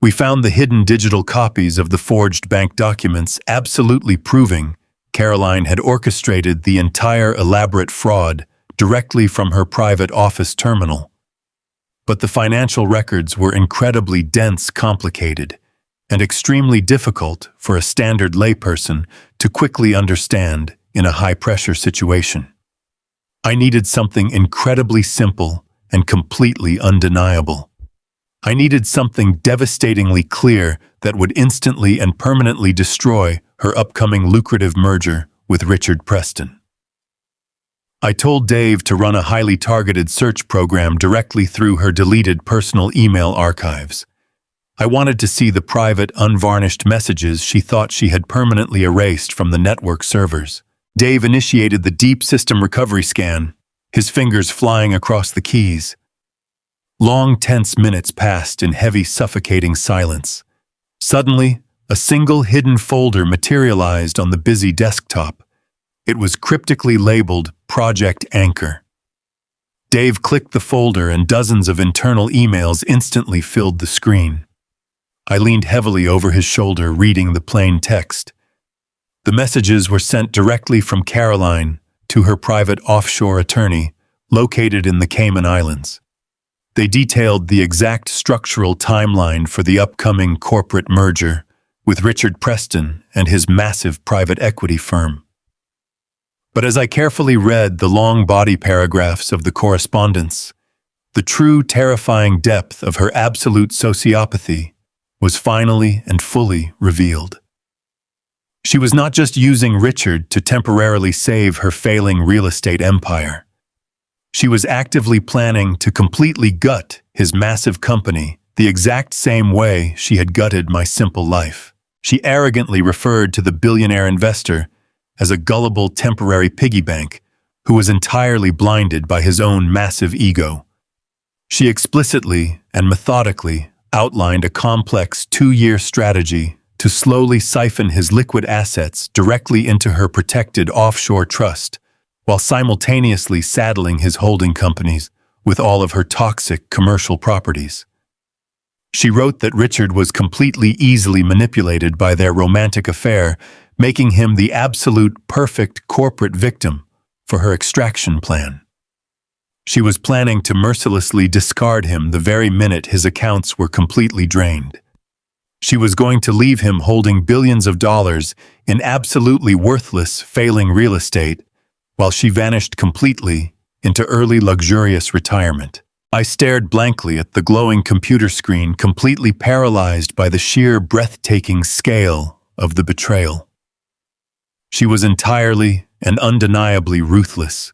We found the hidden digital copies of the forged bank documents, absolutely proving Caroline had orchestrated the entire elaborate fraud directly from her private office terminal. But the financial records were incredibly dense, complicated, and extremely difficult for a standard layperson to quickly understand in a high-pressure situation. I needed something incredibly simple and completely undeniable. I needed something devastatingly clear that would instantly and permanently destroy her upcoming lucrative merger with Richard Preston. I told Dave to run a highly targeted search program directly through her deleted personal email archives. I wanted to see the private, unvarnished messages she thought she had permanently erased from the network servers. Dave initiated the deep system recovery scan, his fingers flying across the keys. Long, tense minutes passed in heavy, suffocating silence. Suddenly, a single hidden folder materialized on the busy desktop. It was cryptically labeled Project Anchor. Dave clicked the folder and dozens of internal emails instantly filled the screen. I leaned heavily over his shoulder, reading the plain text. The messages were sent directly from Caroline to her private offshore attorney, located in the Cayman Islands. They detailed the exact structural timeline for the upcoming corporate merger with Richard Preston and his massive private equity firm. But as I carefully read the long body paragraphs of the correspondence, the true terrifying depth of her absolute sociopathy was finally and fully revealed. She was not just using Richard to temporarily save her failing real estate empire. She was actively planning to completely gut his massive company the exact same way she had gutted my simple life. She arrogantly referred to the billionaire investor as a gullible temporary piggy bank who was entirely blinded by his own massive ego. She explicitly and methodically outlined a complex 2-year strategy to slowly siphon his liquid assets directly into her protected offshore trust, while simultaneously saddling his holding companies with all of her toxic commercial properties. She wrote that Richard was completely easily manipulated by their romantic affair, making him the absolute perfect corporate victim for her extraction plan. She was planning to mercilessly discard him the very minute his accounts were completely drained. She was going to leave him holding billions of dollars in absolutely worthless, failing real estate, while she vanished completely into early luxurious retirement. I stared blankly at the glowing computer screen, completely paralyzed by the sheer breathtaking scale of the betrayal. She was entirely and undeniably ruthless.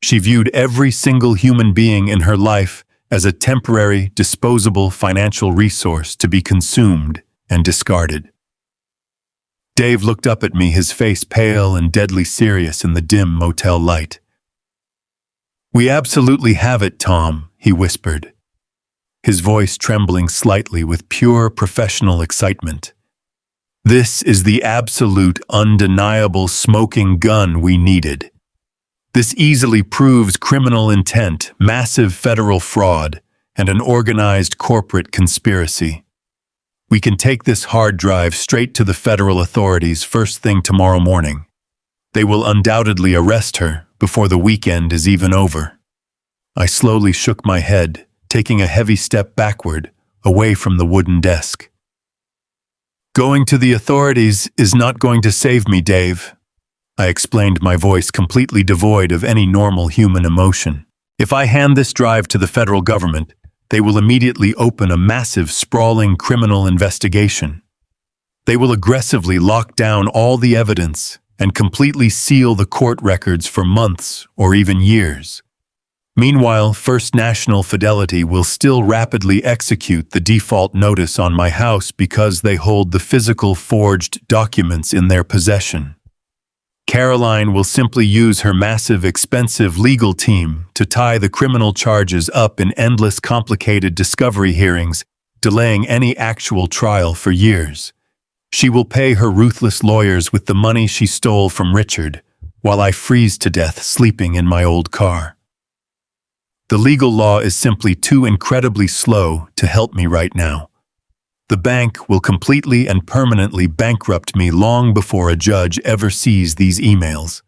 She viewed every single human being in her life as a temporary, disposable financial resource to be consumed and discarded. Dave looked up at me, his face pale and deadly serious in the dim motel light. "We absolutely have it, Tom," he whispered, his voice trembling slightly with pure professional excitement. "This is the absolute, undeniable smoking gun we needed. This easily proves criminal intent, massive federal fraud, and an organized corporate conspiracy. We can take this hard drive straight to the federal authorities first thing tomorrow morning. They will undoubtedly arrest her before the weekend is even over." I slowly shook my head, taking a heavy step backward, away from the wooden desk. "Going to the authorities is not going to save me, Dave," I explained, my voice completely devoid of any normal human emotion. "If I hand this drive to the federal government, they will immediately open a massive, sprawling criminal investigation. They will aggressively lock down all the evidence and completely seal the court records for months or even years. Meanwhile, First National Fidelity will still rapidly execute the default notice on my house because they hold the physical forged documents in their possession. Caroline will simply use her massive, expensive legal team to tie the criminal charges up in endless, complicated discovery hearings, delaying any actual trial for years. She will pay her ruthless lawyers with the money she stole from Richard, while I freeze to death sleeping in my old car. The legal law is simply too incredibly slow to help me right now. The bank will completely and permanently bankrupt me long before a judge ever sees these emails."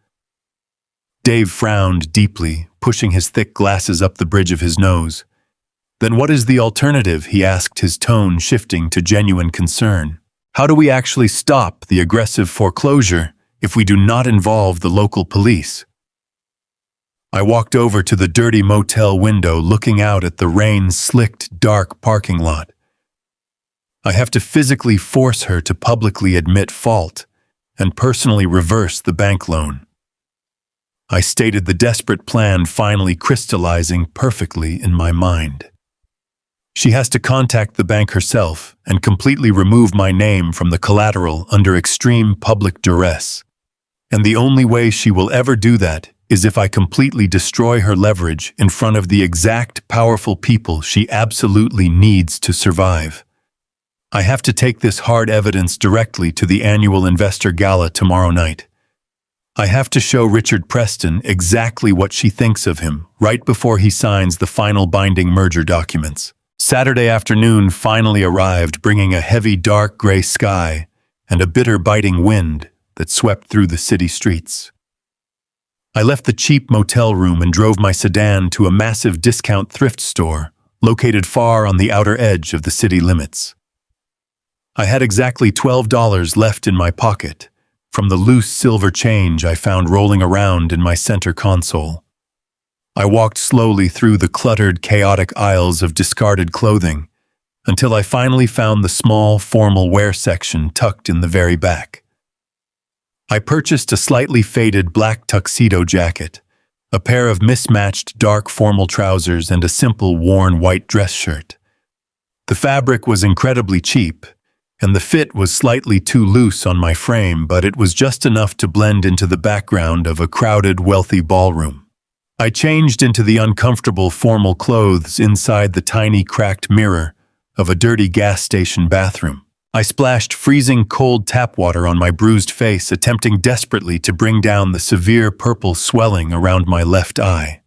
Dave frowned deeply, pushing his thick glasses up the bridge of his nose. "Then what is the alternative?" he asked, his tone shifting to genuine concern. "How do we actually stop the aggressive foreclosure if we do not involve the local police?" I walked over to the dirty motel window, looking out at the rain-slicked, dark parking lot. I have to physically force her to publicly admit fault and personally reverse the bank loan. I stated the desperate plan, finally crystallizing perfectly in my mind. She has to contact the bank herself and completely remove my name from the collateral under extreme public duress. And the only way she will ever do that is if I completely destroy her leverage in front of the exact powerful people she absolutely needs to survive. I have to take this hard evidence directly to the annual investor gala tomorrow night. I have to show Richard Preston exactly what she thinks of him right before he signs the final binding merger documents. Saturday afternoon finally arrived, bringing a heavy dark gray sky and a bitter biting wind that swept through the city streets. I left the cheap motel room and drove my sedan to a massive discount thrift store located far on the outer edge of the city limits. I had exactly $12 left in my pocket from the loose silver change I found rolling around in my center console. I walked slowly through the cluttered, chaotic aisles of discarded clothing until I finally found the small, formal wear section tucked in the very back. I purchased a slightly faded black tuxedo jacket, a pair of mismatched dark formal trousers, and a simple worn white dress shirt. The fabric was incredibly cheap, and the fit was slightly too loose on my frame, but it was just enough to blend into the background of a crowded, wealthy ballroom. I changed into the uncomfortable formal clothes inside the tiny cracked mirror of a dirty gas station bathroom. I splashed freezing cold tap water on my bruised face, attempting desperately to bring down the severe purple swelling around my left eye.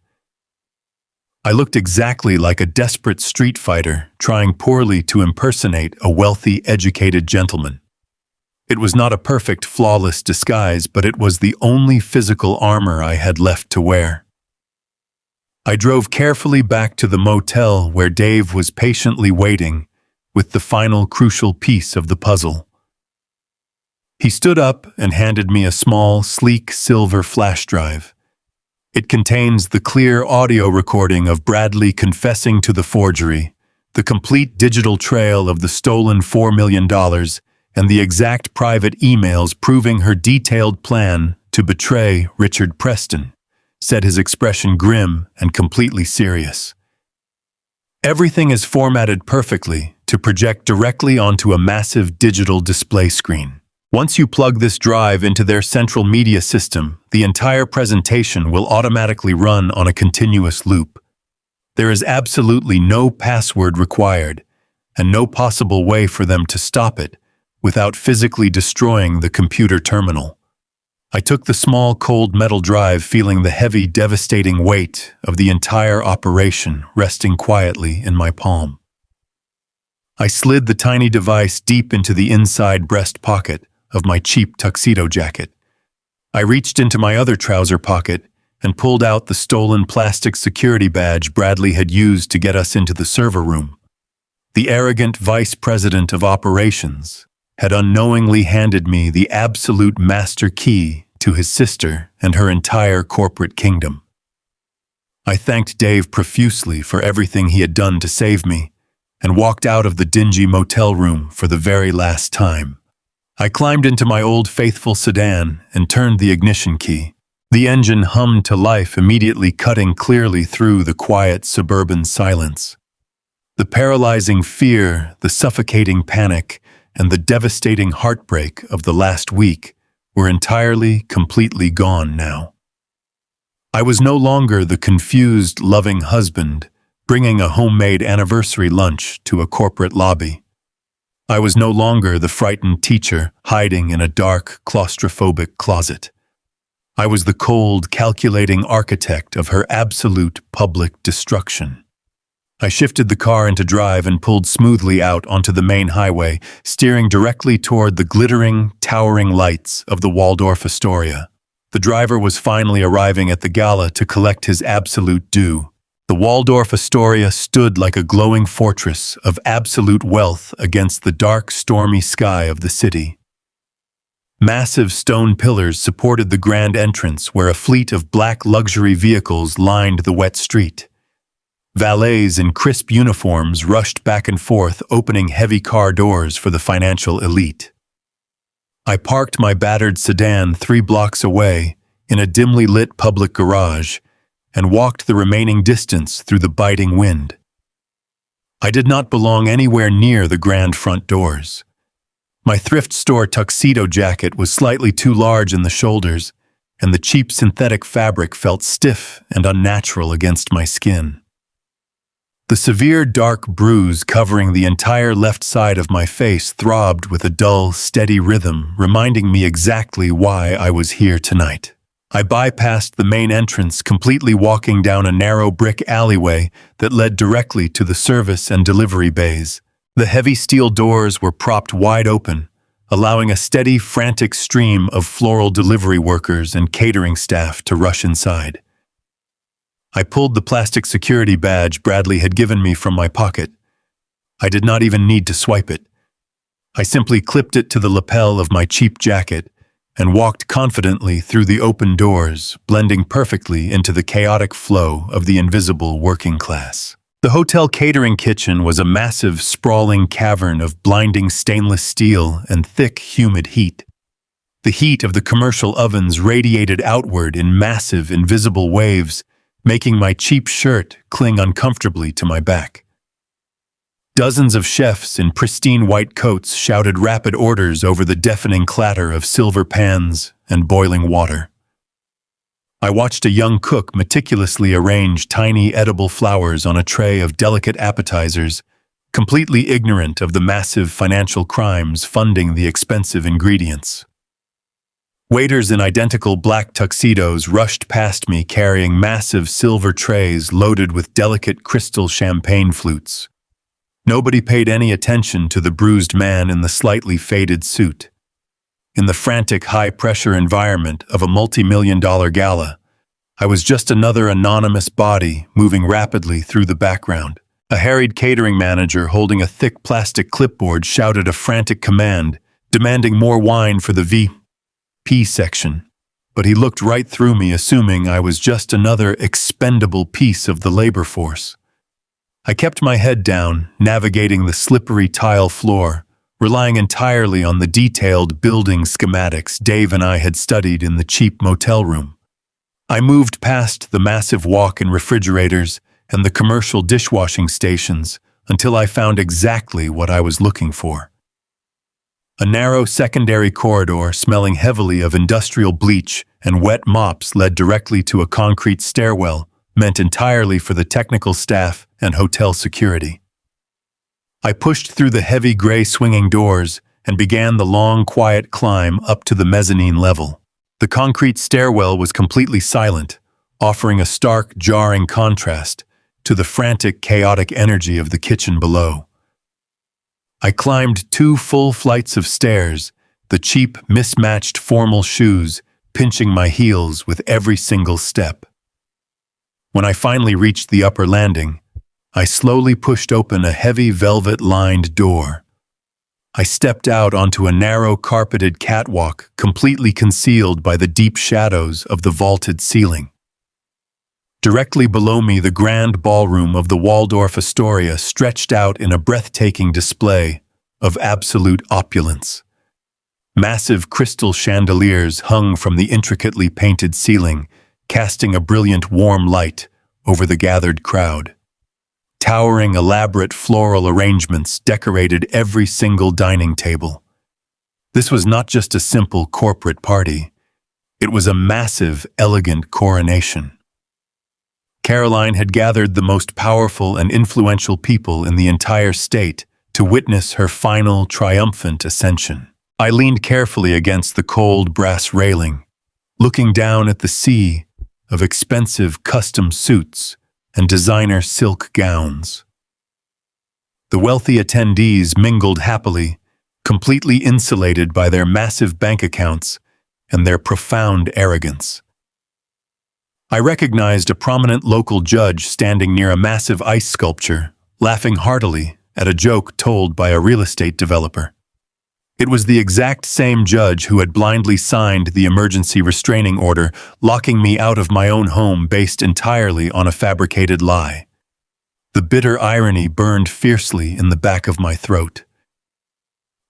I looked exactly like a desperate street fighter trying poorly to impersonate a wealthy, educated gentleman. It was not a perfect, flawless disguise, but it was the only physical armor I had left to wear. I drove carefully back to the motel where Dave was patiently waiting with the final crucial piece of the puzzle. He stood up and handed me a small, sleek silver flash drive. It contains the clear audio recording of Bradley confessing to the forgery, the complete digital trail of the stolen $4 million, and the exact private emails proving her detailed plan to betray Richard Preston, said, his expression grim and completely serious. Everything is formatted perfectly to project directly onto a massive digital display screen. Once you plug this drive into their central media system, the entire presentation will automatically run on a continuous loop. There is absolutely no password required, and no possible way for them to stop it without physically destroying the computer terminal. I took the small, cold metal drive, feeling the heavy, devastating weight of the entire operation resting quietly in my palm. I slid the tiny device deep into the inside breast pocket of my cheap tuxedo jacket. I reached into my other trouser pocket and pulled out the stolen plastic security badge Bradley had used to get us into the server room. The arrogant vice president of operations had unknowingly handed me the absolute master key to his sister and her entire corporate kingdom. I thanked Dave profusely for everything he had done to save me, and walked out of the dingy motel room for the very last time. I climbed into my old faithful sedan and turned the ignition key. The engine hummed to life, immediately cutting clearly through the quiet suburban silence. The paralyzing fear, the suffocating panic, and the devastating heartbreak of the last week were entirely, completely gone now. I was no longer the confused, loving husband bringing a homemade anniversary lunch to a corporate lobby. I was no longer the frightened teacher hiding in a dark, claustrophobic closet. I was the cold, calculating architect of her absolute public destruction. I shifted the car into drive and pulled smoothly out onto the main highway, steering directly toward the glittering, towering lights of the Waldorf Astoria. The driver was finally arriving at the gala to collect his absolute due. The Waldorf Astoria stood like a glowing fortress of absolute wealth against the dark, stormy sky of the city. Massive stone pillars supported the grand entrance where a fleet of black luxury vehicles lined the wet street. Valets in crisp uniforms rushed back and forth, opening heavy car doors for the financial elite. I parked my battered sedan 3 blocks away in a dimly lit public garage and walked the remaining distance through the biting wind. I did not belong anywhere near the grand front doors. My thrift store tuxedo jacket was slightly too large in the shoulders, and the cheap synthetic fabric felt stiff and unnatural against my skin. The severe dark bruise covering the entire left side of my face throbbed with a dull, steady rhythm, reminding me exactly why I was here tonight. I bypassed the main entrance, completely walking down a narrow brick alleyway that led directly to the service and delivery bays. The heavy steel doors were propped wide open, allowing a steady, frantic stream of floral delivery workers and catering staff to rush inside. I pulled the plastic security badge Bradley had given me from my pocket. I did not even need to swipe it. I simply clipped it to the lapel of my cheap jacket and walked confidently through the open doors, blending perfectly into the chaotic flow of the invisible working class. The hotel catering kitchen was a massive, sprawling cavern of blinding stainless steel and thick, humid heat. The heat of the commercial ovens radiated outward in massive, invisible waves, making my cheap shirt cling uncomfortably to my back. Dozens of chefs in pristine white coats shouted rapid orders over the deafening clatter of silver pans and boiling water. I watched a young cook meticulously arrange tiny edible flowers on a tray of delicate appetizers, completely ignorant of the massive financial crimes funding the expensive ingredients. Waiters in identical black tuxedos rushed past me carrying massive silver trays loaded with delicate crystal champagne flutes. Nobody paid any attention to the bruised man in the slightly faded suit. In the frantic, high-pressure environment of a multi-million-dollar gala, I was just another anonymous body moving rapidly through the background. A harried catering manager holding a thick plastic clipboard shouted a frantic command, demanding more wine for the VP section. But he looked right through me, assuming I was just another expendable piece of the labor force. I kept my head down, navigating the slippery tile floor, relying entirely on the detailed building schematics Dave and I had studied in the cheap motel room. I moved past the massive walk-in refrigerators and the commercial dishwashing stations until I found exactly what I was looking for. A narrow secondary corridor smelling heavily of industrial bleach and wet mops led directly to a concrete stairwell meant entirely for the technical staff and hotel security. I pushed through the heavy gray swinging doors and began the long, quiet climb up to the mezzanine level. The concrete stairwell was completely silent, offering a stark, jarring contrast to the frantic, chaotic energy of the kitchen below. I climbed 2 full flights of stairs, the cheap, mismatched formal shoes pinching my heels with every single step. When I finally reached the upper landing, I slowly pushed open a heavy velvet-lined door. I stepped out onto a narrow carpeted catwalk completely concealed by the deep shadows of the vaulted ceiling. Directly below me, the grand ballroom of the Waldorf Astoria stretched out in a breathtaking display of absolute opulence. Massive crystal chandeliers hung from the intricately painted ceiling, casting a brilliant warm light over the gathered crowd. Towering, elaborate floral arrangements decorated every single dining table. This was not just a simple corporate party. It was a massive, elegant coronation. Caroline had gathered the most powerful and influential people in the entire state to witness her final, triumphant ascension. I leaned carefully against the cold brass railing, looking down at the sea of expensive custom suits and designer silk gowns. The wealthy attendees mingled happily, completely insulated by their massive bank accounts and their profound arrogance. I recognized a prominent local judge standing near a massive ice sculpture, laughing heartily at a joke told by a real estate developer. It was the exact same judge who had blindly signed the emergency restraining order, locking me out of my own home based entirely on a fabricated lie. The bitter irony burned fiercely in the back of my throat.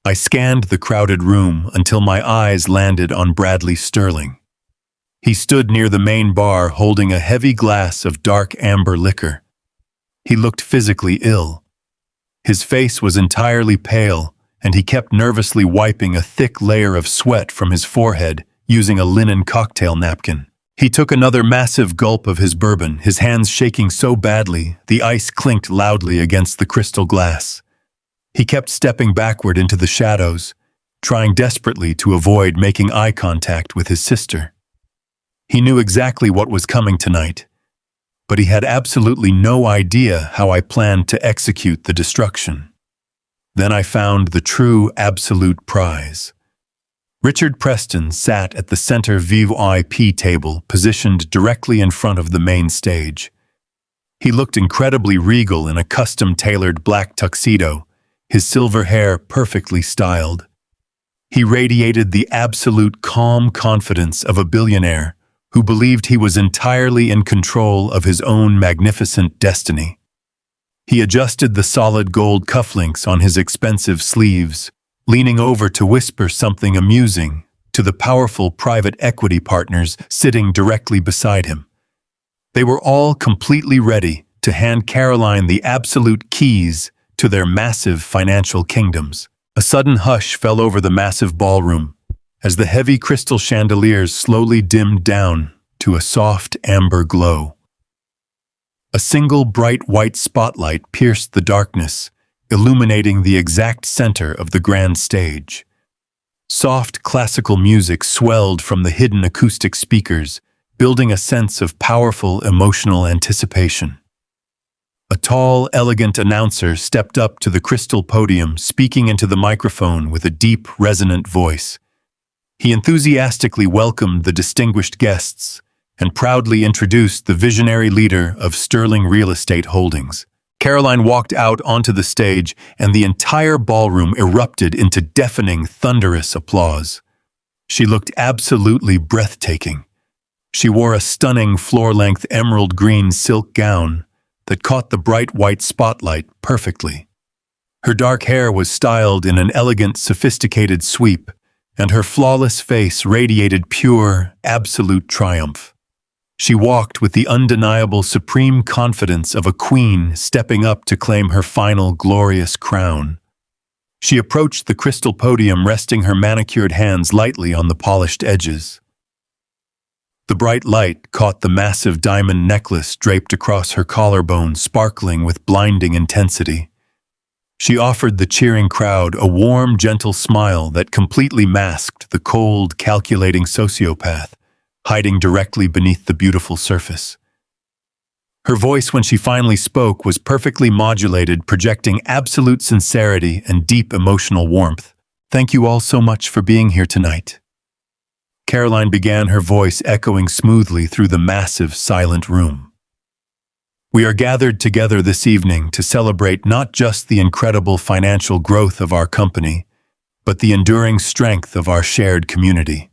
I scanned the crowded room until my eyes landed on Bradley Sterling. He stood near the main bar holding a heavy glass of dark amber liquor. He looked physically ill. His face was entirely pale, and he kept nervously wiping a thick layer of sweat from his forehead using a linen cocktail napkin. He took another massive gulp of his bourbon, his hands shaking so badly the ice clinked loudly against the crystal glass. He kept stepping backward into the shadows, trying desperately to avoid making eye contact with his sister. He knew exactly what was coming tonight, but he had absolutely no idea how I planned to execute the destruction. Then I found the true absolute prize. Richard Preston sat at the center VIP table positioned directly in front of the main stage. He looked incredibly regal in a custom-tailored black tuxedo, his silver hair perfectly styled. He radiated the absolute calm confidence of a billionaire who believed he was entirely in control of his own magnificent destiny. He adjusted the solid gold cufflinks on his expensive sleeves, leaning over to whisper something amusing to the powerful private equity partners sitting directly beside him. They were all completely ready to hand Caroline the absolute keys to their massive financial kingdoms. A sudden hush fell over the massive ballroom as the heavy crystal chandeliers slowly dimmed down to a soft amber glow. A single bright white spotlight pierced the darkness, illuminating the exact center of the grand stage. Soft classical music swelled from the hidden acoustic speakers, building a sense of powerful emotional anticipation. A tall, elegant announcer stepped up to the crystal podium, speaking into the microphone with a deep, resonant voice. He enthusiastically welcomed the distinguished guests and proudly introduced the visionary leader of Sterling Real Estate Holdings. Caroline walked out onto the stage, and the entire ballroom erupted into deafening, thunderous applause. She looked absolutely breathtaking. She wore a stunning floor-length emerald green silk gown that caught the bright white spotlight perfectly. Her dark hair was styled in an elegant, sophisticated sweep, and her flawless face radiated pure, absolute triumph. She walked with the undeniable supreme confidence of a queen stepping up to claim her final glorious crown. She approached the crystal podium, resting her manicured hands lightly on the polished edges. The bright light caught the massive diamond necklace draped across her collarbone, sparkling with blinding intensity. She offered the cheering crowd a warm, gentle smile that completely masked the cold, calculating sociopath hiding directly beneath the beautiful surface. Her voice, when she finally spoke, was perfectly modulated, projecting absolute sincerity and deep emotional warmth. "Thank you all so much for being here tonight." Caroline began, her voice echoing smoothly through the massive, silent room. "We are gathered together this evening to celebrate not just the incredible financial growth of our company, but the enduring strength of our shared community.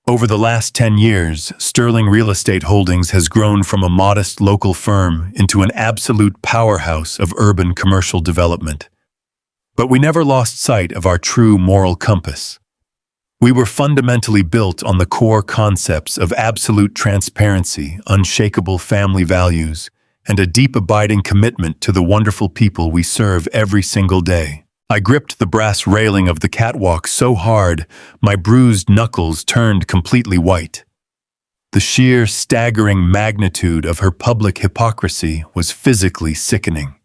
Over the last 10 years, Sterling Real Estate Holdings has grown from a modest local firm into an absolute powerhouse of urban commercial development. But we never lost sight of our true moral compass. We were fundamentally built on the core concepts of absolute transparency, unshakable family values, and a deep abiding commitment to the wonderful people we serve every single day. I gripped the brass railing of the catwalk so hard, my bruised knuckles turned completely white. The sheer, staggering magnitude of her public hypocrisy was physically sickening.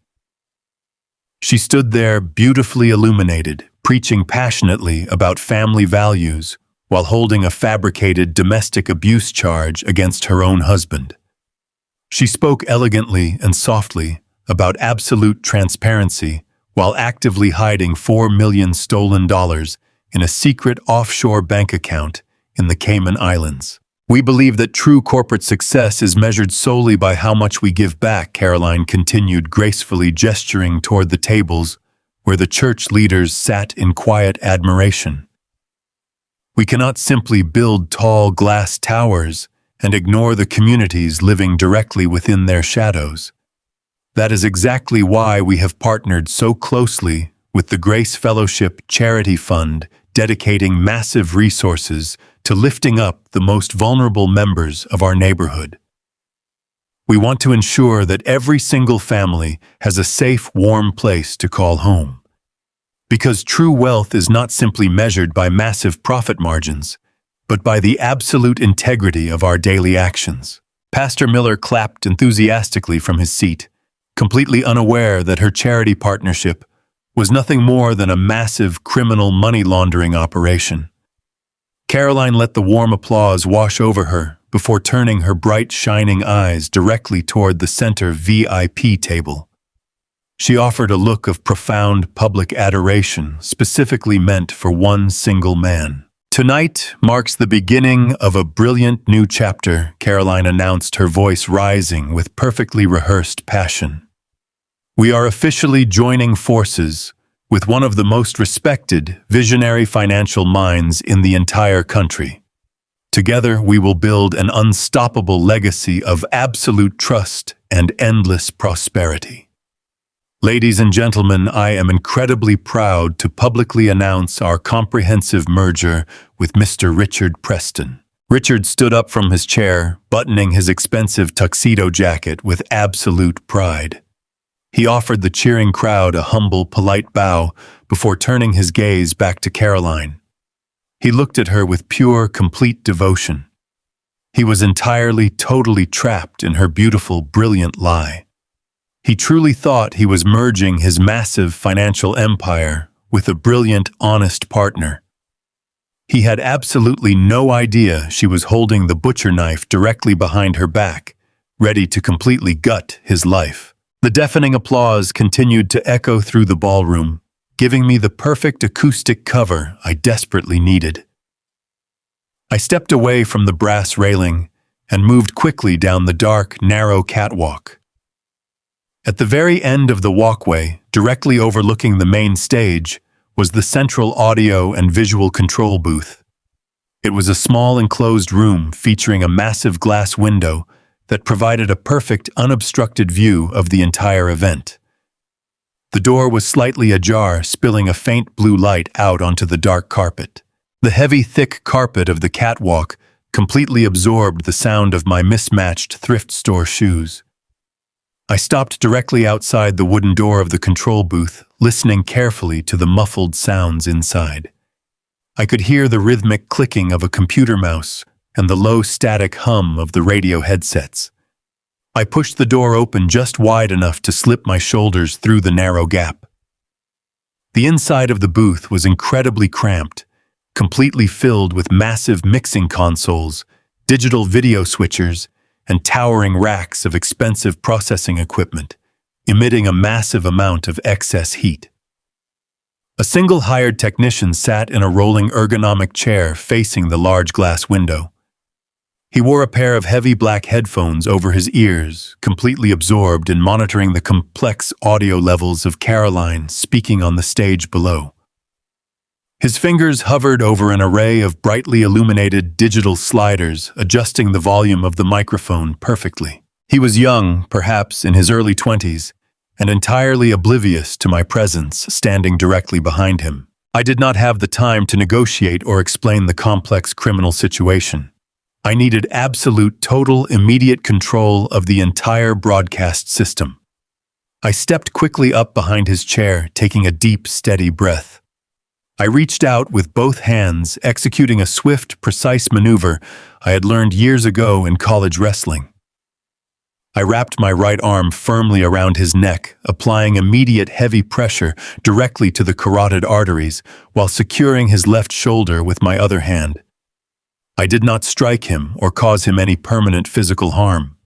She stood there, beautifully illuminated, preaching passionately about family values while holding a fabricated domestic abuse charge against her own husband. She spoke elegantly and softly about absolute transparency while actively hiding $4 million stolen dollars in a secret offshore bank account in the Cayman Islands. "We believe that true corporate success is measured solely by how much we give back," Caroline continued, gracefully gesturing toward the tables where the church leaders sat in quiet admiration. We cannot simply build tall glass towers and ignore the communities living directly within their shadows. That is exactly why we have partnered so closely with the Grace Fellowship Charity Fund, dedicating massive resources to lifting up the most vulnerable members of our neighborhood. We want to ensure that every single family has a safe, warm place to call home. Because true wealth is not simply measured by massive profit margins, but by the absolute integrity of our daily actions. Pastor Miller clapped enthusiastically from his seat, completely unaware that her charity partnership was nothing more than a massive criminal money laundering operation. Caroline let the warm applause wash over her before turning her bright, shining eyes directly toward the center VIP table. She offered a look of profound public adoration specifically meant for one single man. "Tonight marks the beginning of a brilliant new chapter," Caroline announced, her voice rising with perfectly rehearsed passion. "We are officially joining forces with one of the most respected, visionary financial minds in the entire country. Together, we will build an unstoppable legacy of absolute trust and endless prosperity. Ladies and gentlemen, I am incredibly proud to publicly announce our comprehensive merger with Mr. Richard Preston." Richard stood up from his chair, buttoning his expensive tuxedo jacket with absolute pride. He offered the cheering crowd a humble, polite bow before turning his gaze back to Caroline. He looked at her with pure, complete devotion. He was entirely, totally trapped in her beautiful, brilliant lie. He truly thought he was merging his massive financial empire with a brilliant, honest partner. He had absolutely no idea she was holding the butcher knife directly behind her back, ready to completely gut his life. The deafening applause continued to echo through the ballroom, giving me the perfect acoustic cover I desperately needed. I stepped away from the brass railing and moved quickly down the dark, narrow catwalk. At the very end of the walkway, directly overlooking the main stage, was the central audio and visual control booth. It was a small enclosed room featuring a massive glass window that provided a perfect, unobstructed view of the entire event. The door was slightly ajar, spilling a faint blue light out onto the dark carpet. The heavy, thick carpet of the catwalk completely absorbed the sound of my mismatched thrift store shoes. I stopped directly outside the wooden door of the control booth, listening carefully to the muffled sounds inside. I could hear the rhythmic clicking of a computer mouse and the low static hum of the radio headsets. I pushed the door open just wide enough to slip my shoulders through the narrow gap. The inside of the booth was incredibly cramped, completely filled with massive mixing consoles, digital video switchers, and towering racks of expensive processing equipment, emitting a massive amount of excess heat. A single hired technician sat in a rolling ergonomic chair facing the large glass window. He wore a pair of heavy black headphones over his ears, completely absorbed in monitoring the complex audio levels of Caroline speaking on the stage below. His fingers hovered over an array of brightly illuminated digital sliders, adjusting the volume of the microphone perfectly. He was young, perhaps in his early 20s, and entirely oblivious to my presence standing directly behind him. I did not have the time to negotiate or explain the complex criminal situation. I needed absolute, total, immediate control of the entire broadcast system. I stepped quickly up behind his chair, taking a deep, steady breath. I reached out with both hands, executing a swift, precise maneuver I had learned years ago in college wrestling. I wrapped my right arm firmly around his neck, applying immediate heavy pressure directly to the carotid arteries while securing his left shoulder with my other hand. I did not strike him or cause him any permanent physical harm.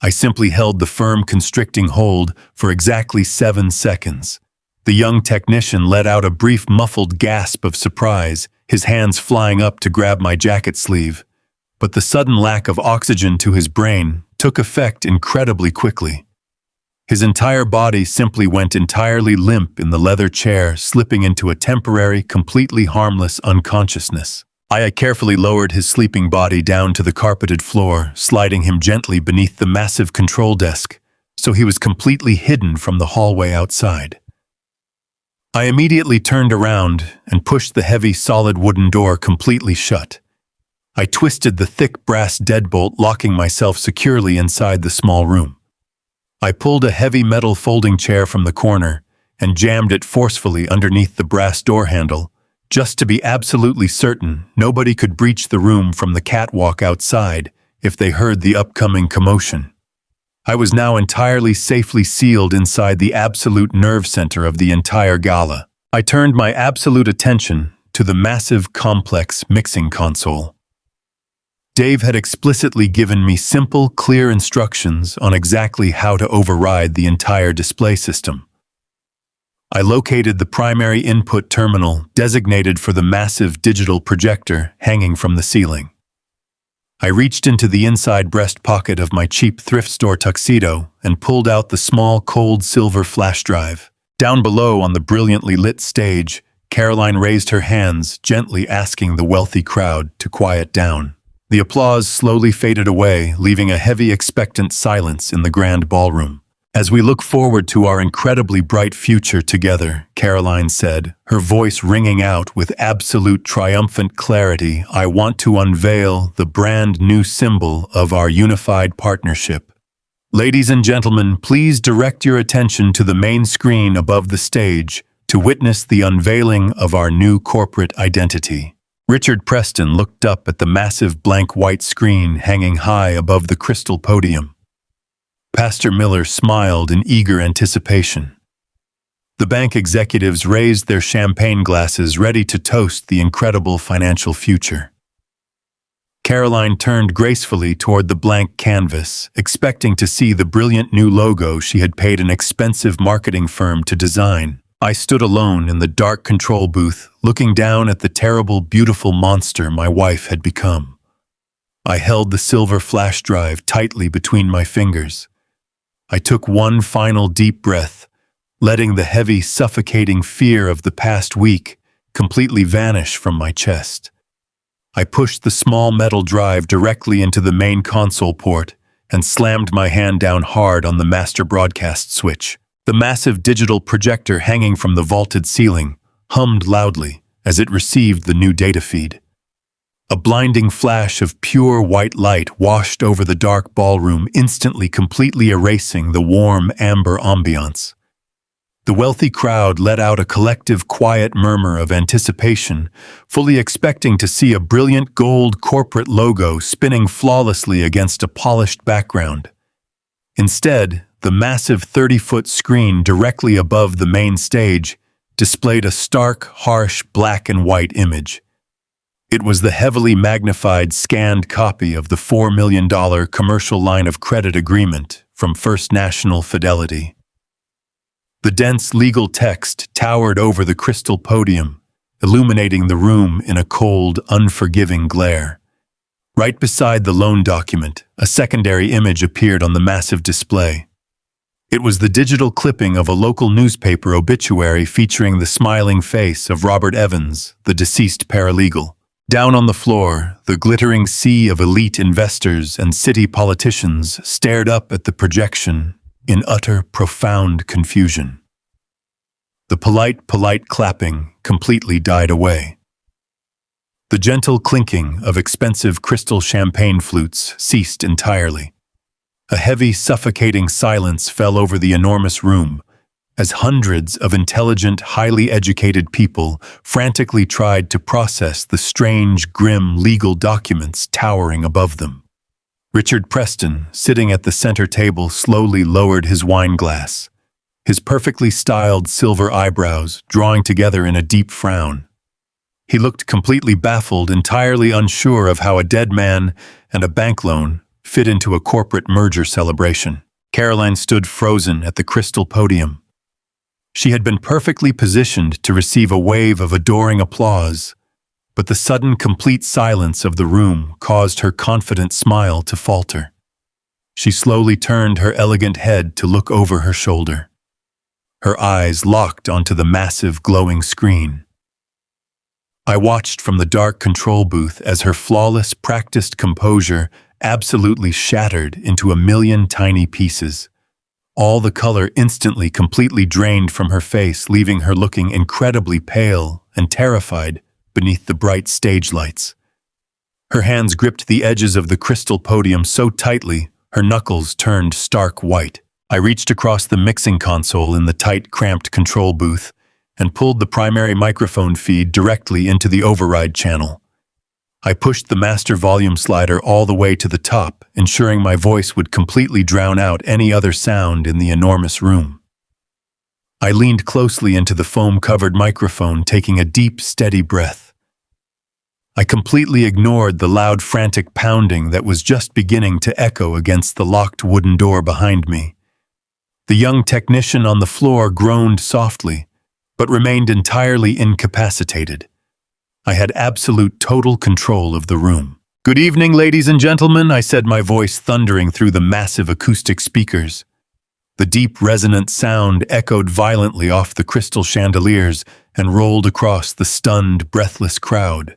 I simply held the firm, constricting hold for exactly 7 seconds. The young technician let out a brief, muffled gasp of surprise, his hands flying up to grab my jacket sleeve. But the sudden lack of oxygen to his brain took effect incredibly quickly. His entire body simply went entirely limp in the leather chair, slipping into a temporary, completely harmless unconsciousness. I carefully lowered his sleeping body down to the carpeted floor, sliding him gently beneath the massive control desk, so he was completely hidden from the hallway outside. I immediately turned around and pushed the heavy, solid wooden door completely shut. I twisted the thick brass deadbolt, locking myself securely inside the small room. I pulled a heavy metal folding chair from the corner and jammed it forcefully underneath the brass door handle, just to be absolutely certain nobody could breach the room from the catwalk outside if they heard the upcoming commotion. I was now entirely safely sealed inside the absolute nerve center of the entire gala. I turned my absolute attention to the massive, complex mixing console. Dave had explicitly given me simple, clear instructions on exactly how to override the entire display system. I located the primary input terminal designated for the massive digital projector hanging from the ceiling. I reached into the inside breast pocket of my cheap thrift store tuxedo and pulled out the small, cold silver flash drive. Down below on the brilliantly lit stage, Caroline raised her hands, gently asking the wealthy crowd to quiet down. The applause slowly faded away, leaving a heavy, expectant silence in the grand ballroom. "As we look forward to our incredibly bright future together," Caroline said, her voice ringing out with absolute triumphant clarity, "I want to unveil the brand new symbol of our unified partnership. Ladies and gentlemen, please direct your attention to the main screen above the stage to witness the unveiling of our new corporate identity." Richard Preston looked up at the massive blank white screen hanging high above the crystal podium. Pastor Miller smiled in eager anticipation. The bank executives raised their champagne glasses, ready to toast the incredible financial future. Caroline turned gracefully toward the blank canvas, expecting to see the brilliant new logo she had paid an expensive marketing firm to design. I stood alone in the dark control booth, looking down at the terrible, beautiful monster my wife had become. I held the silver flash drive tightly between my fingers. I took one final deep breath, letting the heavy, suffocating fear of the past week completely vanish from my chest. I pushed the small metal drive directly into the main console port and slammed my hand down hard on the master broadcast switch. The massive digital projector hanging from the vaulted ceiling hummed loudly as it received the new data feed. A blinding flash of pure white light washed over the dark ballroom, instantly completely erasing the warm amber ambiance. The wealthy crowd let out a collective quiet murmur of anticipation, fully expecting to see a brilliant gold corporate logo spinning flawlessly against a polished background. Instead, the massive 30-foot screen directly above the main stage displayed a stark, harsh black and white image. It was the heavily magnified, scanned copy of the $4 million commercial line of credit agreement from First National Fidelity. The dense legal text towered over the crystal podium, illuminating the room in a cold, unforgiving glare. Right beside the loan document, a secondary image appeared on the massive display. It was the digital clipping of a local newspaper obituary featuring the smiling face of Robert Evans, the deceased paralegal. Down on the floor, the glittering sea of elite investors and city politicians stared up at the projection in utter, profound confusion. The polite clapping completely died away. The gentle clinking of expensive crystal champagne flutes ceased entirely. A heavy, suffocating silence fell over the enormous room as hundreds of intelligent, highly educated people frantically tried to process the strange, grim legal documents towering above them. Richard Preston, sitting at the center table, slowly lowered his wine glass, his perfectly styled silver eyebrows drawing together in a deep frown. He looked completely baffled, entirely unsure of how a dead man and a bank loan fit into a corporate merger celebration. Caroline stood frozen at the crystal podium. She had been perfectly positioned to receive a wave of adoring applause, but the sudden complete silence of the room caused her confident smile to falter. She slowly turned her elegant head to look over her shoulder. Her eyes locked onto the massive glowing screen. I watched from the dark control booth as her flawless, practiced composure absolutely shattered into a million tiny pieces. All the color instantly completely drained from her face, leaving her looking incredibly pale and terrified beneath the bright stage lights. Her hands gripped the edges of the crystal podium so tightly, her knuckles turned stark white. I reached across the mixing console in the tight, cramped control booth and pulled the primary microphone feed directly into the override channel. I pushed the master volume slider all the way to the top, ensuring my voice would completely drown out any other sound in the enormous room. I leaned closely into the foam-covered microphone, taking a deep, steady breath. I completely ignored the loud, frantic pounding that was just beginning to echo against the locked wooden door behind me. The young technician on the floor groaned softly, but remained entirely incapacitated. I had absolute total control of the room. "Good evening, ladies and gentlemen," I said, my voice thundering through the massive acoustic speakers. The deep, resonant sound echoed violently off the crystal chandeliers and rolled across the stunned, breathless crowd.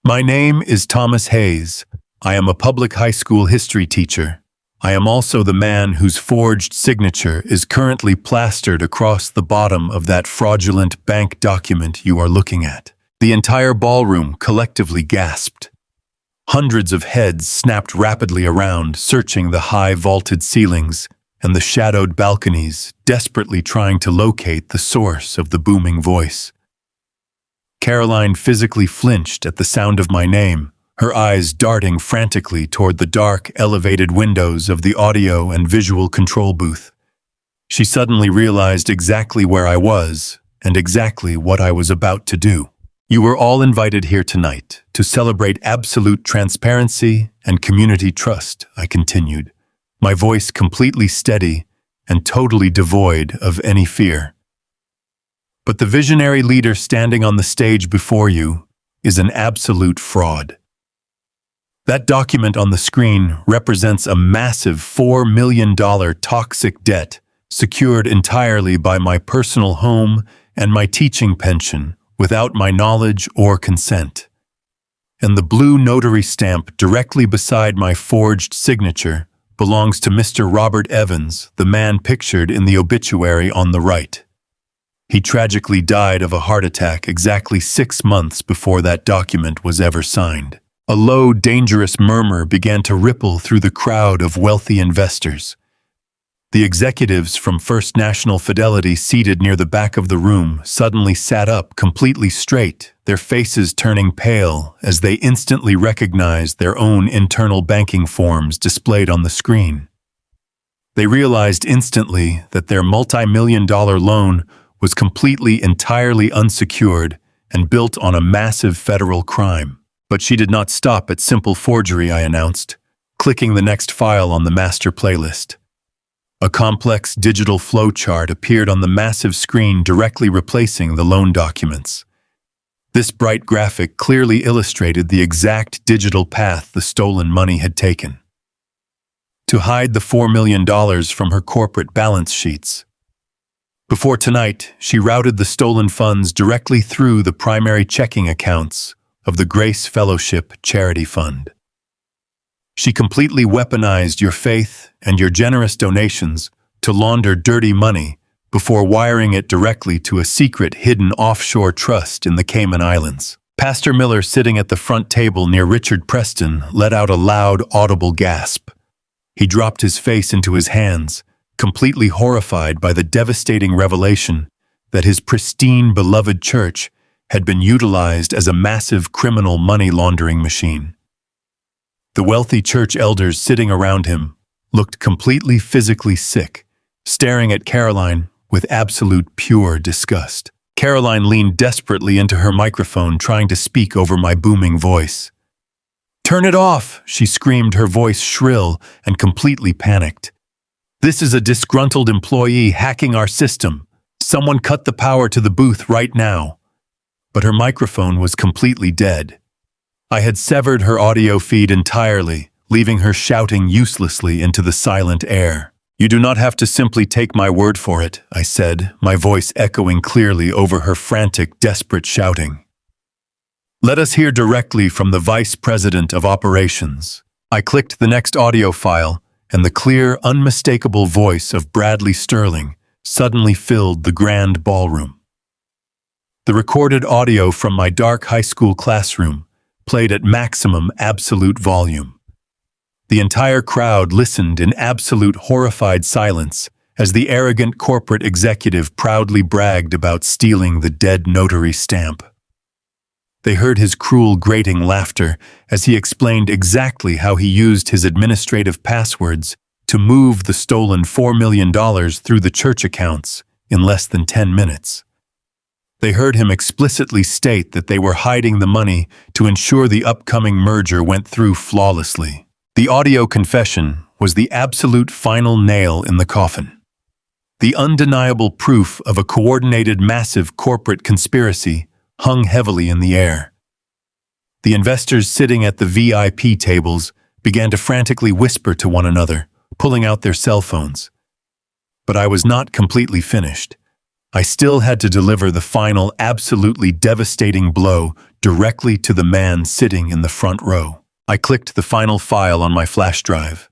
"My name is Thomas Hayes. I am a public high school history teacher. I am also the man whose forged signature is currently plastered across the bottom of that fraudulent bank document you are looking at." The entire ballroom collectively gasped. Hundreds of heads snapped rapidly around, searching the high vaulted ceilings and the shadowed balconies, desperately trying to locate the source of the booming voice. Caroline physically flinched at the sound of my name, her eyes darting frantically toward the dark, elevated windows of the audio and visual control booth. She suddenly realized exactly where I was and exactly what I was about to do. "You are all invited here tonight to celebrate absolute transparency and community trust," I continued, my voice completely steady and totally devoid of any fear. "But the visionary leader standing on the stage before you is an absolute fraud. That document on the screen represents a massive $4 million toxic debt secured entirely by my personal home and my teaching pension without my knowledge or consent. And the blue notary stamp directly beside my forged signature belongs to Mr. Robert Evans, the man pictured in the obituary on the right. He tragically died of a heart attack exactly 6 months before that document was ever signed." A low, dangerous murmur began to ripple through the crowd of wealthy investors. The executives from First National Fidelity seated near the back of the room suddenly sat up completely straight, their faces turning pale as they instantly recognized their own internal banking forms displayed on the screen. They realized instantly that their multi-million-dollar loan was completely, entirely unsecured and built on a massive federal crime. "But she did not stop at simple forgery," I announced, clicking the next file on the master playlist. A complex digital flowchart appeared on the massive screen directly replacing the loan documents. This bright graphic clearly illustrated the exact digital path the stolen money had taken. To hide the $4 million from her corporate balance sheets. Before tonight, she routed the stolen funds directly through the primary checking accounts of the Grace Fellowship Charity Fund. She completely weaponized your faith and your generous donations to launder dirty money before wiring it directly to a secret hidden offshore trust in the Cayman Islands. Pastor Miller, sitting at the front table near Richard Preston, let out a loud, audible gasp. He dropped his face into his hands, completely horrified by the devastating revelation that his pristine, beloved church had been utilized as a massive criminal money laundering machine. The wealthy church elders sitting around him looked completely physically sick, staring at Caroline with absolute pure disgust. Caroline leaned desperately into her microphone, trying to speak over my booming voice. "Turn it off!" she screamed, her voice shrill and completely panicked. "This is a disgruntled employee hacking our system. Someone cut the power to the booth right now." But her microphone was completely dead. I had severed her audio feed entirely, leaving her shouting uselessly into the silent air. "You do not have to simply take my word for it," I said, my voice echoing clearly over her frantic, desperate shouting. "Let us hear directly from the Vice President of Operations." I clicked the next audio file, and the clear, unmistakable voice of Bradley Sterling suddenly filled the grand ballroom. The recorded audio from my dark high school classroom played at maximum absolute volume. The entire crowd listened in absolute horrified silence as the arrogant corporate executive proudly bragged about stealing the dead notary stamp. They heard his cruel, grating laughter as he explained exactly how he used his administrative passwords to move the stolen $4 million through the church accounts in less than 10 minutes. They heard him explicitly state that they were hiding the money to ensure the upcoming merger went through flawlessly. The audio confession was the absolute final nail in the coffin. The undeniable proof of a coordinated massive corporate conspiracy hung heavily in the air. The investors sitting at the VIP tables began to frantically whisper to one another, pulling out their cell phones. But I was not completely finished. I still had to deliver the final, absolutely devastating blow directly to the man sitting in the front row. I clicked the final file on my flash drive.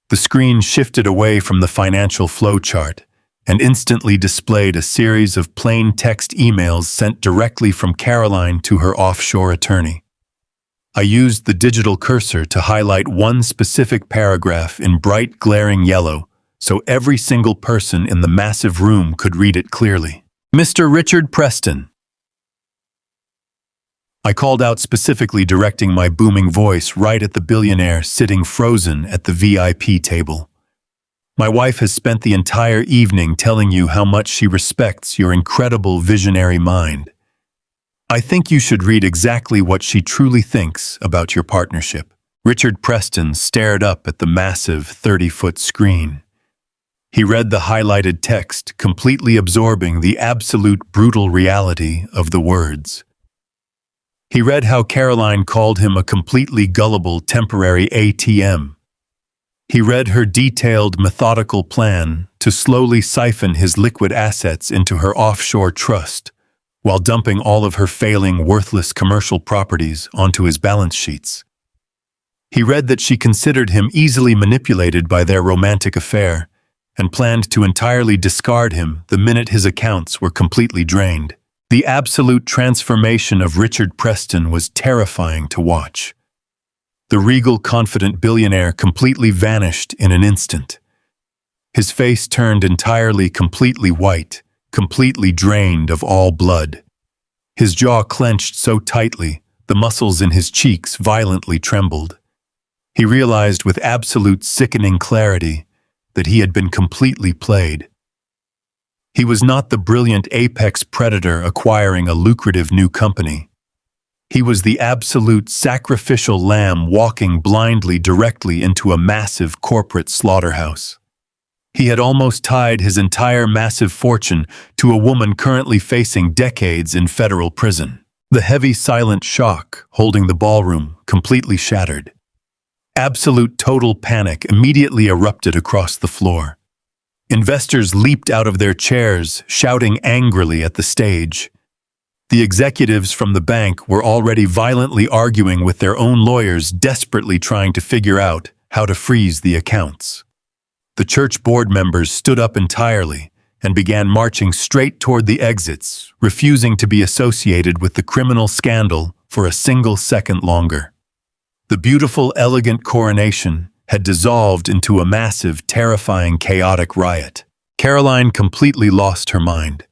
The screen shifted away from the financial flowchart and instantly displayed a series of plain text emails sent directly from Caroline to her offshore attorney. I used the digital cursor to highlight one specific paragraph in bright, glaring yellow, so every single person in the massive room could read it clearly. "Mr. Richard Preston." I called out specifically, directing my booming voice right at the billionaire sitting frozen at the VIP table. "My wife has spent the entire evening telling you how much she respects your incredible visionary mind. I think you should read exactly what she truly thinks about your partnership." Richard Preston stared up at the massive 30-foot screen. He read the highlighted text, completely absorbing the absolute brutal reality of the words. He read how Caroline called him a completely gullible temporary ATM. He read her detailed, methodical plan to slowly siphon his liquid assets into her offshore trust, while dumping all of her failing, worthless commercial properties onto his balance sheets. He read that she considered him easily manipulated by their romantic affair and planned to entirely discard him the minute his accounts were completely drained. The absolute transformation of Richard Preston was terrifying to watch. The regal, confident billionaire completely vanished in an instant. His face turned entirely, completely white, completely drained of all blood. His jaw clenched so tightly, the muscles in his cheeks violently trembled. He realized with absolute sickening clarity that he had been completely played. He was not the brilliant apex predator acquiring a lucrative new company. He was the absolute sacrificial lamb walking blindly directly into a massive corporate slaughterhouse. He had almost tied his entire massive fortune to a woman currently facing decades in federal prison. The heavy, silent shock holding the ballroom completely shattered. Absolute total panic immediately erupted across the floor. Investors leaped out of their chairs, shouting angrily at the stage. The executives from the bank were already violently arguing with their own lawyers, desperately trying to figure out how to freeze the accounts. The church board members stood up entirely and began marching straight toward the exits, refusing to be associated with the criminal scandal for a single second longer. The beautiful, elegant coronation had dissolved into a massive, terrifying, chaotic riot. Caroline completely lost her mind.